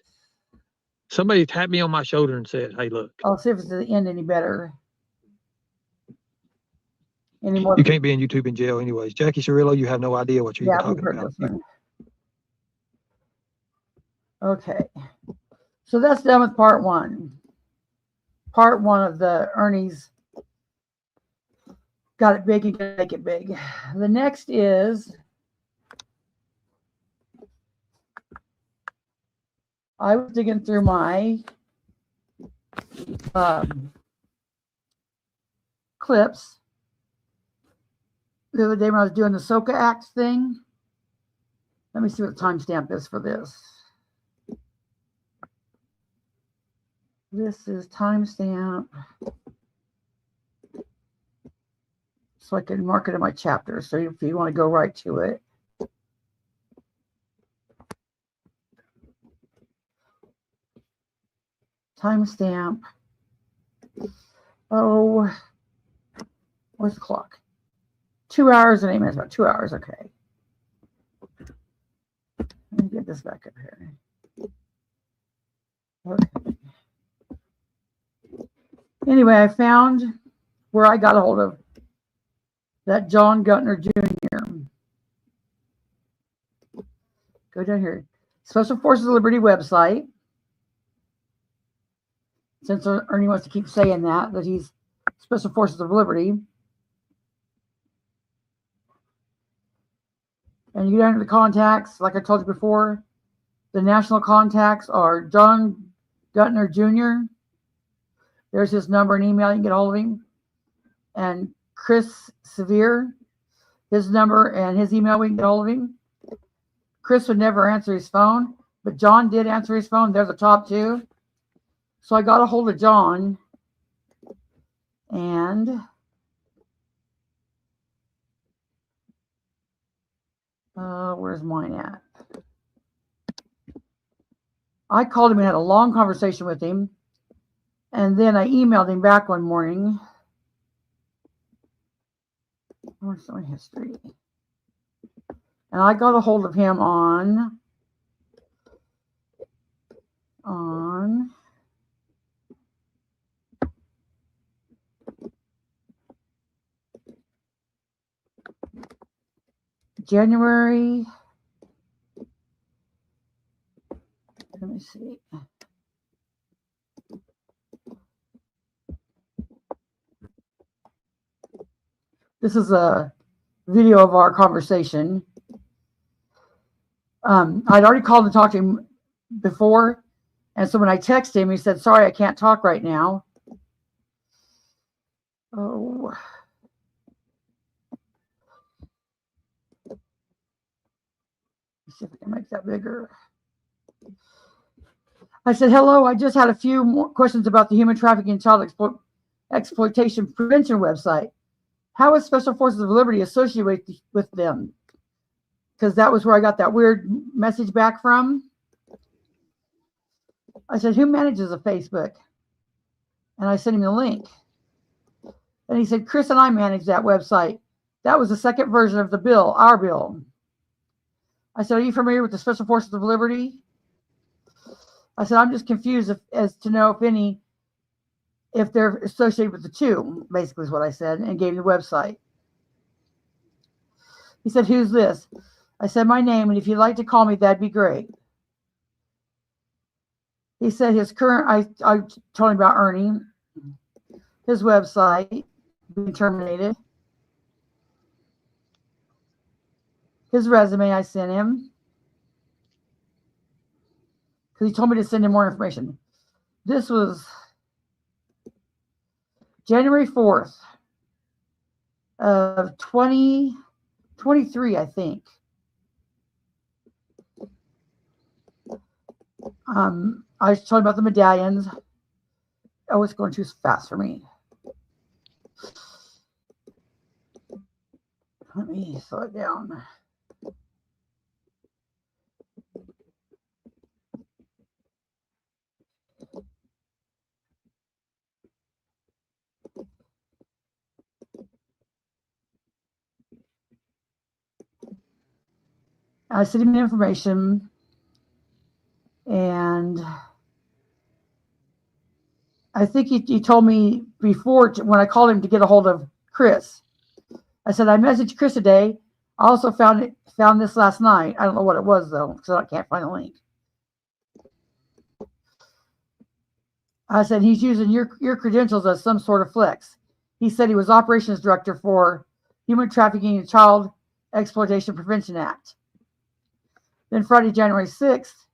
Somebody tapped me on my shoulder and said, hey, look. I'll see if it's at the end any better. Anymore. You can't be in YouTube in jail anyways. Jackie Cirillo, you have no idea what you're talking about. Okay. So that's done with part one. Part one of the Ernie's got it big and can make it big. The next is I was digging through my clips the other day when I was doing the SOCA Act thing. Let me see what the timestamp is for this. This is timestamp. So I can mark it in my chapter. So if you want to go right to it. Timestamp. Oh, where's the clock? 2 hours and 8 minutes. About 2 hours. Okay. Let me get this back up here. Okay. Anyway, I found where I got a hold of that John Guntner Jr. Go down here. Special Forces of Liberty website. Since Ernie wants to keep saying that he's Special Forces of Liberty. And you go down to the contacts, like I told you before. The national contacts are John Guntner Jr. There's his number and email. You can get hold of him. And Chris Sevier, his number and his email, we can get hold of him. Chris would never answer his phone, but John did answer his phone. They're the top two. So I got a hold of John. And where's mine at? I called him and had a long conversation with him. And then I emailed him back one morning. Where's my history? And I got a hold of him on January. Let me see. This is a video of our conversation. I'd already called to talk to him before, and so when I texted him, he said, "Sorry, I can't talk right now." Oh. Let's see if I can make that bigger. I said, "Hello, I just had a few more questions about the human trafficking and child exploitation prevention website. How is Special Forces of Liberty associated with them?" Because that was where I got that weird message back from. I said, "Who manages a Facebook?" And I sent him the link. And he said, "Chris and I manage that website. That was the second version of the bill, our bill." I said, "Are you familiar with the Special Forces of Liberty?" I said, "I'm just confused as to know if they're associated with the two," basically is what I said, and gave him the website. He said, "Who's this?" I said, "My name, and if you'd like to call me, that'd be great." He said his current, I told him about Ernie, his website being terminated, his resume I sent him, because he told me to send him more information. This was January 4th of 2023, I think. I told him about the medallions. Oh, it's going too fast for me. Let me slow it down. I sent him the information, and I think he told me before when I called him to get a hold of Chris. I said, "I messaged Chris today. I also found this last night. I don't know what it was though, because I can't find the link." I said, "He's using your credentials as some sort of flex." He said he was operations director for Human Trafficking and Child Exploitation Prevention Act. Then Friday, January 6th,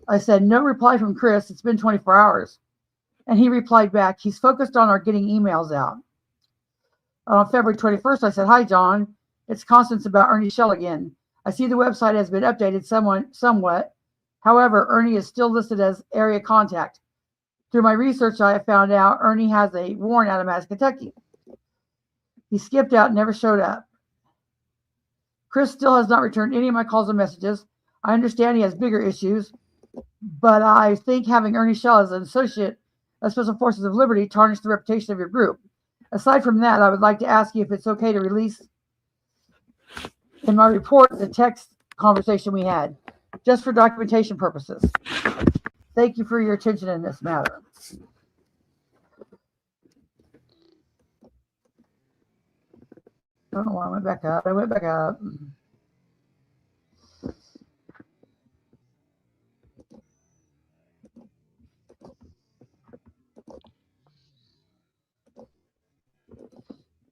I said, "No reply from Chris. It's been 24 hours. And he replied back, "He's focused on our getting emails out." On February 21st, I said, "Hi, John. It's Constance about Ernie Shell again. I see the website has been updated somewhat. However, Ernie is still listed as area contact. Through my research, I have found out Ernie has a warrant out of Madison, Kentucky. He skipped out and never showed up. Chris still has not returned any of my calls and messages. I understand he has bigger issues, but I think having Ernie Shell as an associate of Special Forces of Liberty tarnished the reputation of your group. Aside from that, I would like to ask you if it's okay to release in my report the text conversation we had, just for documentation purposes. Thank you for your attention in this matter." I don't know why I went back up. I went back up.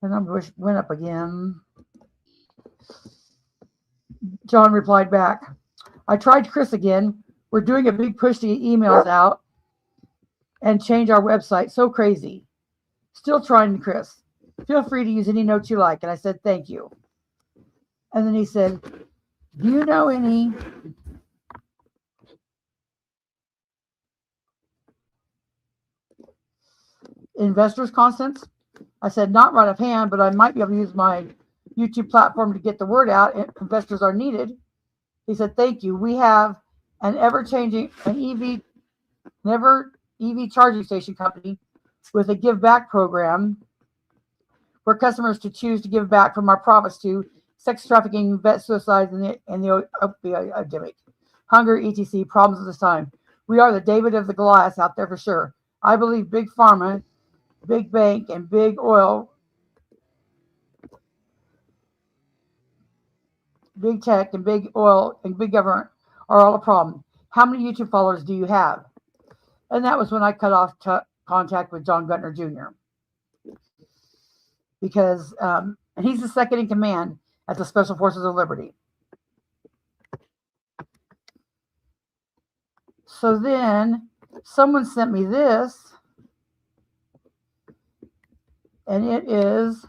And I went up again. John replied back, "I tried Chris again. We're doing a big push to get emails out and change our website. So crazy. Still trying, Chris. Feel free to use any notes you like." And I said, "Thank you." And then he said, "Do you know any investors, Constance?" I said, "Not right offhand, but I might be able to use my YouTube platform to get the word out if investors are needed." He said, "Thank you. We have an ever-changing EV charging station company with a give back program for customers to choose to give back from our profits to sex trafficking, vet suicides, and the opioid epidemic, hunger, etc. problems of this time. We are the David of the Goliath out there for sure. I believe big pharma, big bank, and big oil, big tech, and big oil, and big government are all a problem. How many YouTube followers do you have?" And that was when I cut off contact with John Guntner Jr. Because And he's the second in command at the Special Forces of Liberty. So then someone sent me this, and it is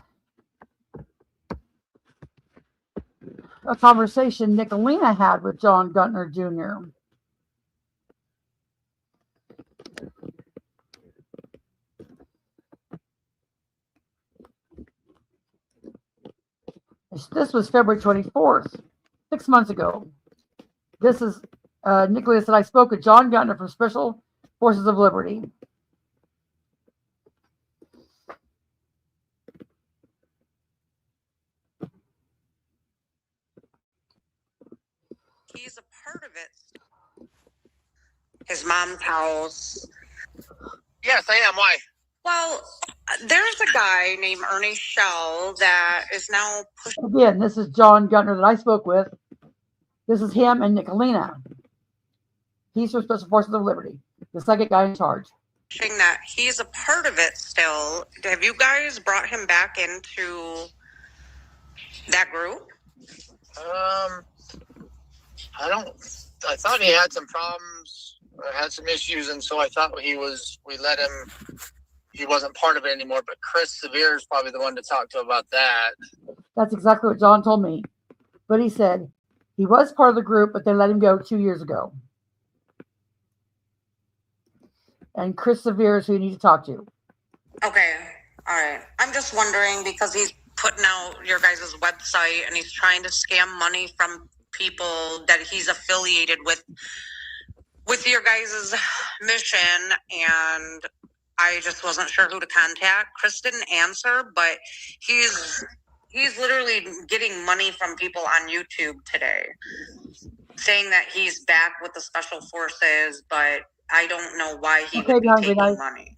a conversation Nickalina had with John Guntner Jr. This was February 24th, 6 months ago. This is Nickalina said, I spoke with John Guntner from Special Forces of Liberty. He's a part of it. His mom's house. Yes, I am. Why? Well, there's a guy named Ernie Shell that is now pushing. Again, this is John Guntner that I spoke with. This is him and Nickalina. He's from Special Forces of Liberty, the second guy in charge. That he's a part of it still. Have you guys brought him back into that group? I thought he had some problems, had some issues, and so I thought we let him, he wasn't part of it anymore, but Chris Sevier is probably the one to talk to about that. That's exactly what John told me. But he said he was part of the group, but they let him go 2 years ago. And Chris Sevier is who you need to talk to. Okay. All right. I'm just wondering because he's putting out your guys' website and he's trying to scam money from people that he's affiliated with your guys' mission, and I just wasn't sure who to contact. Chris didn't answer, but he's literally getting money from people on YouTube today, saying that he's back with the Special Forces, but I don't know why he would be taking money.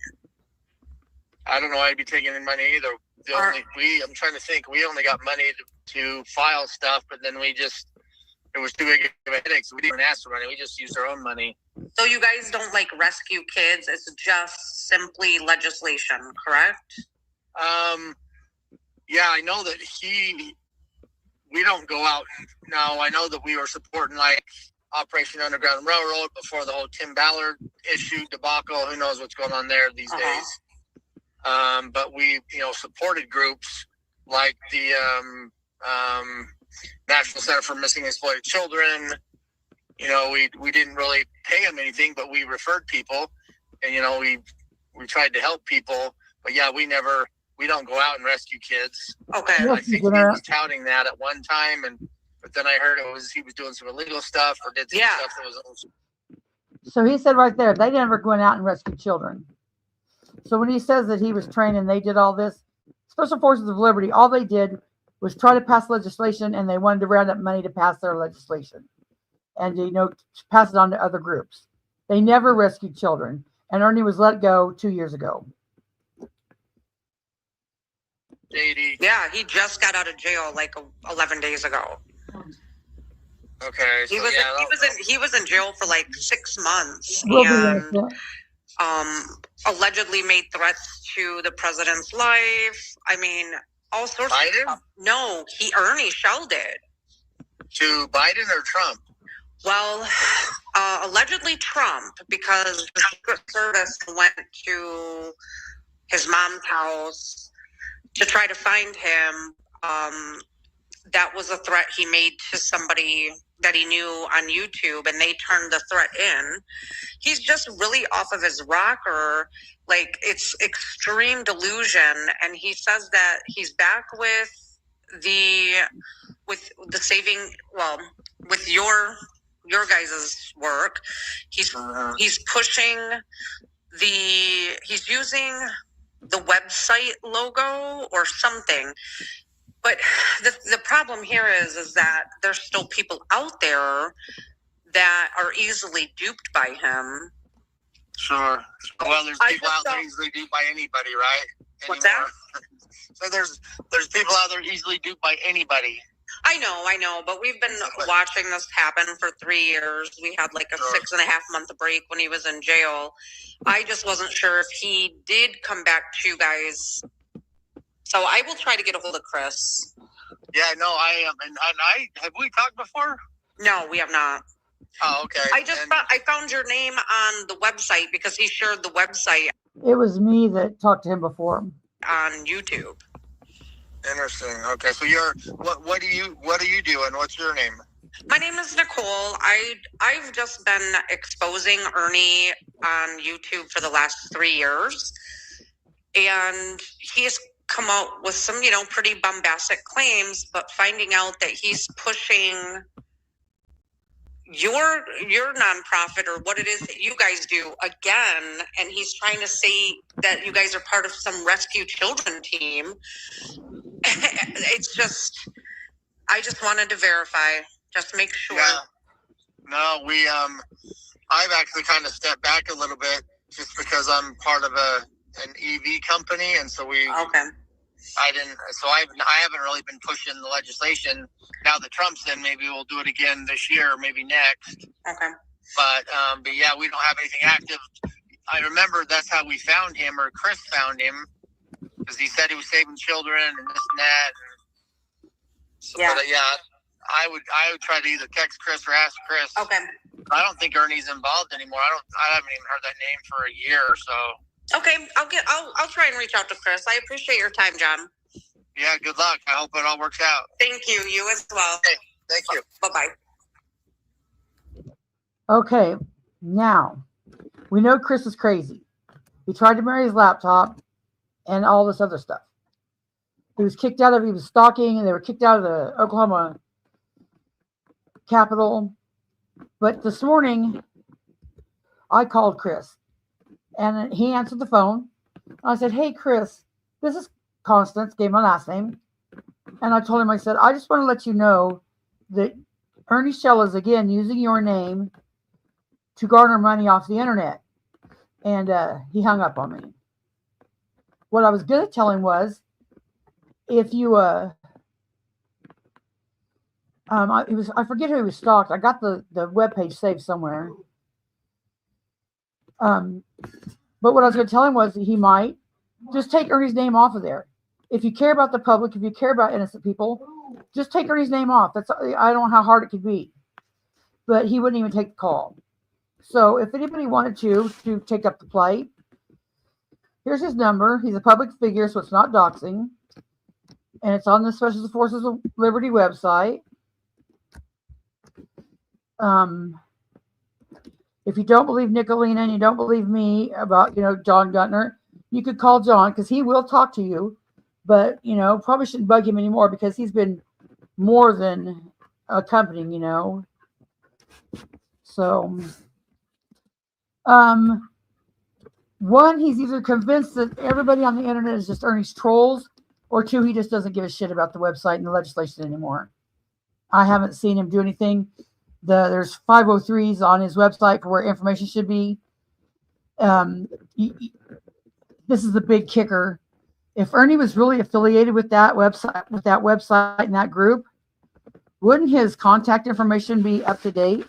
I don't know why he'd be taking any money either. I'm trying to think. We only got money to file stuff, but then it was too big of a headache, so we didn't ask for money. We just used our own money. So you guys don't rescue kids. It's just simply legislation, correct? Yeah, I know that we don't go out. Now, I know that we were supporting Operation Underground Railroad before the whole Tim Ballard issue debacle. Who knows what's going on there these days? But we, supported groups like the National Center for Missing and Exploited Children. We didn't really pay them anything, but we referred people, and we tried to help people. But yeah, we don't go out and rescue kids. Okay. And I think he was touting that at one time, but then I heard he was doing some illegal stuff or did some stuff that was. So he said right there, they never went out and rescued children. So when he says that he was trained and they did all this, Special Forces of Liberty, all they did was try to pass legislation, and they wanted to round up money to pass their legislation and, pass it on to other groups. They never rescued children, and Ernie was let go 2 years ago. Yeah, he just got out of jail 11 days ago. Okay. He was in jail for 6 months and allegedly made threats to the president's life. I mean, all sorts of stuff. No, Ernie Shell did. To Biden or Trump? Well, allegedly Trump, because the Secret Service went to his mom's house to try to find him. That was a threat he made to somebody that he knew on YouTube, and they turned the threat in. He's just really off of his rocker. It's extreme delusion, and he says that he's back with your guys' work. He's pushing he's using the website logo or something. But the problem here is that there's still people out there that are easily duped by him. Sure. Well, there's people out there easily duped by anybody, right? What's that? So there's people out there easily duped by anybody. I know, but we've been watching this happen for 3 years. We had a 6.5 month break when he was in jail. I just wasn't sure if he did come back to you guys So I will try to get a hold of Chris. Yeah, no, I am. And I have we talked before? No, we have not. Oh, okay. I found your name on the website because he shared the website It was me that talked to him before. on YouTube. Interesting. Okay, so what are you doing? What's your name? My name is Nicole. I've just been exposing Ernie on YouTube for the last 3 years, and he's come out with some, pretty bombastic claims, but finding out that he's pushing your nonprofit or what it is that you guys do again, and he's trying to say that you guys are part of some rescue children team. It's just, I just wanted to verify, just to make sure. Yeah. No, I've actually kind of stepped back a little bit just because I'm part of an EV company, and so okay. I haven't really been pushing the legislation. Now that Trump's in, maybe we'll do it again this year, maybe next. Okay. But yeah, we don't have anything active. I remember that's how we found him, or Chris found him, because he said he was saving children and this and that. So, yeah. But, yeah, I would try to either text Chris or ask Chris. Okay. I don't think Ernie's involved anymore. I haven't even heard that name for a year or so. Okay, I'll try and reach out to Chris. I appreciate your time, John. Yeah, good luck. I hope it all works out. Thank you. You as well. Okay, thank you. Bye-bye. Okay, now we know Chris is crazy. He tried to marry his laptop and all this other stuff. He was stalking, and they were kicked out of the Oklahoma Capitol. But this morning, I called Chris, and he answered the phone. I said, "Hey, Chris, this is Constance," gave my last name. And I told him, I said, "I just want to let you know that Ernie Shell is again using your name to garner money off the internet." And he hung up on me. What I was going to tell him was, if you, I forget who he was stalked. I got the webpage saved somewhere. But what I was going to tell him was that he might just take Ernie's name off of there. If you care about the public, if you care about innocent people, just take Ernie's name off. I don't know how hard it could be. But he wouldn't even take the call. So if anybody wanted to take up the plight, here's his number. He's a public figure, so it's not doxing. And it's on the Special Forces of Liberty website. If you don't believe Nickalina and you don't believe me about, John Guntner, you could call John, because he will talk to you. But, probably shouldn't bug him anymore, because he's been more than accompanying, So, one, he's either convinced that everybody on the internet is just Ernie's trolls, or two, he just doesn't give a shit about the website and the legislation anymore. I haven't seen him do anything. There's 503s on his website for where information should be. This is the big kicker. If Ernie was really affiliated with that website and that group, wouldn't his contact information be up to date?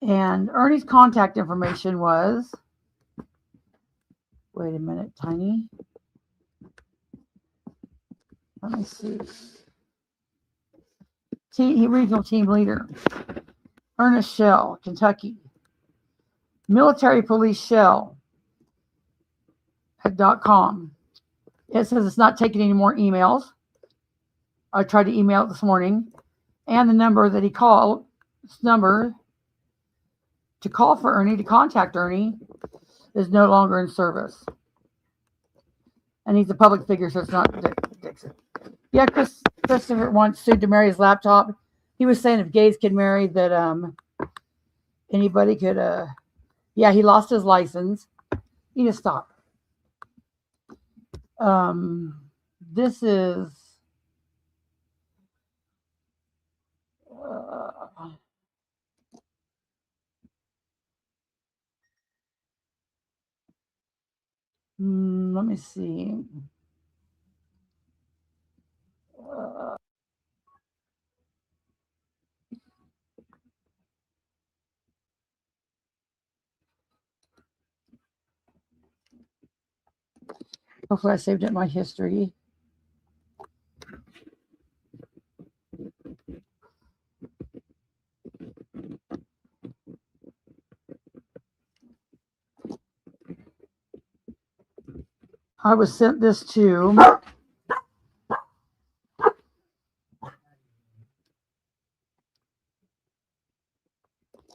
And Ernie's contact information was, wait a minute, Tiny. Let me see. Regional team leader, Ernie Shell, Kentucky. Military police Shell at .com. It says it's not taking any more emails. I tried to email it this morning. And the number that he called, this number to call for Ernie, to contact Ernie, is no longer in service. And he's a public figure, so it's not Dixon. Yeah, Christopher once sued to marry his laptop. He was saying if gays could marry, that anybody could. Yeah, he lost his license. You just stop. This is. Let me see. Hopefully I saved it in my history. I was sent this to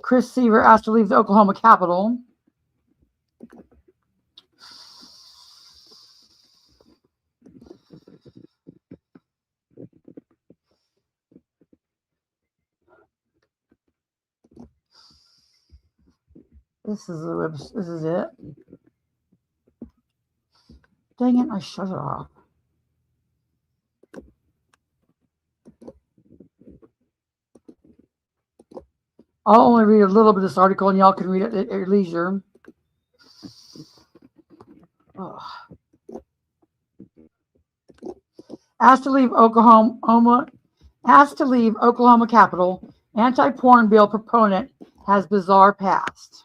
Chris Sevier asked to leave the Oklahoma Capitol. This is the web. This is it. Dang it! I shut it off. I'll only read a little bit of this article, and y'all can read it at your leisure. Oh. Asked to leave Oklahoma Capitol. Anti-porn bill proponent has bizarre past.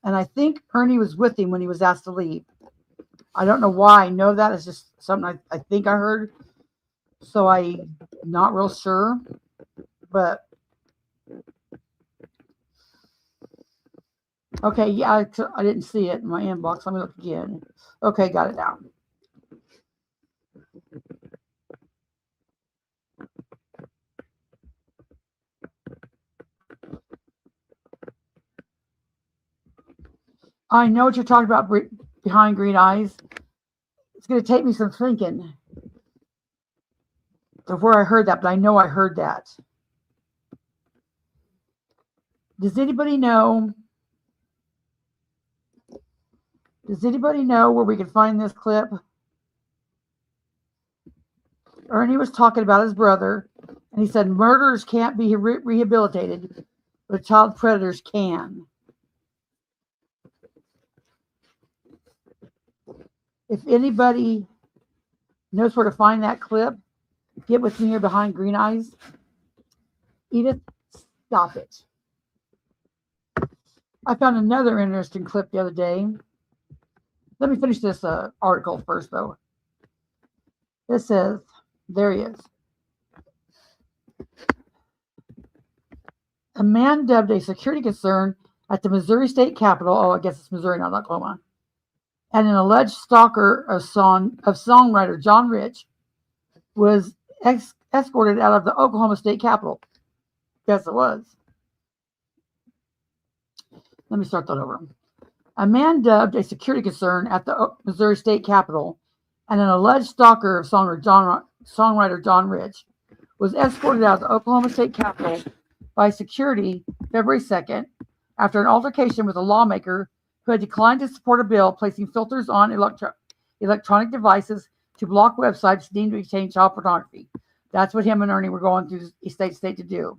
And I think Ernie was with him when he was asked to leave. I don't know why I know that. It's just something I think I heard. So I'm not real sure. But okay, yeah, I didn't see it in my inbox. Let me look again. Okay, got it down. I know what you're talking about behind green eyes. It's going to take me some thinking of where I heard that, but I know I heard that. Does anybody know? Does anybody know where we can find this clip? Ernie was talking about his brother, and he said murderers can't be rehabilitated, but child predators can. If anybody knows where to find that clip, get with me here behind green eyes. Edith, stop it. I found another interesting clip the other day. Let me finish this article first, though. It says, there he is. A man dubbed a security concern at the Missouri State Capitol, oh, I guess it's Missouri, not Oklahoma, and an alleged stalker of songwriter John Rich was escorted out of the Oklahoma State Capitol. Yes, it was. Let me start that over. A man dubbed a security concern at the Missouri State Capitol and an alleged stalker of songwriter John Rich was escorted out of the Oklahoma State Capitol by security February 2nd after an altercation with a lawmaker who had declined to support a bill placing filters on electronic devices to block websites deemed to contain child pornography. That's what him and Ernie were going through state to do.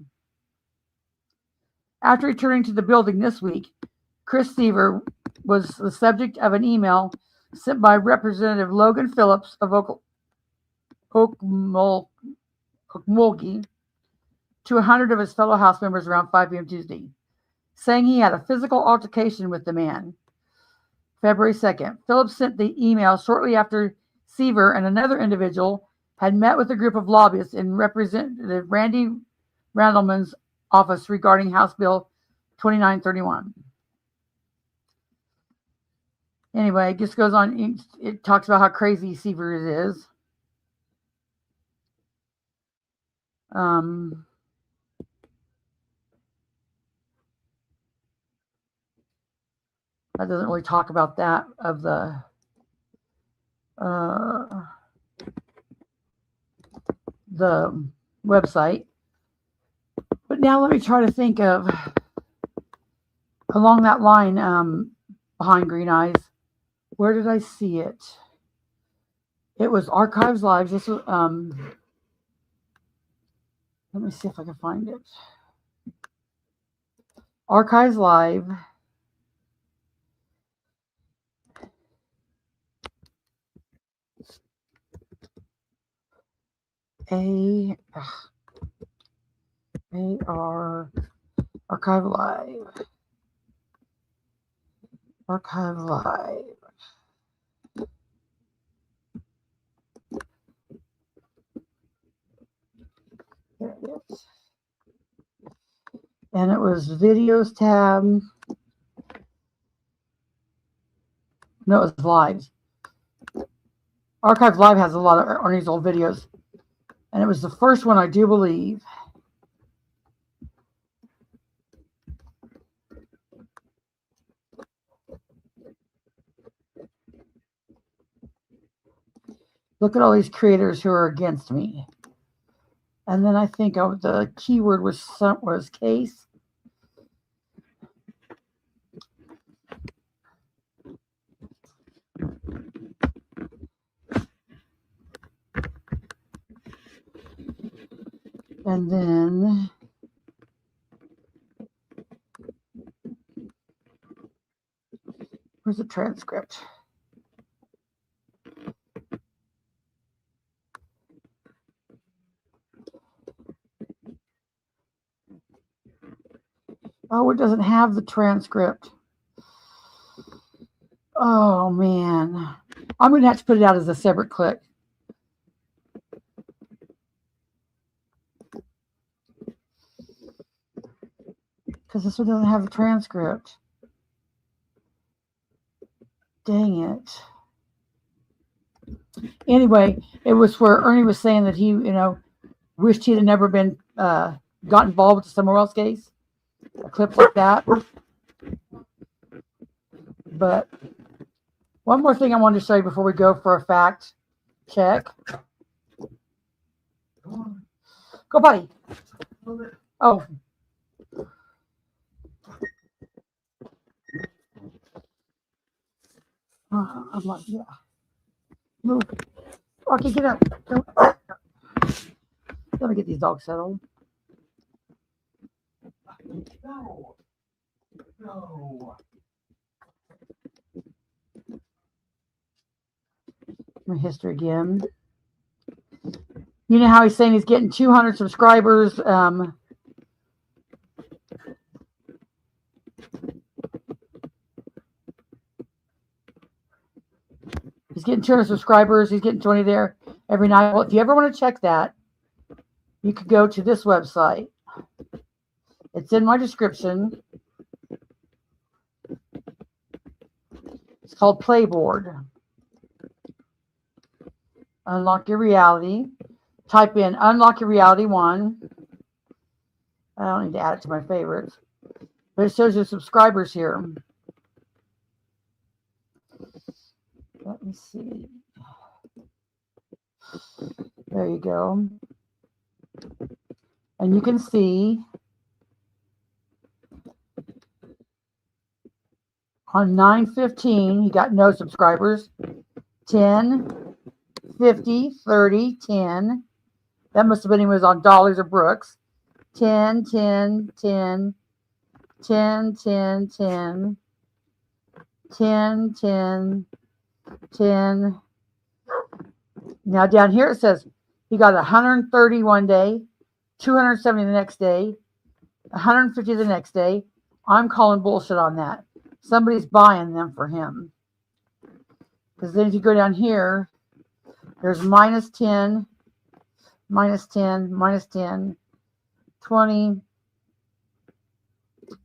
After returning to the building this week, Chris Sevier was the subject of an email sent by Representative Logan Phillips of Okmulgee to 100 of his fellow House members around 5 p.m. Tuesday, saying he had a physical altercation with the man. February 2nd, Phillips sent the email shortly after Sevier and another individual had met with a group of lobbyists in Representative Randy Randleman's office regarding House Bill 2931. Anyway, it just goes on. It talks about how crazy Sevier is. That doesn't really talk about that of the website. But now let me try to think of along that line behind green eyes. Where did I see it? It was Archives Live. This was let me see if I can find it. Archives Live. Archive Live. Archive Live. And it was videos tab. No, it was lives. Archive Live has a lot of Ernie's old videos. And it was the first one, I do believe. Look at all these creators who are against me. And then I think the keyword was case. And then where's the transcript? Oh, it doesn't have the transcript. Oh, man. I'm going to have to put it out as a separate clip. Because this one doesn't have the transcript. Dang it. Anyway, it was where Ernie was saying that he, wished he'd have never been got involved with the Somewhere Else case. A clip like that. But one more thing I wanted to show you before we go for a fact check. Go, buddy. Oh. I'm like, yeah. Move. Okay, get up. Let me get these dogs settled. No. No. My history again. You know how he's saying he's getting 200 subscribers. He's getting 200 subscribers. He's getting 20 there every night. Well, if you ever want to check that, you could go to this website. It's in my description. It's called Playboard. Unlock Your Reality. Type in Unlock Your Reality 1. I don't need to add it to my favorites. But it shows your subscribers here. Let me see. There you go. And you can see on 9/15, he got no subscribers. 10, 50, 30, 10. That must have been he was on Dollars or Brooks. 10, 10, 10, 10, 10, 10, 10, 10, 10. Now down here it says he got 130 one day, 270 the next day, 150 the next day. I'm calling bullshit on that. Somebody's buying them for him. Because then if you go down here, there's minus 10, minus 10, minus 10, 20,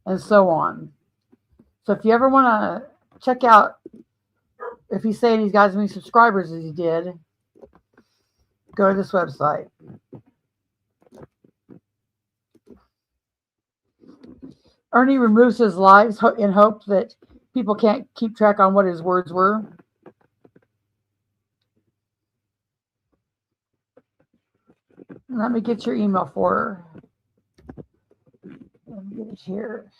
and so on. So if you ever want to check out if he's saying he's got as many subscribers as he did, go to this website. Ernie removes his lives in hope that people can't keep track on what his words were. Let me get your email for her. Let me get it here.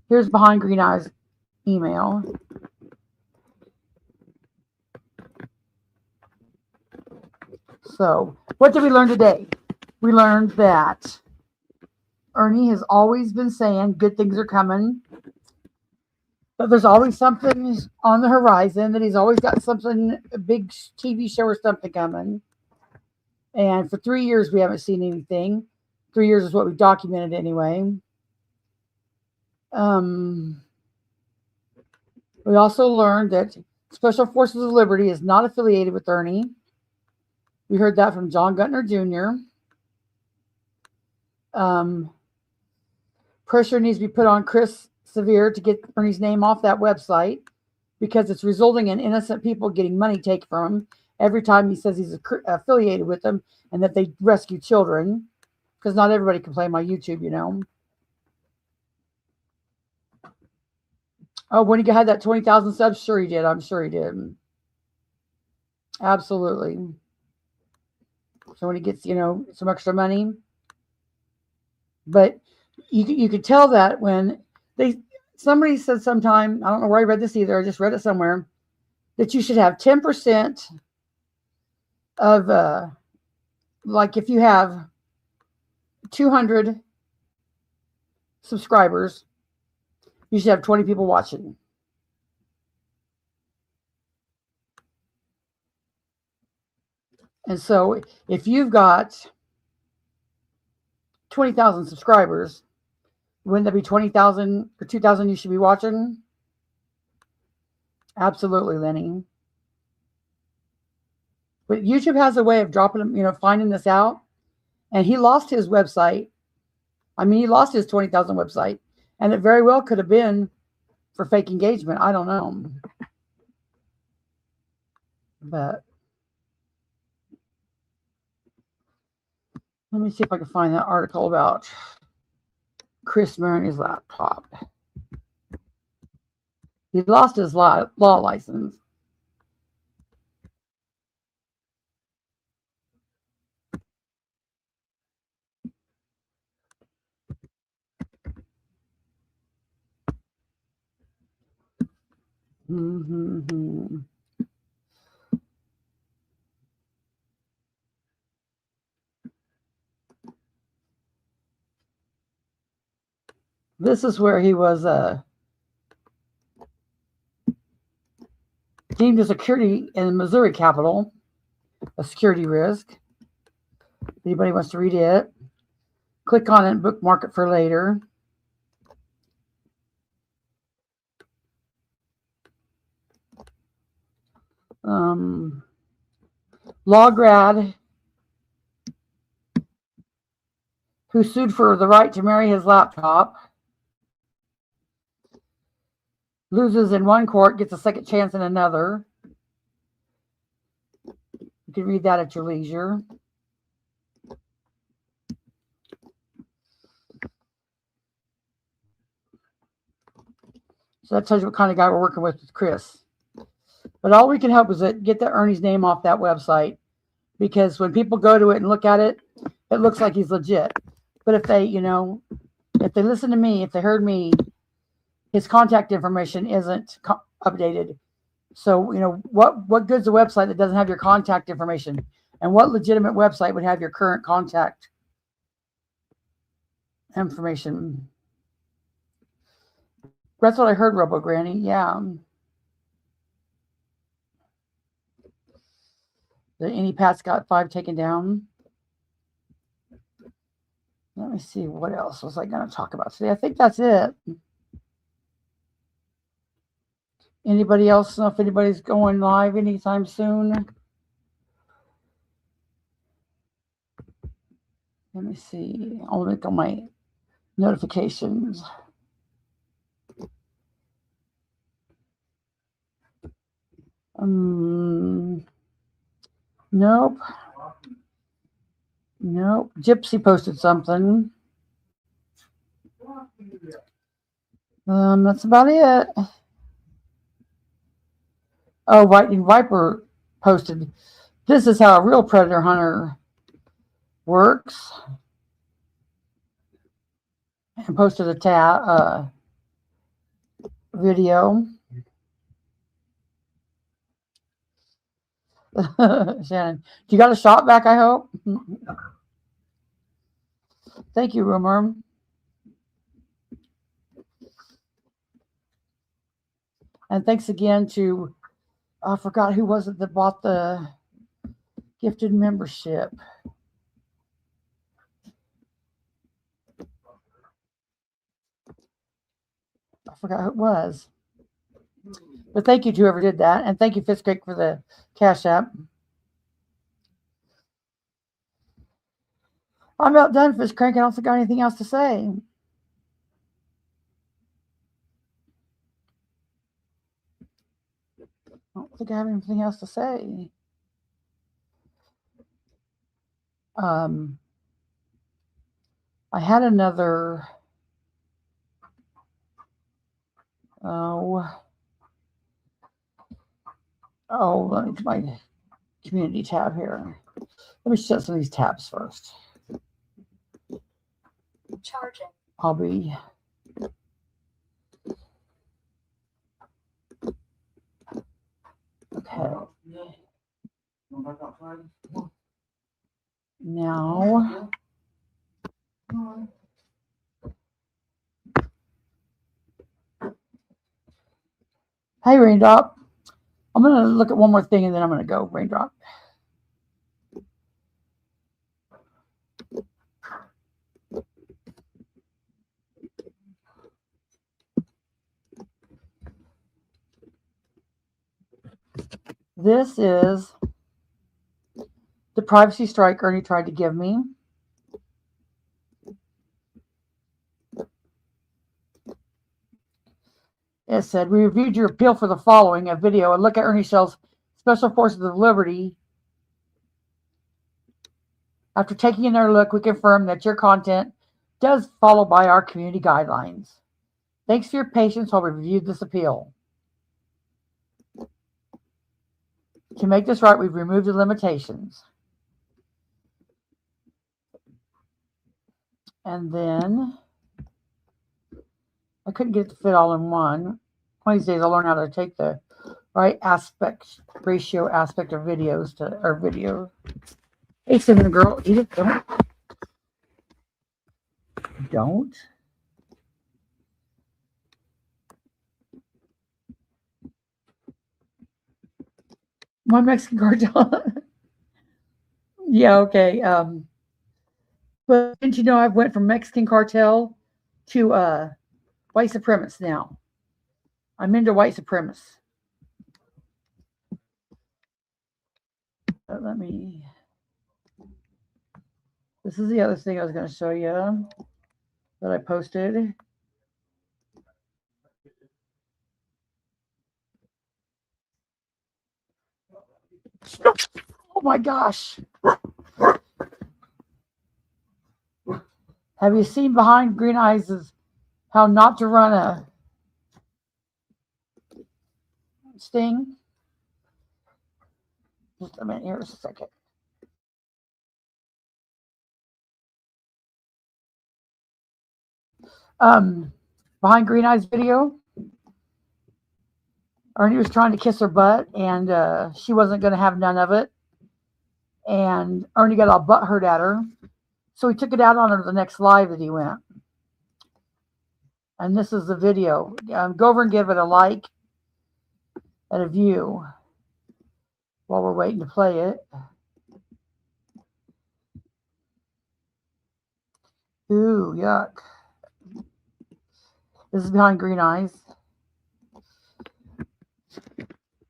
Here's Behind Green Eyes email. So, what did we learn today? We learned that Ernie has always been saying good things are coming, but there's always something on the horizon, that he's always got something, a big TV show or something coming. And for 3 years, we haven't seen anything. 3 years is what we documented anyway. We also learned that Special Forces of Liberty is not affiliated with Ernie. We heard that from John Guntner Jr. Pressure needs to be put on Chris Sevier to get Ernie's name off that website because it's resulting in innocent people getting money taken from him every time he says he's affiliated with them and that they rescue children, because not everybody can play my YouTube, you know. Oh, when he had that 20,000 subs, sure he did. I'm sure he did. Absolutely. So when he gets, you know, some extra money. But you could tell that when somebody said sometime, I don't know where I read this either, I just read it somewhere, that you should have 10% of, like if you have 200 subscribers, you should have 20 people watching. And so if you've got 20,000 subscribers, wouldn't that be 20,000 or 2,000 you should be watching? Absolutely, Lenny. But YouTube has a way of dropping them, you know, finding this out. And he lost his website. I mean, he lost his 20,000 website. And it very well could have been for fake engagement. I don't know. But let me see if I can find that article about Chris marrying his laptop. He lost his law license. Mm-hmm. This is where he was deemed a security in the Missouri Capitol, a security risk. If anybody wants to read it, click on it and bookmark it for later. Law grad who sued for the right to marry his laptop loses in one court, gets a second chance in another. You can read that at your leisure. So that tells you what kind of guy we're working with Chris. But all we can help is get the Ernie's name off that website, because when people go to it and look at it, it looks like he's legit. But if they, you know, if they listen to me, if they heard me, his contact information isn't updated. So, you know, what good's a website that doesn't have your contact information? And what legitimate website would have your current contact information? That's what I heard, Robo Granny. Yeah. The Any Pat's got 5 taken down. Let me see, what else was I going to talk about today? I think that's it. Anybody else know if anybody's going live anytime soon? Let me see. I'll look on my notifications. Nope. Nope. Gypsy posted something. That's about it. Oh, Lightning Viper posted, "This is how a real predator hunter works," and posted a video. Shannon, you got a shot back, I hope? Thank you, Rumor. And thanks again to, I forgot who was it that bought the gifted membership. I forgot who it was. But thank you to whoever did that. And thank you, Fitzcake, for the Cash App. I'm about done, Fitzcake. I don't think I got anything else to say. I don't think I have anything else to say. I had another. Oh, let me do my community tab here. Let me shut some of these tabs first. Charging. I'll be. Okay. Now. Hey, Raindrop. I'm going to look at one more thing and then I'm going to go, Raindrop. This is the privacy strike Ernie tried to give me. It said, we reviewed your appeal for the following, a video, a look at Ernie Shell's Special Forces of Liberty. After taking another look, we confirm that your content does follow by our community guidelines. Thanks for your patience while we reviewed this appeal. To make this right, we've removed the limitations. And then I couldn't get it to fit all in one. One of these days I'll learn how to take the right ratio aspect of videos to our video. Hey, Cinnamon Girl, Edith, don't. My Mexican cartel. Yeah, okay. But didn't you know I went from Mexican cartel to white supremacist now? I'm into white supremacists. Let me. This is the other thing I was going to show you that I posted. Oh my gosh. Have you seen Behind Green Eyes is how not to run a sting? Just a minute, here's a second. Behind Green Eyes video. Ernie was trying to kiss her butt, and she wasn't going to have none of it. And Ernie got all butthurt at her. So he took it out on her the next live that he went. And this is the video. Go over and give it a like and a view while we're waiting to play it. Ooh, yuck. This is Behind Green Eyes.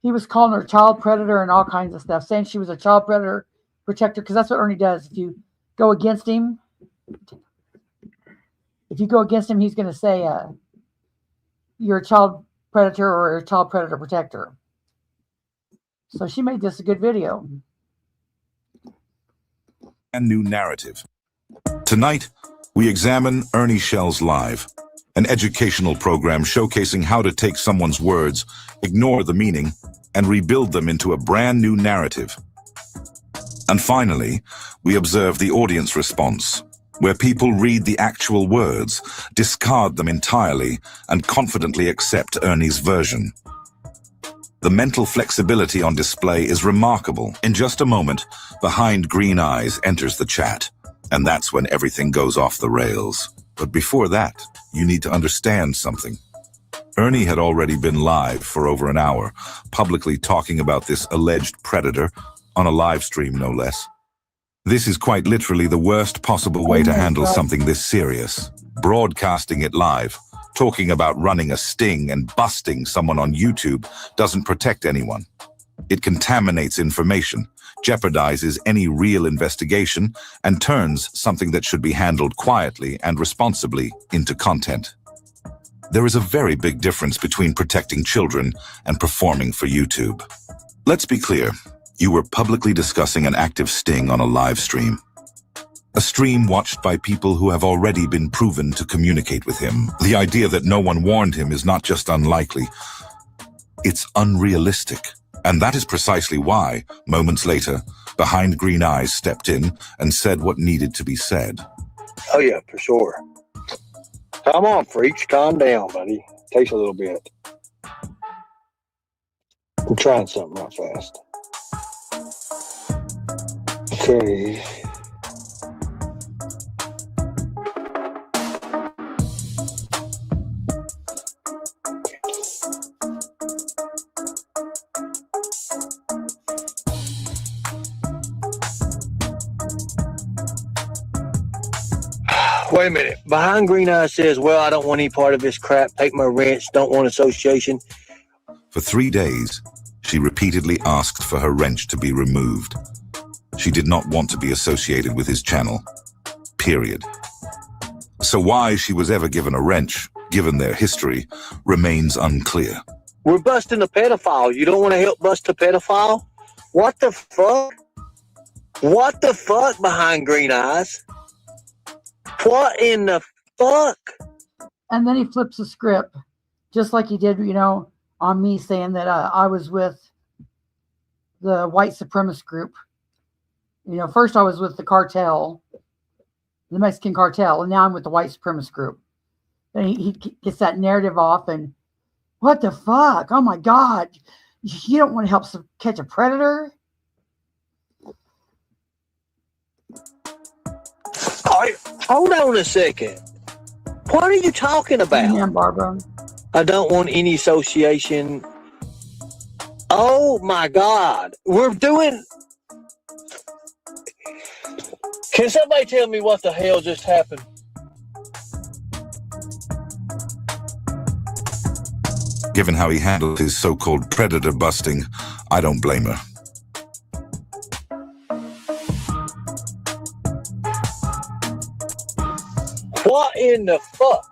He was calling her child predator and all kinds of stuff, saying she was a child predator protector, because that's what Ernie does. If you go against him, he's going to say you're a child predator or a child predator protector. So she made this a good video. A new narrative. Tonight, we examine Ernie Shell's Live, an educational program showcasing how to take someone's words, ignore the meaning, and rebuild them into a brand new narrative. And finally, we observe the audience response, where people read the actual words, discard them entirely, and confidently accept Ernie's version. The mental flexibility on display is remarkable. In just a moment, Behind Green Eyes enters the chat, and that's when everything goes off the rails. But before that, you need to understand something. Ernie had already been live for over an hour, publicly talking about this alleged predator, on a live stream no less. This is quite literally the worst possible way to handle something this serious, broadcasting it live. Talking about running a sting and busting someone on YouTube doesn't protect anyone. It contaminates information, jeopardizes any real investigation, and turns something that should be handled quietly and responsibly into content. There is a very big difference between protecting children and performing for YouTube. Let's be clear, you were publicly discussing an active sting on a live stream. A stream watched by people who have already been proven to communicate with him. The idea that no one warned him is not just unlikely, it's unrealistic. And that is precisely why, moments later, Behind Green Eyes stepped in and said what needed to be said. Oh yeah, for sure. Come on, freaks, calm down, buddy. Takes a little bit. I'm trying something real fast. Okay. Wait a minute. Behind Green Eyes says, well, I don't want any part of this crap. Take my wrench. Don't want association. For 3 days, she repeatedly asked for her wrench to be removed. She did not want to be associated with his channel. Period. So why she was ever given a wrench, given their history, remains unclear. We're busting a pedophile. You don't want to help bust a pedophile? What the fuck? What the fuck, Behind Green Eyes? What in the fuck? And then he flips the script, just like he did, on me saying that I was with the white supremacist group. First I was with the cartel, the Mexican cartel, and now I'm with the white supremacist group. And he gets that narrative off, and what the fuck? Oh my God. You don't want to help catch a predator? Hold on a second. What are you talking about? Yeah, Barbara. I don't want any association. Oh my God. We're doing. Can somebody tell me what the hell just happened? Given how he handled his so-called predator busting, I don't blame her. What in the fuck?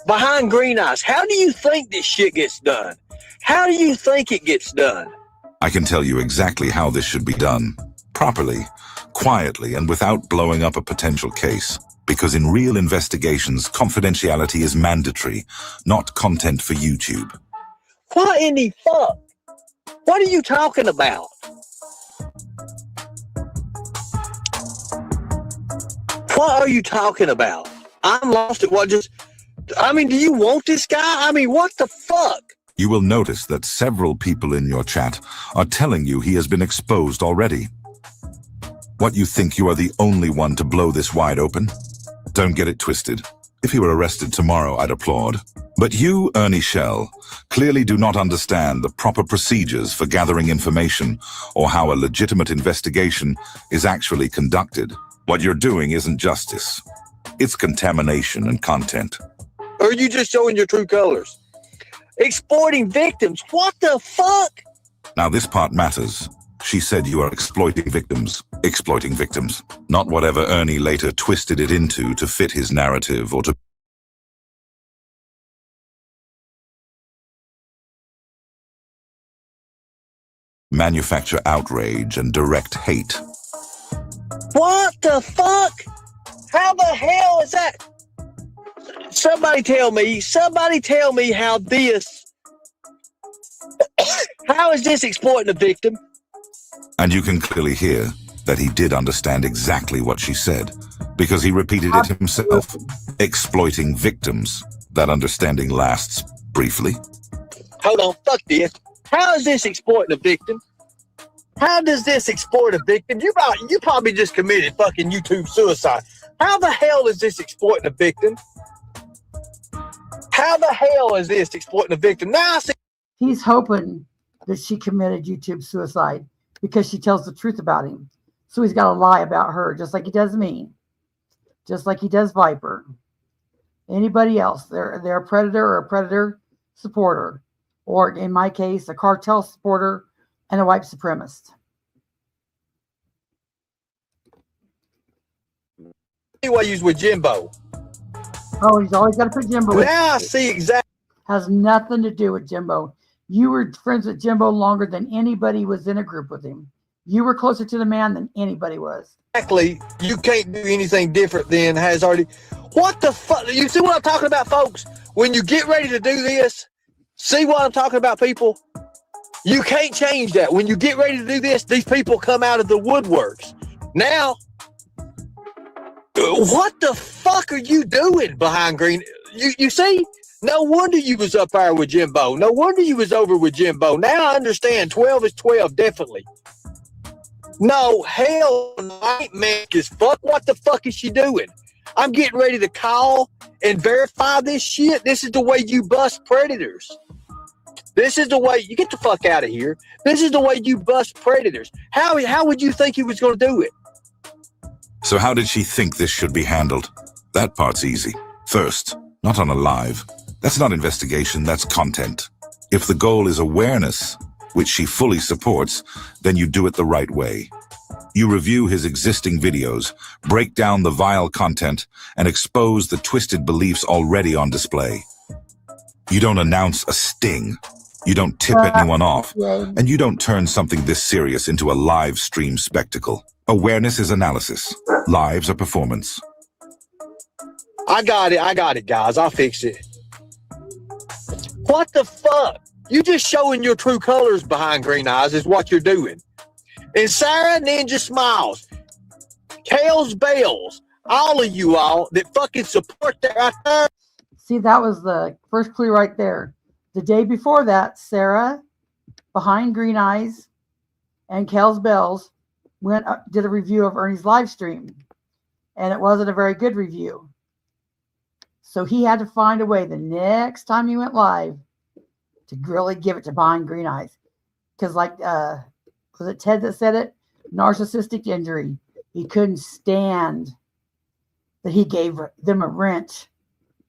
Behind Green Eyes, how do you think this shit gets done? How do you think it gets done? I can tell you exactly how this should be done. Properly, quietly, and without blowing up a potential case. Because in real investigations, confidentiality is mandatory, not content for YouTube. What in the fuck? What are you talking about? What are you talking about? I'm lost at what just... do you want this guy? What the fuck? You will notice that several people in your chat are telling you he has been exposed already. What, you think you are the only one to blow this wide open? Don't get it twisted. If he were arrested tomorrow, I'd applaud. But you, Ernie Shell, clearly do not understand the proper procedures for gathering information or how a legitimate investigation is actually conducted. What you're doing isn't justice. It's contamination and content. Or are you just showing your true colors? Exploiting victims. What the fuck? Now this part matters. She said you are exploiting victims. Exploiting victims. Not whatever Ernie later twisted it into to fit his narrative or to manufacture outrage and direct hate. What the fuck? How the hell is that? Somebody tell me how this... How is this exploiting a victim? And you can clearly hear that he did understand exactly what she said, because he repeated it himself. Exploiting victims. That understanding lasts briefly. Hold on, fuck this. How is this exploiting a victim? How does this exploit a victim? You probably just committed fucking YouTube suicide. How the hell is this exploiting a victim? How the hell is this exploiting a victim? Now I see. He's hoping that she committed YouTube suicide because she tells the truth about him. So he's got to lie about her, just like he does me. Just like he does Viper. Anybody else, they're a predator or a predator supporter, or in my case, a cartel supporter and a white supremacist. Anyway, he's with Jimbo. Oh, he's always got to put Jimbo in. Now I see exactly. Has nothing to do with Jimbo. You were friends with Jimbo longer than anybody was in a group with him. You were closer to the man than anybody was. Exactly. You can't do anything different than has already. What the fuck? You see what I'm talking about, folks? When you get ready to do this, see what I'm talking about, people? You can't change that. When you get ready to do this, these people come out of the woodworks. Now, what the fuck are you doing behind green? You see? No wonder you was up there with Jimbo. No wonder you was over with Jimbo. Now I understand. 12 is 12, definitely. No, hell, nightmare as fuck. What the fuck is she doing? I'm getting ready to call and verify this shit. This is the way you bust predators. This is the way you get the fuck out of here. This is the way you bust predators. How would you think he was going to do it? So how did she think this should be handled? That part's easy. First, not on a live. That's not investigation, that's content. If the goal is awareness, which she fully supports, then you do it the right way. You review his existing videos, break down the vile content, and expose the twisted beliefs already on display. You don't announce a sting. You don't tip anyone off. And you don't turn something this serious into a live stream spectacle. Awareness is analysis. Lives are performance. I got it, guys. I'll fix it. What the fuck? You just showing your true colors behind green eyes is what you're doing. And Sarah Ninja Smiles, Kales Bales, all of you all that fucking support that right there. See, that was the first clue right there. The day before that, Sarah, behind green eyes, and Kales Bells did a review of Ernie's live stream, and it wasn't a very good review. So he had to find a way the next time he went live to really give it to behind green eyes. Because like, was it Ted that said it? Narcissistic injury. He couldn't stand that he gave them a wrench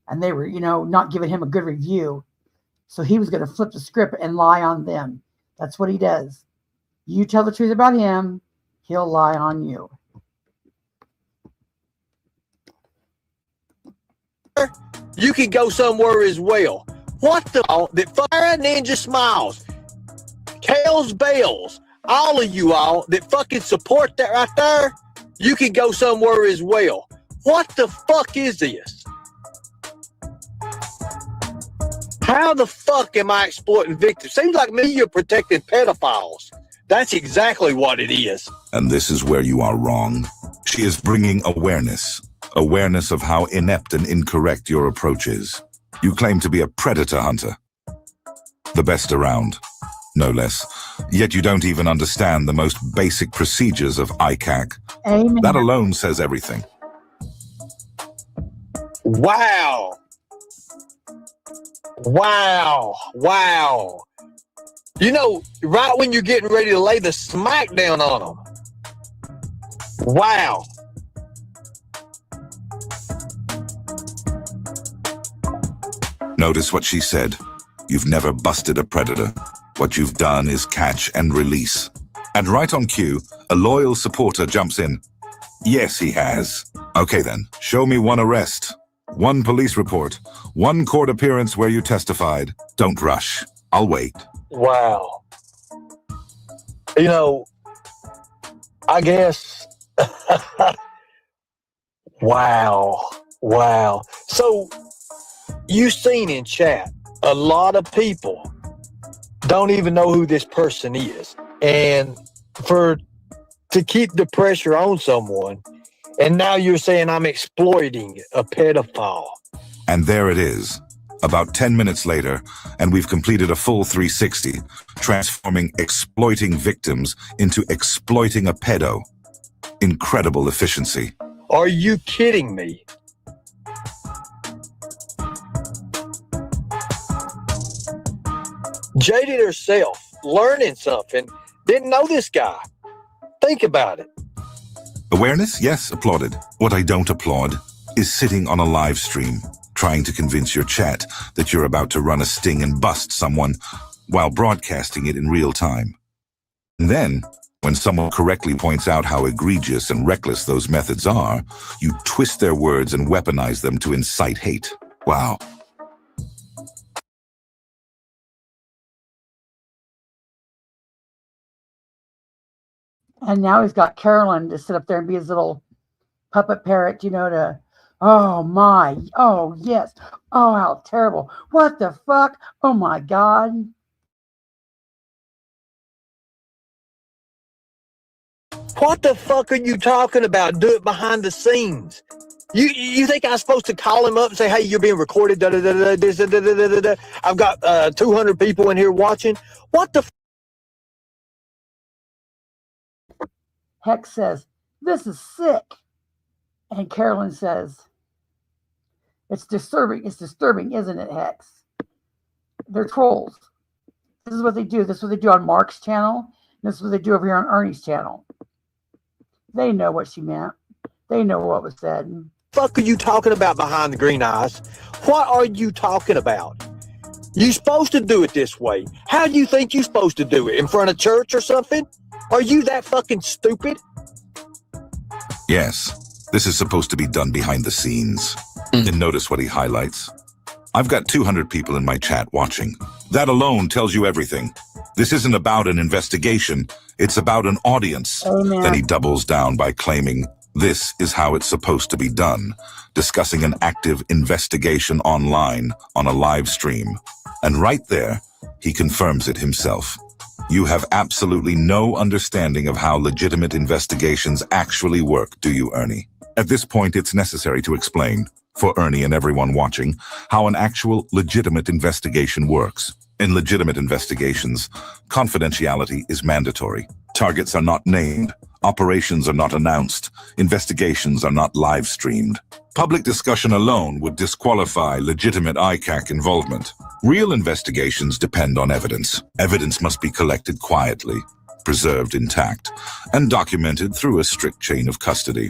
and they were, not giving him a good review. So he was going to flip the script and lie on them. That's what he does. You tell the truth about him, he'll lie on you. You can go somewhere as well. What the that Fire Ninja Smiles, Kales Bales, all of you all that fucking support that right there, you can go somewhere as well. What the fuck is this? How the fuck am I exploiting victims? Seems like me you're protecting pedophiles. That's exactly what it is. And this is where you are wrong. She is bringing awareness. Awareness of how inept and incorrect your approach is. You claim to be a predator hunter. The best around, no less. Yet you don't even understand the most basic procedures of ICAC. Amen. That alone says everything. Wow. Wow. Wow. Right when you're getting ready to lay the smack down on them. Wow. Notice what she said. You've never busted a predator. What you've done is catch and release. And right on cue, a loyal supporter jumps in. Yes, he has. Okay then, show me one arrest, one police report, one court appearance where you testified. Don't rush. I'll wait. Wow. I guess. Wow. Wow. So, you've seen in chat, a lot of people don't even know who this person is. And to keep the pressure on someone, and now you're saying I'm exploiting a pedophile. And there it is. About 10 minutes later, and we've completed a full 360, transforming exploiting victims into exploiting a pedo. Incredible efficiency. Are you kidding me? Jaded herself, learning something, didn't know this guy. Think about it. Awareness? Yes, applauded. What I don't applaud is sitting on a live stream, trying to convince your chat that you're about to run a sting and bust someone while broadcasting it in real time. And then, when someone correctly points out how egregious and reckless those methods are, you twist their words and weaponize them to incite hate. Wow. And now he's got Carolyn to sit up there and be his little puppet parrot, to, oh my, oh yes, oh how terrible, what the fuck, oh my God. What the fuck are you talking about? Do it behind the scenes. You think I'm supposed to call him up and say, hey, you're being recorded, da da da da da da da da da. I've got 200 people in here watching. What the Hex says, this is sick. And Carolyn says, it's disturbing, isn't it, Hex? They're trolls. This is what they do. This is what they do on Mark's channel. This is what they do over here on Ernie's channel. They know what she meant. They know what was said. fuck are you talking about behind the green eyes? What are you talking about? You're supposed to do it this way. How do you think you're supposed to do it? In front of church or something? Are you that fucking stupid? Yes, this is supposed to be done behind the scenes. And notice what he highlights. I've got 200 people in my chat watching. That alone tells you everything. This isn't about an investigation. It's about an audience. Amen. Then he doubles down by claiming this is how it's supposed to be done, discussing an active investigation online on a live stream. And right there, he confirms it himself. You have absolutely no understanding of how legitimate investigations actually work, do you, Ernie? At this point, it's necessary to explain, for Ernie and everyone watching, how an actual legitimate investigation works. In legitimate investigations, confidentiality is mandatory. Targets are not named. Operations are not announced. Investigations are not live streamed. Public discussion alone would disqualify legitimate ICAC involvement. Real investigations depend on evidence. Evidence must be collected quietly, preserved intact, and documented through a strict chain of custody.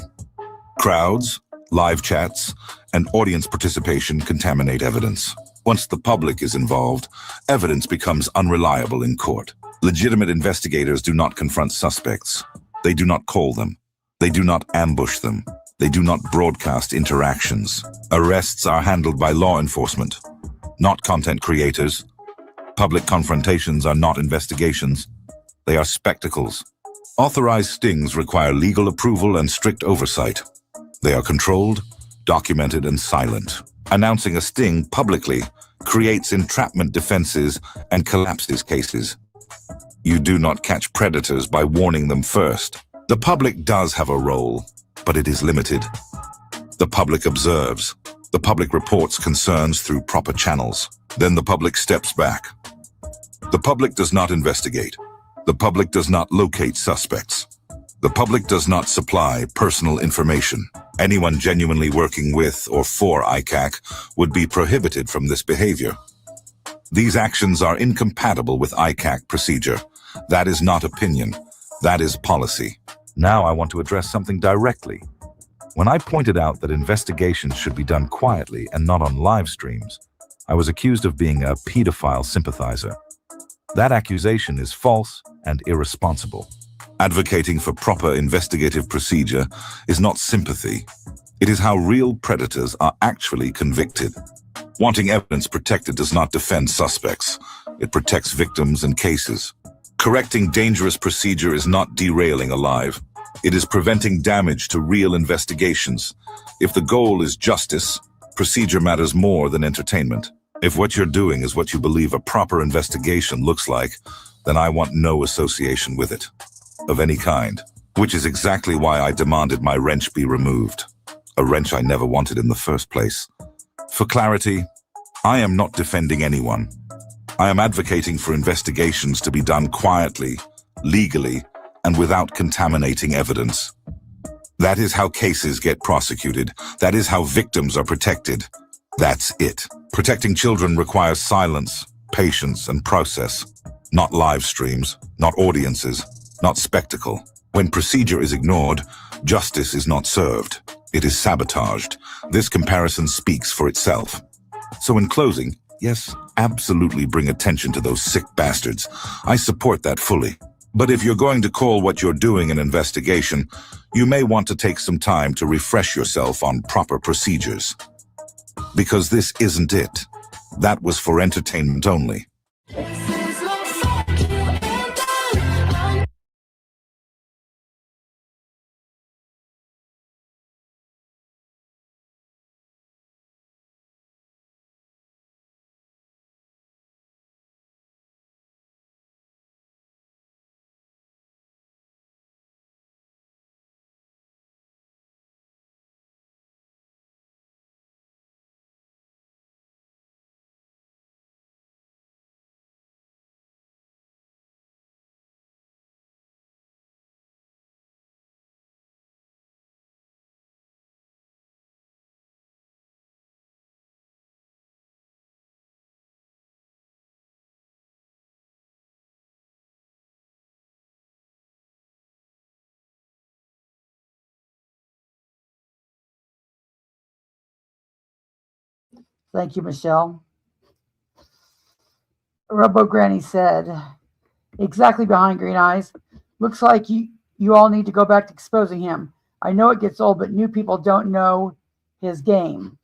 Crowds, live chats, and audience participation contaminate evidence. Once the public is involved, evidence becomes unreliable in court. Legitimate investigators do not confront suspects. They do not call them. They do not ambush them. They do not broadcast interactions. Arrests are handled by law enforcement, not content creators. Public confrontations are not investigations. They are spectacles. Authorized stings require legal approval and strict oversight. They are controlled, documented, and silent. Announcing a sting publicly creates entrapment defenses and collapses cases. You do not catch predators by warning them first. The public does have a role, but it is limited. The public observes. The public reports concerns through proper channels. Then the public steps back. The public does not investigate. The public does not locate suspects. The public does not supply personal information. Anyone genuinely working with or for ICAC would be prohibited from this behavior. These actions are incompatible with ICAC procedure. That is not opinion. That is policy. Now I want to address something directly. When I pointed out that investigations should be done quietly and not on live streams, I was accused of being a pedophile sympathizer. That accusation is false and irresponsible. Advocating for proper investigative procedure is not sympathy. It is how real predators are actually convicted. Wanting evidence protected does not defend suspects. It protects victims and cases. Correcting dangerous procedure is not derailing a live. It is preventing damage to real investigations. If the goal is justice, procedure matters more than entertainment. If what you're doing is what you believe a proper investigation looks like, then I want no association with it, of any kind, which is exactly why I demanded my wrench be removed, a wrench I never wanted in the first place. For clarity, I am not defending anyone. I am advocating for investigations to be done quietly, legally, and without contaminating evidence. That is how cases get prosecuted. That is how victims are protected. That's it. Protecting children requires silence, patience, and process. Not live streams, not audiences, not spectacle. When procedure is ignored, justice is not served. it is sabotaged. This comparison speaks for itself. So in closing, yes, absolutely bring attention to those sick bastards. I support that fully. But if you're going to call what you're doing an investigation, you may want to take some time to refresh yourself on proper procedures. Because this isn't it. That was for entertainment only. Thank you, Michelle. Robo Granny said, exactly behind Green Eyes. Looks like you all need to go back to exposing him. I know it gets old, but new people don't know his game.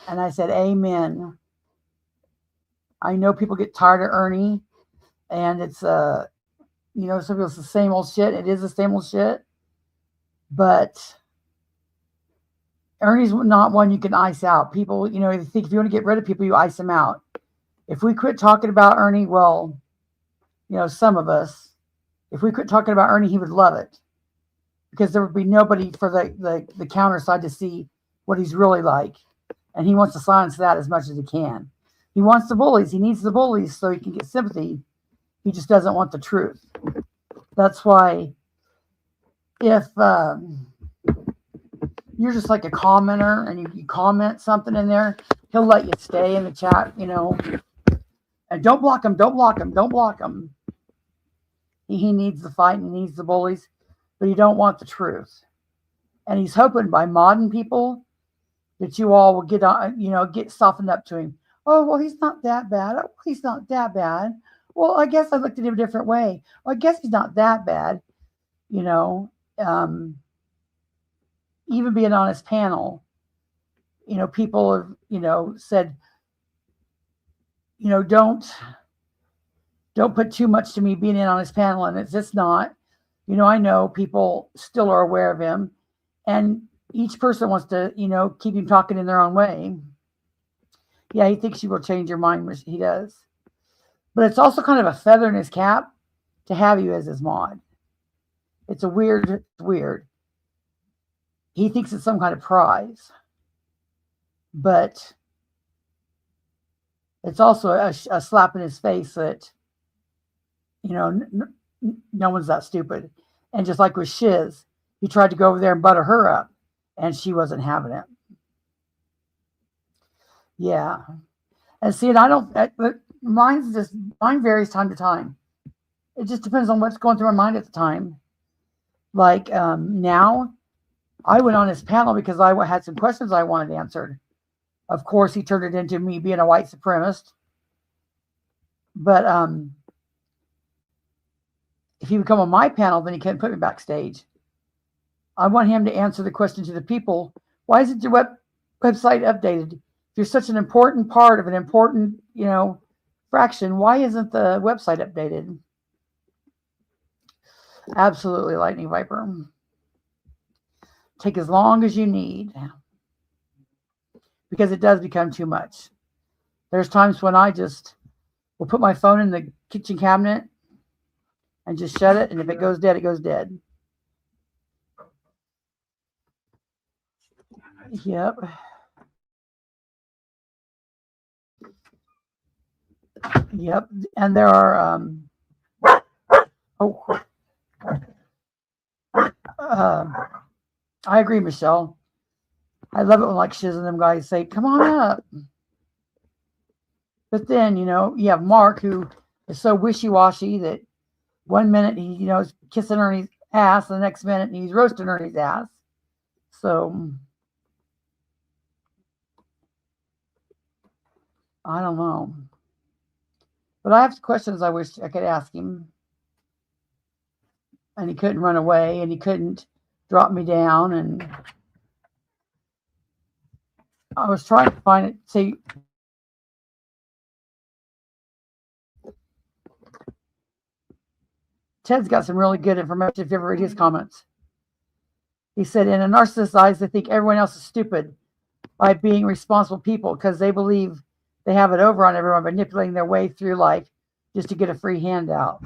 And I said, amen. I know people get tired of Ernie, and it's, some people, it's the same old shit. It is the same old shit. But Ernie's not one you can ice out. People, they think if you want to get rid of people, you ice them out. If we quit talking about Ernie, well, some of us, if we quit talking about Ernie, he would love it. Because there would be nobody for the counter side to see what he's really like. And he wants to silence that as much as he can. He wants the bullies. He needs the bullies so he can get sympathy. He just doesn't want the truth. That's why if you're just like a commenter and you comment something in there, he'll let you stay in the chat, And don't block him, don't block him, don't block him. He needs the fight and he needs the bullies, but he don't want the truth. And he's hoping by modding people that you all will get on, get softened up to him. Oh, well, he's not that bad. Oh, he's not that bad. Well, I guess I looked at him a different way. Well, I guess he's not that bad. Even being on his panel, people have, said, don't put too much to me being in on his panel. And it's just not, I know people still are aware of him, and each person wants to, keep him talking in their own way. Yeah, he thinks you will change your mind, which he does. But it's also kind of a feather in his cap to have you as his mod. It's weird. He thinks it's some kind of prize. But it's also a slap in his face that, no one's that stupid. And just like with Shiz, he tried to go over there and butter her up, and she wasn't having it. Yeah. And see, and I don't, mine varies time to time. It just depends on what's going through my mind at the time. Like now, I went on his panel because I had some questions I wanted answered. Of course, he turned it into me being a white supremacist. But if he would come on my panel, then he couldn't put me backstage. I want him to answer the question to the people. Why isn't your website updated? If you're such an important part of an important, fraction, why isn't the website updated? Absolutely, Lightning Viper. Take as long as you need, because it does become too much. There's times when I just will put my phone in the kitchen cabinet and just shut it, and if it goes dead, it goes dead. Yep. Yep. And there are I agree, Michelle. I love it when like Shiz and them guys say, come on up. But then, you have Mark, who is so wishy-washy that one minute he, is kissing Ernie's ass, the next minute he's roasting Ernie's ass. So I don't know. But I have questions I wish I could ask him. And he couldn't run away, and he couldn't drop me down. And I was trying to find it. See, Ted's got some really good information if you ever read his comments. He said, in a narcissist's eyes, they think everyone else is stupid by being responsible people because they believe they have it over on everyone, manipulating their way through life just to get a free handout.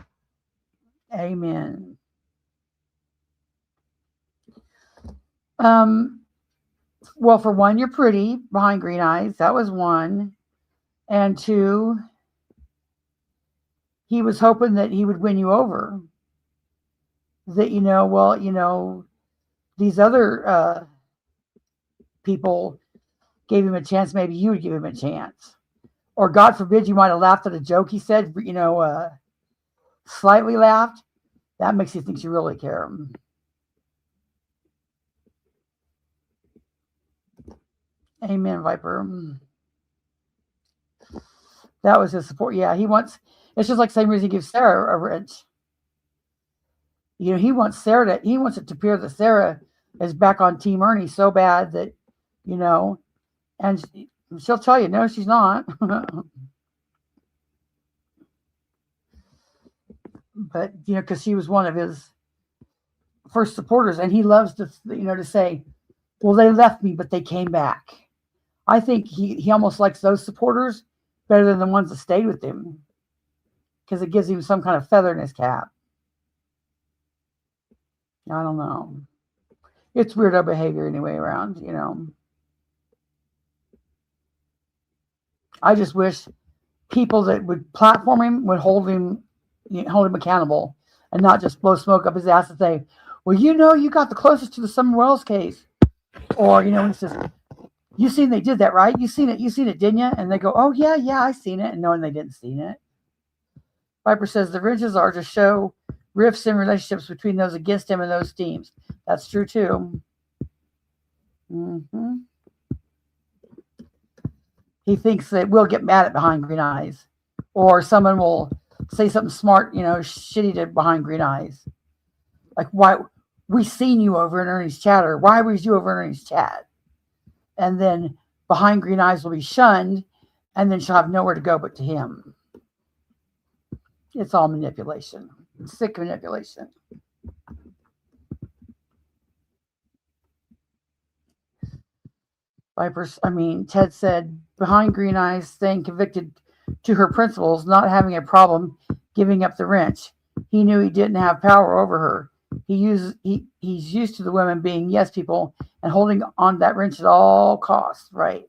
Amen. Well, for one, you're pretty behind green eyes. That was one. And two, he was hoping that he would win you over. That, these other people gave him a chance. Maybe you would give him a chance. Or God forbid you might have laughed at a joke he said, slightly laughed. That makes you think you really care. Amen, Viper. That was his support. Yeah, it's just like the same reason he gives Sarah a wrench. He wants it to appear that Sarah is back on Team Ernie so bad that, and she'll tell you, no, she's not. But, because she was one of his first supporters, and he loves to say, well, they left me, but they came back. I think he almost likes those supporters better than the ones that stayed with him, because it gives him some kind of feather in his cap. I don't know. It's weirdo behavior anyway around, I just wish people that would platform him would hold him accountable and not just blow smoke up his ass and say, well, you got the closest to the Summer Wells case. Or, he says, you seen they did that, right? You seen it, didn't you? And they go, oh, yeah, I seen it. And knowing they didn't seen it. Viper says the wrenches are to show rifts in relationships between those against him and those teams. That's true, too. Mm-hmm. He thinks that we'll get mad at behind green eyes. Or someone will say something smart, shitty to behind green eyes. Like, why? We seen you over in Ernie's chat, or why was you over in Ernie's chat? And then behind green eyes will be shunned, and then she'll have nowhere to go but to him. It's all manipulation. Sick manipulation. Ted said, behind green eyes, staying convicted to her principles, not having a problem giving up the wrench. He knew he didn't have power over her. He's used to the women being yes people and holding on to that wrench at all costs, right?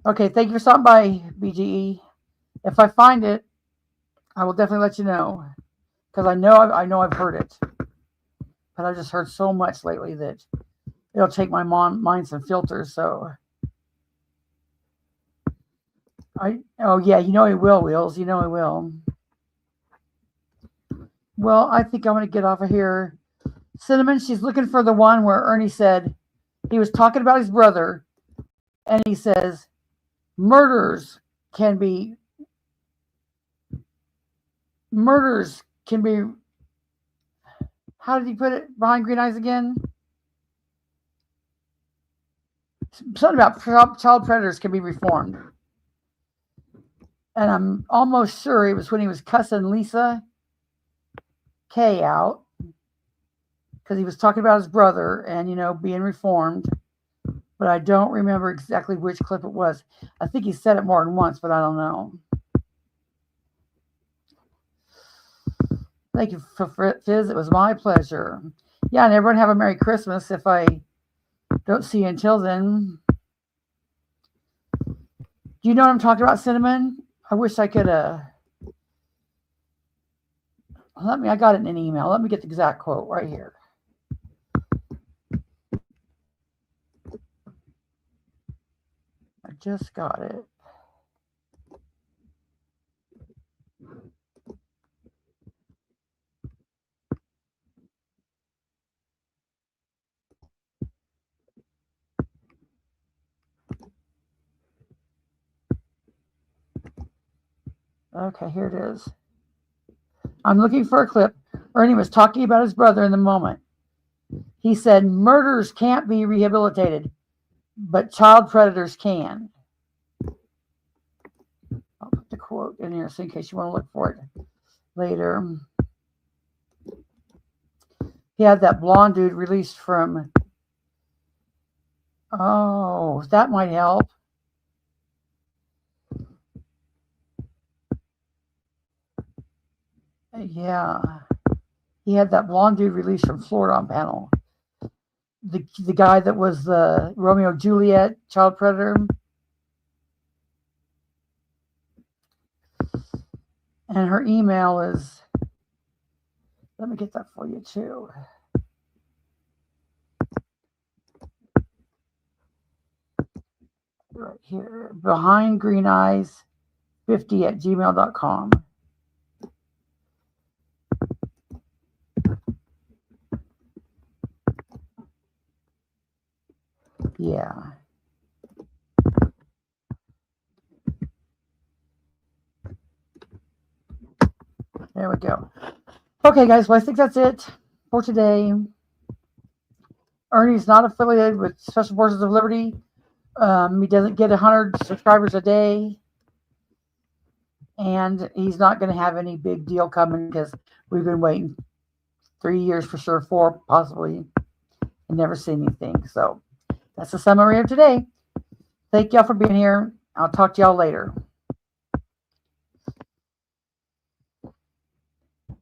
Okay, thank you for stopping by, BGE. If I find it, I will definitely let you know, because I know I've heard it, but I've just heard so much lately that it'll take my mind some filters. So, he will, Wheels. He will. Well, I think I'm going to get off of here. Cinnamon, she's looking for the one where Ernie said he was talking about his brother, and he says murders can be. How did he put it? Behind green eyes again? Something about child predators can be reformed. And I'm almost sure it was when he was cussing Lisa K out, because he was talking about his brother and, being reformed. But I don't remember exactly which clip it was. I think he said it more than once, but I don't know. Thank you for Fizz. It was my pleasure. Yeah, and everyone have a Merry Christmas if I don't see you until then. Do you know what I'm talking about, Cinnamon? I wish I could, I got it in an email. Let me get the exact quote right here. I just got it. Okay, here it is. I'm looking for a clip. Ernie was talking about his brother in the moment. He said, murderers can't be rehabilitated, but child predators can. I'll put the quote in here so in case you want to look for it later. He had that blonde dude released from, oh, that might help. Yeah. He had that blonde dude released from Florida on panel. The guy that was the Romeo Juliet child predator. And her email is, let me get that for you too. Right here, behindgreeneyes50@gmail.com. Yeah. There we go. Okay, guys, well, I think that's it for today. Ernie's not affiliated with Special Forces of Liberty. He doesn't get 100 subscribers a day. And he's not going to have any big deal coming because we've been waiting 3 years for sure, 4 possibly, and never seen anything. So that's the summary of today. Thank y'all for being here. I'll talk to y'all later.